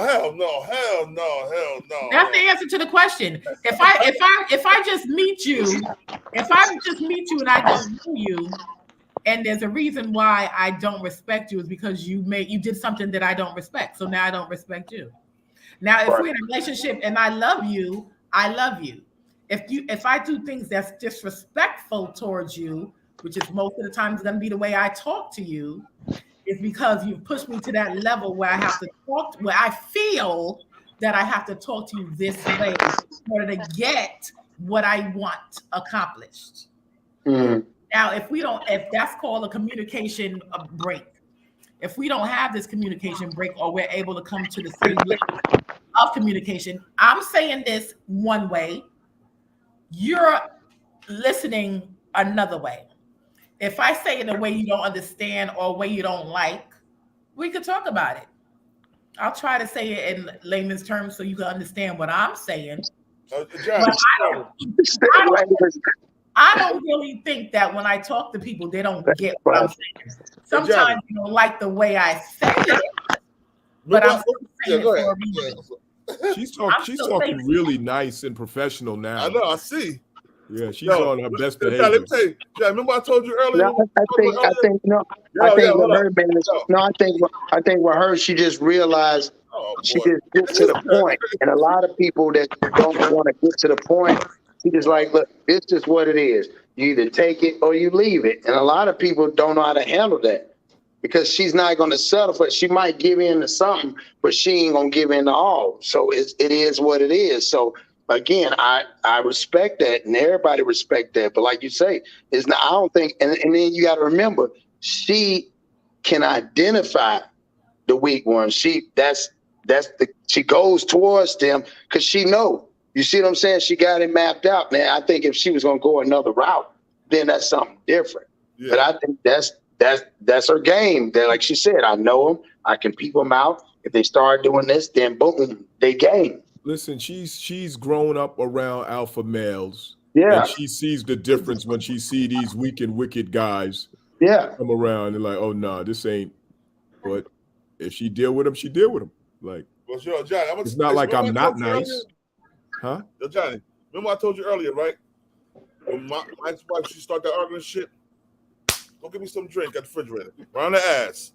Hell no. That's the answer to the question. If I just meet you, and I don't know you, and there's a reason why I don't respect you, is because you did something that I don't respect. So now I don't respect you. Now, if we're in a relationship and I love you, I love you. If I do things that's disrespectful towards you, which is most of the time is going to be the way I talk to you, is because you've pushed me to that level where I have to talk, where I feel that I have to talk to you this way in order to get what I want accomplished. Now, if that's called a communication break, if we don't have this communication break, or we're able to come to the same level of communication, I'm saying this one way, you're listening another way. If I say it in a way you don't understand or a way you don't like, we could talk about it. I'll try to say it in layman's terms so you can understand what I'm saying. I don't really think that when I talk to people, they don't get what I'm saying. Sometimes you don't like the way I say it, but I'm still saying it for a reason. She's talking really nice and professional now. I know, I see. Yeah, she's on her best behavior. Let me tell you, remember I told you earlier? I think with her, she just realized she just get to the point. And a lot of people that don't want to get to the point, she just like, look, this is what it is. You either take it or you leave it. And a lot of people don't know how to handle that because she's not going to settle for it. She might give in to something, but she ain't going to give in to all. So it is what it is. So again, I respect that, and everybody respect that. But like you say, it's not. I don't think. And then you got to remember, she can identify the weak ones. She goes towards them because she know. You see what I'm saying? She got it mapped out. Now I think if she was gonna go another route, then that's something different. Yeah. But I think that's her game. That, like she said, I know them. I can peep them out. If they start doing this, then boom, they game. Listen, she's grown up around alpha males. Yeah. And she sees the difference when she see these weak and wicked guys come around and like, oh no, this ain't. But if she deal with them, she deal with them. Like, well, sure, Johnny, it's not like I'm not nice. Huh? Yo, Johnny, remember I told you earlier, right? When my ex-wife, she started that arguing shit, go get me some drink at the refrigerator. Round the ass.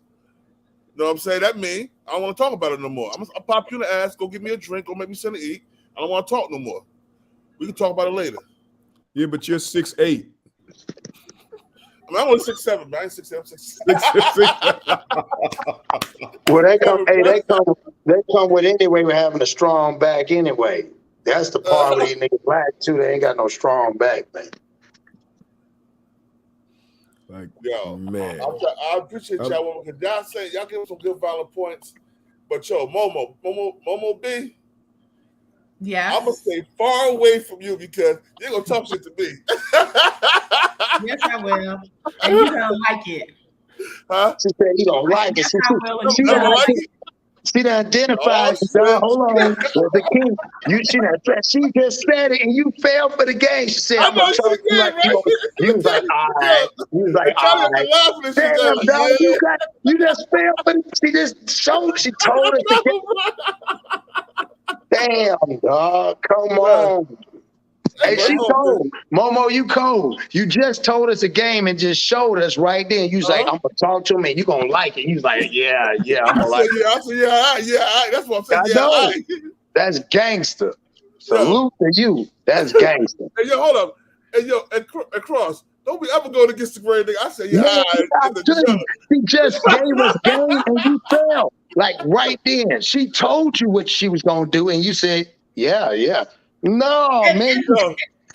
You know what I'm saying? That mean I don't want to talk about it no more. I'll pop you in the ass, go give me a drink, go make me something to eat. I don't want to talk no more. We can talk about it later. Yeah, but you're 6'8". I mean, I'm only 6'7", man. I ain't 6'7", 6'6". Well, they come with anyway with having a strong back anyway. That's the part where these niggas black too. They ain't got no strong back, man. Like, yo, man, I appreciate y'all. Because y'all say y'all give us some good valid points, but yo, Momo B, yeah, I'm gonna stay far away from you because you're gonna talk shit to me. Yes, I will, and you don't like it. Huh? She said you don't like it. She done identified. Hold on, the king. She just said it, and you fell for the game. She said, "I'm gonna talk to you like you was like, all right." You was like, all right. Damn, dog, you just fell for the. She just showed. She told us. Damn, dog, come on. Hey, she cold. Momo, you cold. You just told us a game and just showed us right then. You was like, I'm gonna talk to him and you gonna like it. You was like, yeah, I'm gonna like it. I said, yeah. That's what I'm saying. I know. That's gangster. Salute to you. That's gangster. Hey, yo, hold up. Hey, yo, and Cross, don't we ever go against the grade thing? I said, She just gave us game and you fell. Like right then. She told you what she was gonna do and you said, yeah. No, man.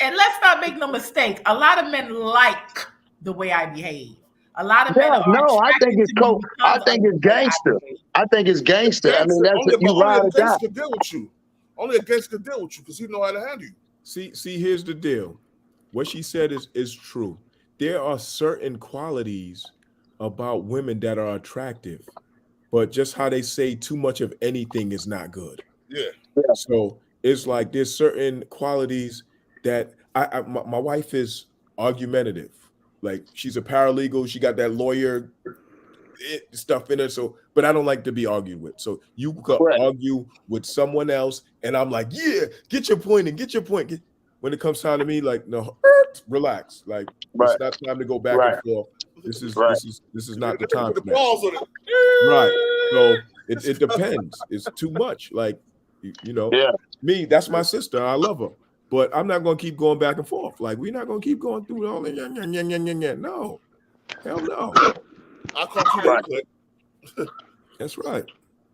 And let's not make no mistake. A lot of men like the way I behave. A lot of men are I think it's cool. I think it's gangster. I think it's gangster. I mean, that's what you ride or die. Only a gangster could deal with you because he know how to handle you. See, here's the deal. What she said is true. There are certain qualities about women that are attractive, but just how they say too much of anything is not good. Yeah. So it's like there's certain qualities that my wife is argumentative. Like she's a paralegal. She got that lawyer stuff in her. So, but I don't like to be argued with. So you could argue with someone else, and I'm like, yeah, get your point and get your point. When it comes time to me, like, no, relax. Like it's not time to go back and forth. This is not the time for that. Right. So it depends. It's too much. Like, me, that's my sister. I love her. But I'm not going to keep going back and forth. Like, we're not going to keep going through all the no. Hell no. I'll call you later, quick. That's right.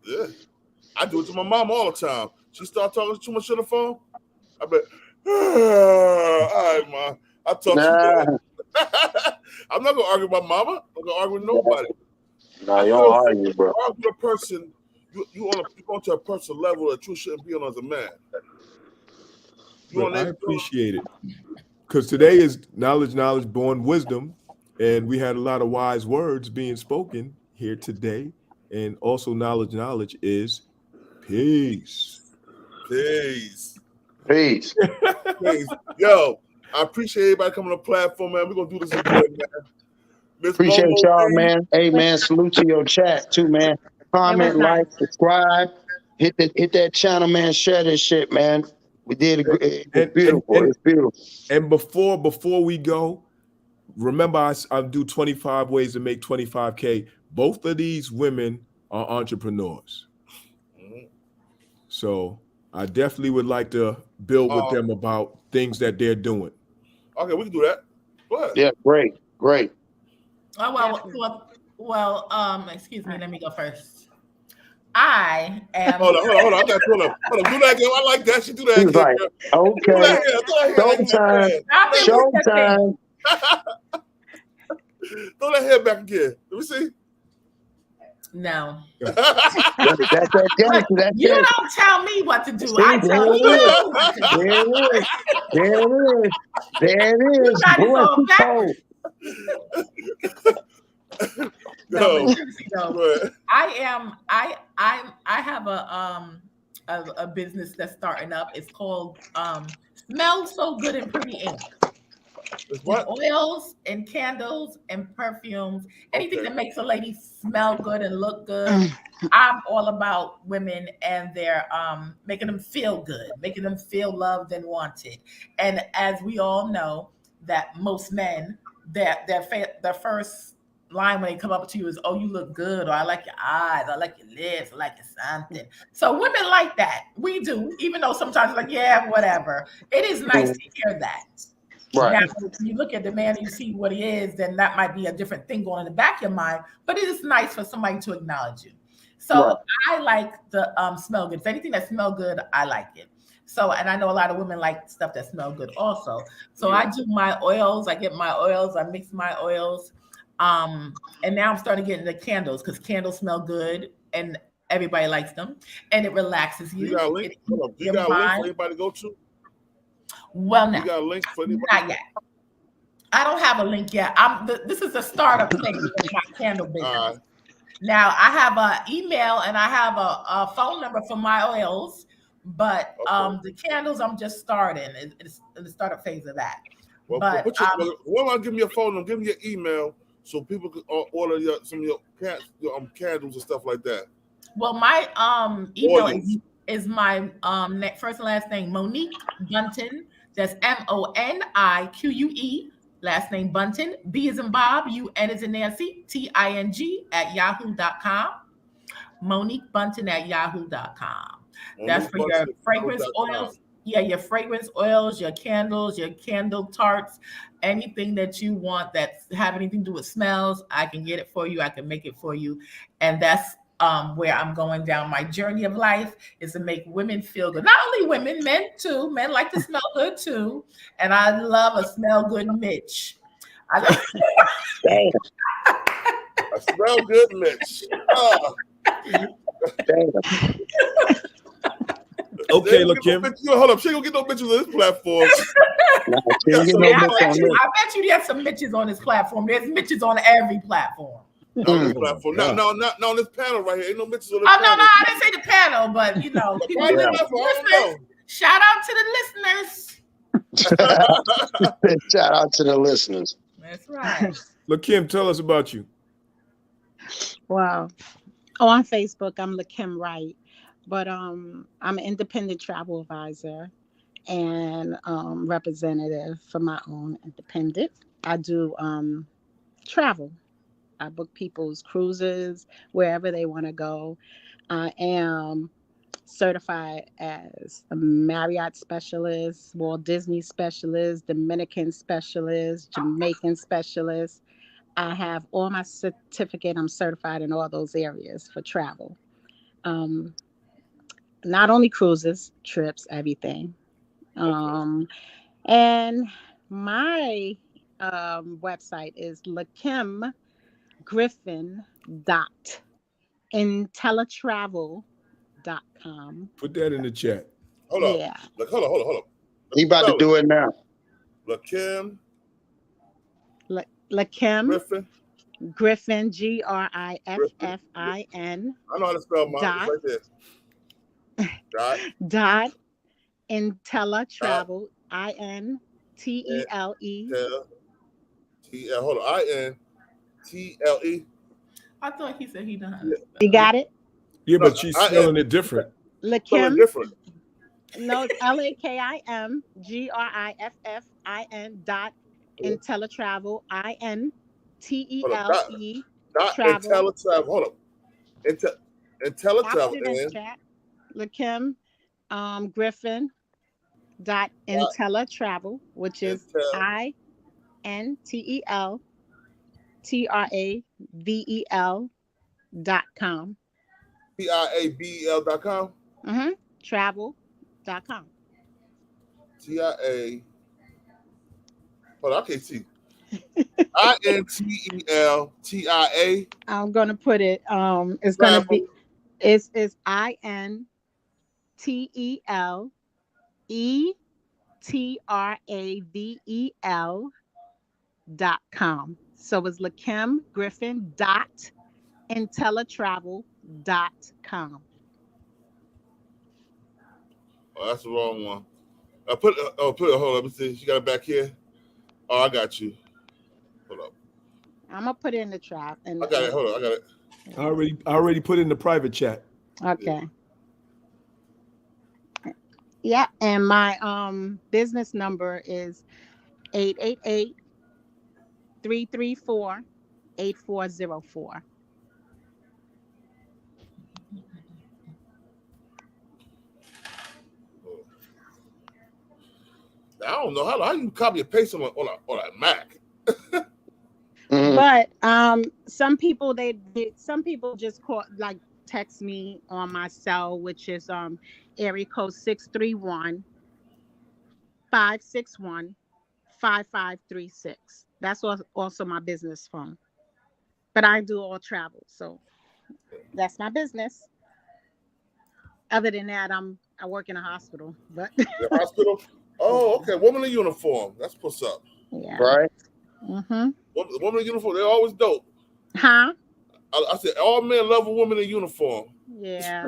Yeah. I do it to my mom all the time. She start talking too much on the phone. I bet, all right, Mom. I'll talk to you later. I'm not going to argue with my mama. I'm not going to argue with nobody. No, you don't argue, bro. Argue with a person, you go to a personal level that you shouldn't be on as a man. I appreciate it. Because today is knowledge, born wisdom. And we had a lot of wise words being spoken here today. And also knowledge is peace. Peace. Peace. Peace. Yo, I appreciate everybody coming on the platform, man. We're going to do this again, man. Appreciate y'all, man. Hey, man, salute to your chat, too, man. Comment, like, subscribe. Hit that channel, man. Share this shit, man. We did it. It's beautiful. It's beautiful. And before we go, remember I do 25 ways to make 25K. Both of these women are entrepreneurs. So I definitely would like to build with them about things that they're doing. Okay, we can do that. Go ahead. Yeah, great. Oh, well, excuse me, let me go first. I am. Hold on. I got to hold on. Do that again. I like that. She do that again. Right. Okay. Showtime. Throw that head back again. Let me see. No. That's you don't tell me what to do. I tell you what to do. There it is. No, I have a business that's starting up. It's called Smells So Good and Pretty Inc. What? Oils and candles and perfumes, anything that makes a lady smell good and look good. I'm all about women and their making them feel good, making them feel loved and wanted. And as we all know, that most men, their first line when they come up to you is, "Oh, you look good," or "I like your eyes," "I like your lips," "I like your something." So women like that. We do, even though sometimes like, yeah, whatever. It is nice to hear that. Right. Now, when you look at the man and you see what he is, then that might be a different thing going in the back of your mind. But it is nice for somebody to acknowledge you. So I like the smell good. If anything that smells good, I like it. So, and I know a lot of women like stuff that smell good also. So I do my oils. I get my oils. I mix my oils. And now I'm starting to get into candles because candles smell good and everybody likes them. And it relaxes you. You got a link? You got a link for anybody to go to? Well, now, you got a link for anybody? Not yet. I don't have a link yet. This is a startup thing for my candle business. Now I have an email and I have a phone number for my oils, but the candles I'm just starting. It's in the startup phase of that. Well, but why don't give me your phone number, give me your email so people can order some of your candles and stuff like that. Well, my email is my first and last name, Monique Bunton. That's MONIQUE. Last name Bunton. B is in Bob. UN is in Nancy. TING @yahoo.com. Monique Bunton @yahoo.com. That's for your fragrance oils. Yeah, your fragrance oils, your candles, your candle tarts, anything that you want that have anything to do with smells, I can get it for you. I can make it for you. And that's where I'm going down my journey of life, is to make women feel good. Not only women, men too. Men like to smell good too. And I love a smell good Mitch. I smell good Mitch. Okay, look, Kim. Hold up, she ain't gonna get no bitches on this platform. I bet you there's some Mitches on this platform. There's Mitches on every platform. On this platform. No, not on this panel right here. Ain't no bitches on this panel. No, I didn't say the panel, but you know, shout out to the listeners. Shout out to the listeners. That's right. Look, Kim, tell us about you. Wow. On Facebook, I'm LaKim Wright, but I'm an independent travel advisor and representative for my own independent. I do travel. I book people's cruises wherever they want to go. I am certified as a Marriott specialist, Walt Disney specialist, Dominican specialist, Jamaican specialist. I have all my certificate. I'm certified in all those areas for travel. Um, Not only cruises, trips, everything. Um, and my website is lakimgriffin.intellitravel.com. Put that in the chat. Hold up. Yeah. Look, hold on. He about to do it now. Lakim Lakim Griffin. Griffin, Griffin. I know how to spell mine. It's right there. Dot IntelliTravel, INTELE. Hold on. INTLE. I thought he said he done. You got it? Yeah, but she's spelling it different. Lakim. Different. No, it's LAKIMGRIFFIN dot IntelliTravel, INTELE. Travel. IntelliTravel. Hold up. IntelliTravel. Lakim Griffin dot IntelliTravel, which is INTELLTRAVEL.com. TIABEL.com. Travel.com. TIA. Hold on, I can't see. INTELTIA. I'm gonna put it. It's gonna be. It's INTELLTRAVEL.com. So it's Lakim Griffin dot IntelliTravel.com. Oh, that's the wrong one. Hold on. Let me see. You got it back here. Oh, I got you. Hold up. I'm gonna put it in the trap. I got it. Hold on. I got it. I already put it in the private chat. Okay. Yeah, and my business number is 888-334-8404. I don't know how you copy and paste on a Mac. But some people some people just call, like, text me on my cell, which is area code 631-561-5536. That's also my business phone. But I do all travel, so that's my business. Other than that, I work in a hospital. But the hospital? Oh, okay. Woman in uniform. That's what's up. Yeah. Right. Mm-hmm. Woman in uniform. They're always dope. Huh? I said all men love a woman in uniform. Yeah.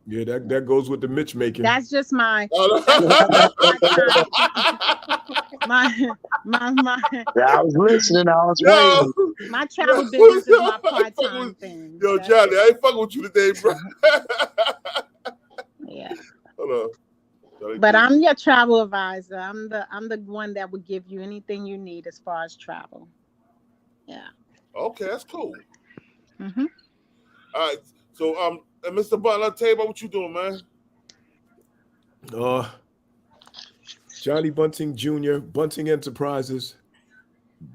Yeah, that goes with the Mitch making. That's just my my Yeah, I was listening. I was waiting. My travel business is my part-time thing. Yo, Johnny, I ain't fucking with you today, bro. Yeah. Hold on. But I'm your travel advisor. I'm the one that would give you anything you need as far as travel. Yeah. Okay, that's cool. Mm-hmm. All right. So and Mr. Butler, tell you about what you doing, man. Johnny Bunting Jr., Bunting Enterprises,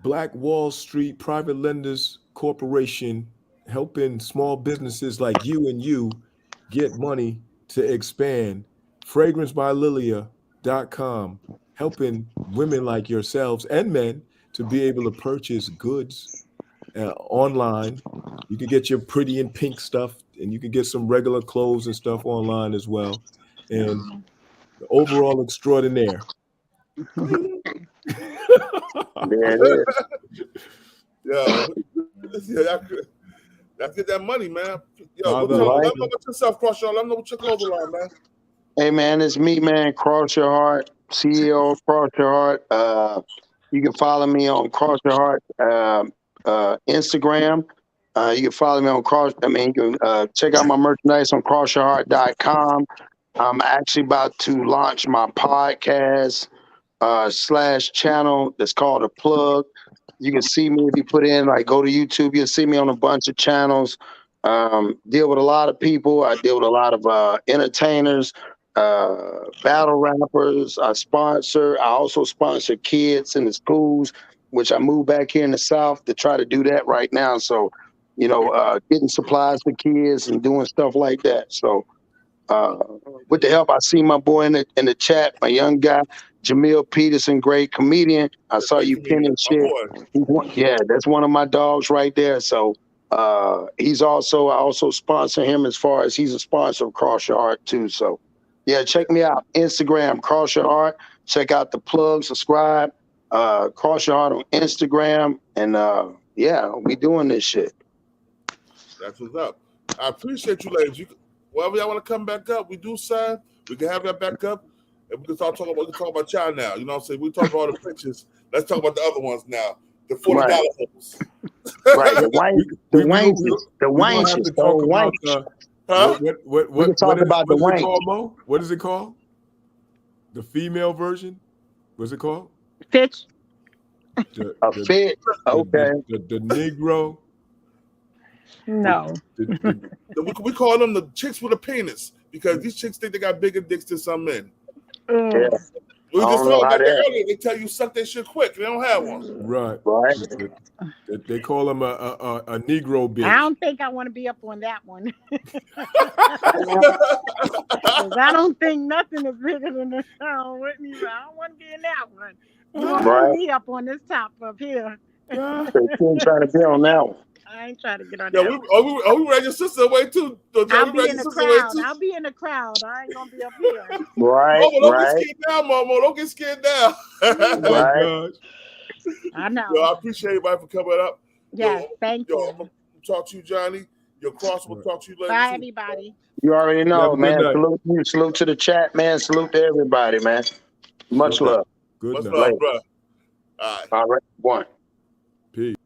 Black Wall Street Private Lenders Corporation, helping small businesses like you and you get money to expand. FragranceByLilia.com, helping women like yourselves and men to be able to purchase goods online. You can get your pretty and pink stuff, and you can get some regular clothes and stuff online as well. And the overall extraordinaire. Yo, let's get that money, man. Yo, let me know about yourself, Cross Y'all. Let me know what your clothing line, man. Hey, man, it's me, man. Cross Your Heart, CEO of Cross Your Heart. You can follow me on Cross Your Heart Instagram. You can follow me on you can check out my merchandise on crossyourheart.com. I'm actually about to launch my podcast / channel that's called A Plug. You can see me if you put in, like, go to YouTube. You'll see me on a bunch of channels. Deal with a lot of people. I deal with a lot of entertainers, battle rappers. I also sponsor kids in the schools, which I moved back here in the South to try to do that right now. So, you know, getting supplies for kids and doing stuff like that. So, with the help, I see my boy in the chat, my young guy, Jamil Peterson, great comedian. I saw you pinning shit. Yeah, that's one of my dogs right there. So I also sponsor him as far as he's a sponsor of Cross Your Heart too. So yeah, check me out. Instagram, Cross Your Heart. Check out the plug, subscribe, Cross Your Heart on Instagram. And yeah, we doing this shit. That's what's up. I appreciate you, ladies. Wherever y'all want to come back up, we do sign. We can have that back up, and we can talk about y'all now. You know what I'm saying? We talk about all the pictures. Let's talk about the other ones now. The $40 holes. Right. The wanches. What is it called? The female version? What's it called? Fitch. Fit. Okay. The Negro. No. We call them the chicks with a penis because these chicks think they got bigger dicks than some men. Yeah. We just talked about that earlier. They tell you suck that shit quick. They don't have one. Right. They call them a Negro bitch. I don't think I want to be up on that one. I don't think nothing is bigger than the show with me. So I don't want to be in that one. You want me up on this top up here. So you trying to be on that one. I ain't trying to get on that. We ready your sister away too? I'll be in the crowd. I'll be in the crowd. I ain't gonna be up here. Right. Don't get scared down, Momo. Don't get scared down. Right. I know. Yo, I appreciate everybody for coming up. Yeah, thank you. I'm gonna talk to you, Johnny. Your Cross will talk to you later. Bye, everybody. You already know, man. Salute to the chat, man. Salute to everybody, man. Much love. Good Much night. love, bro. All right. One. Peace.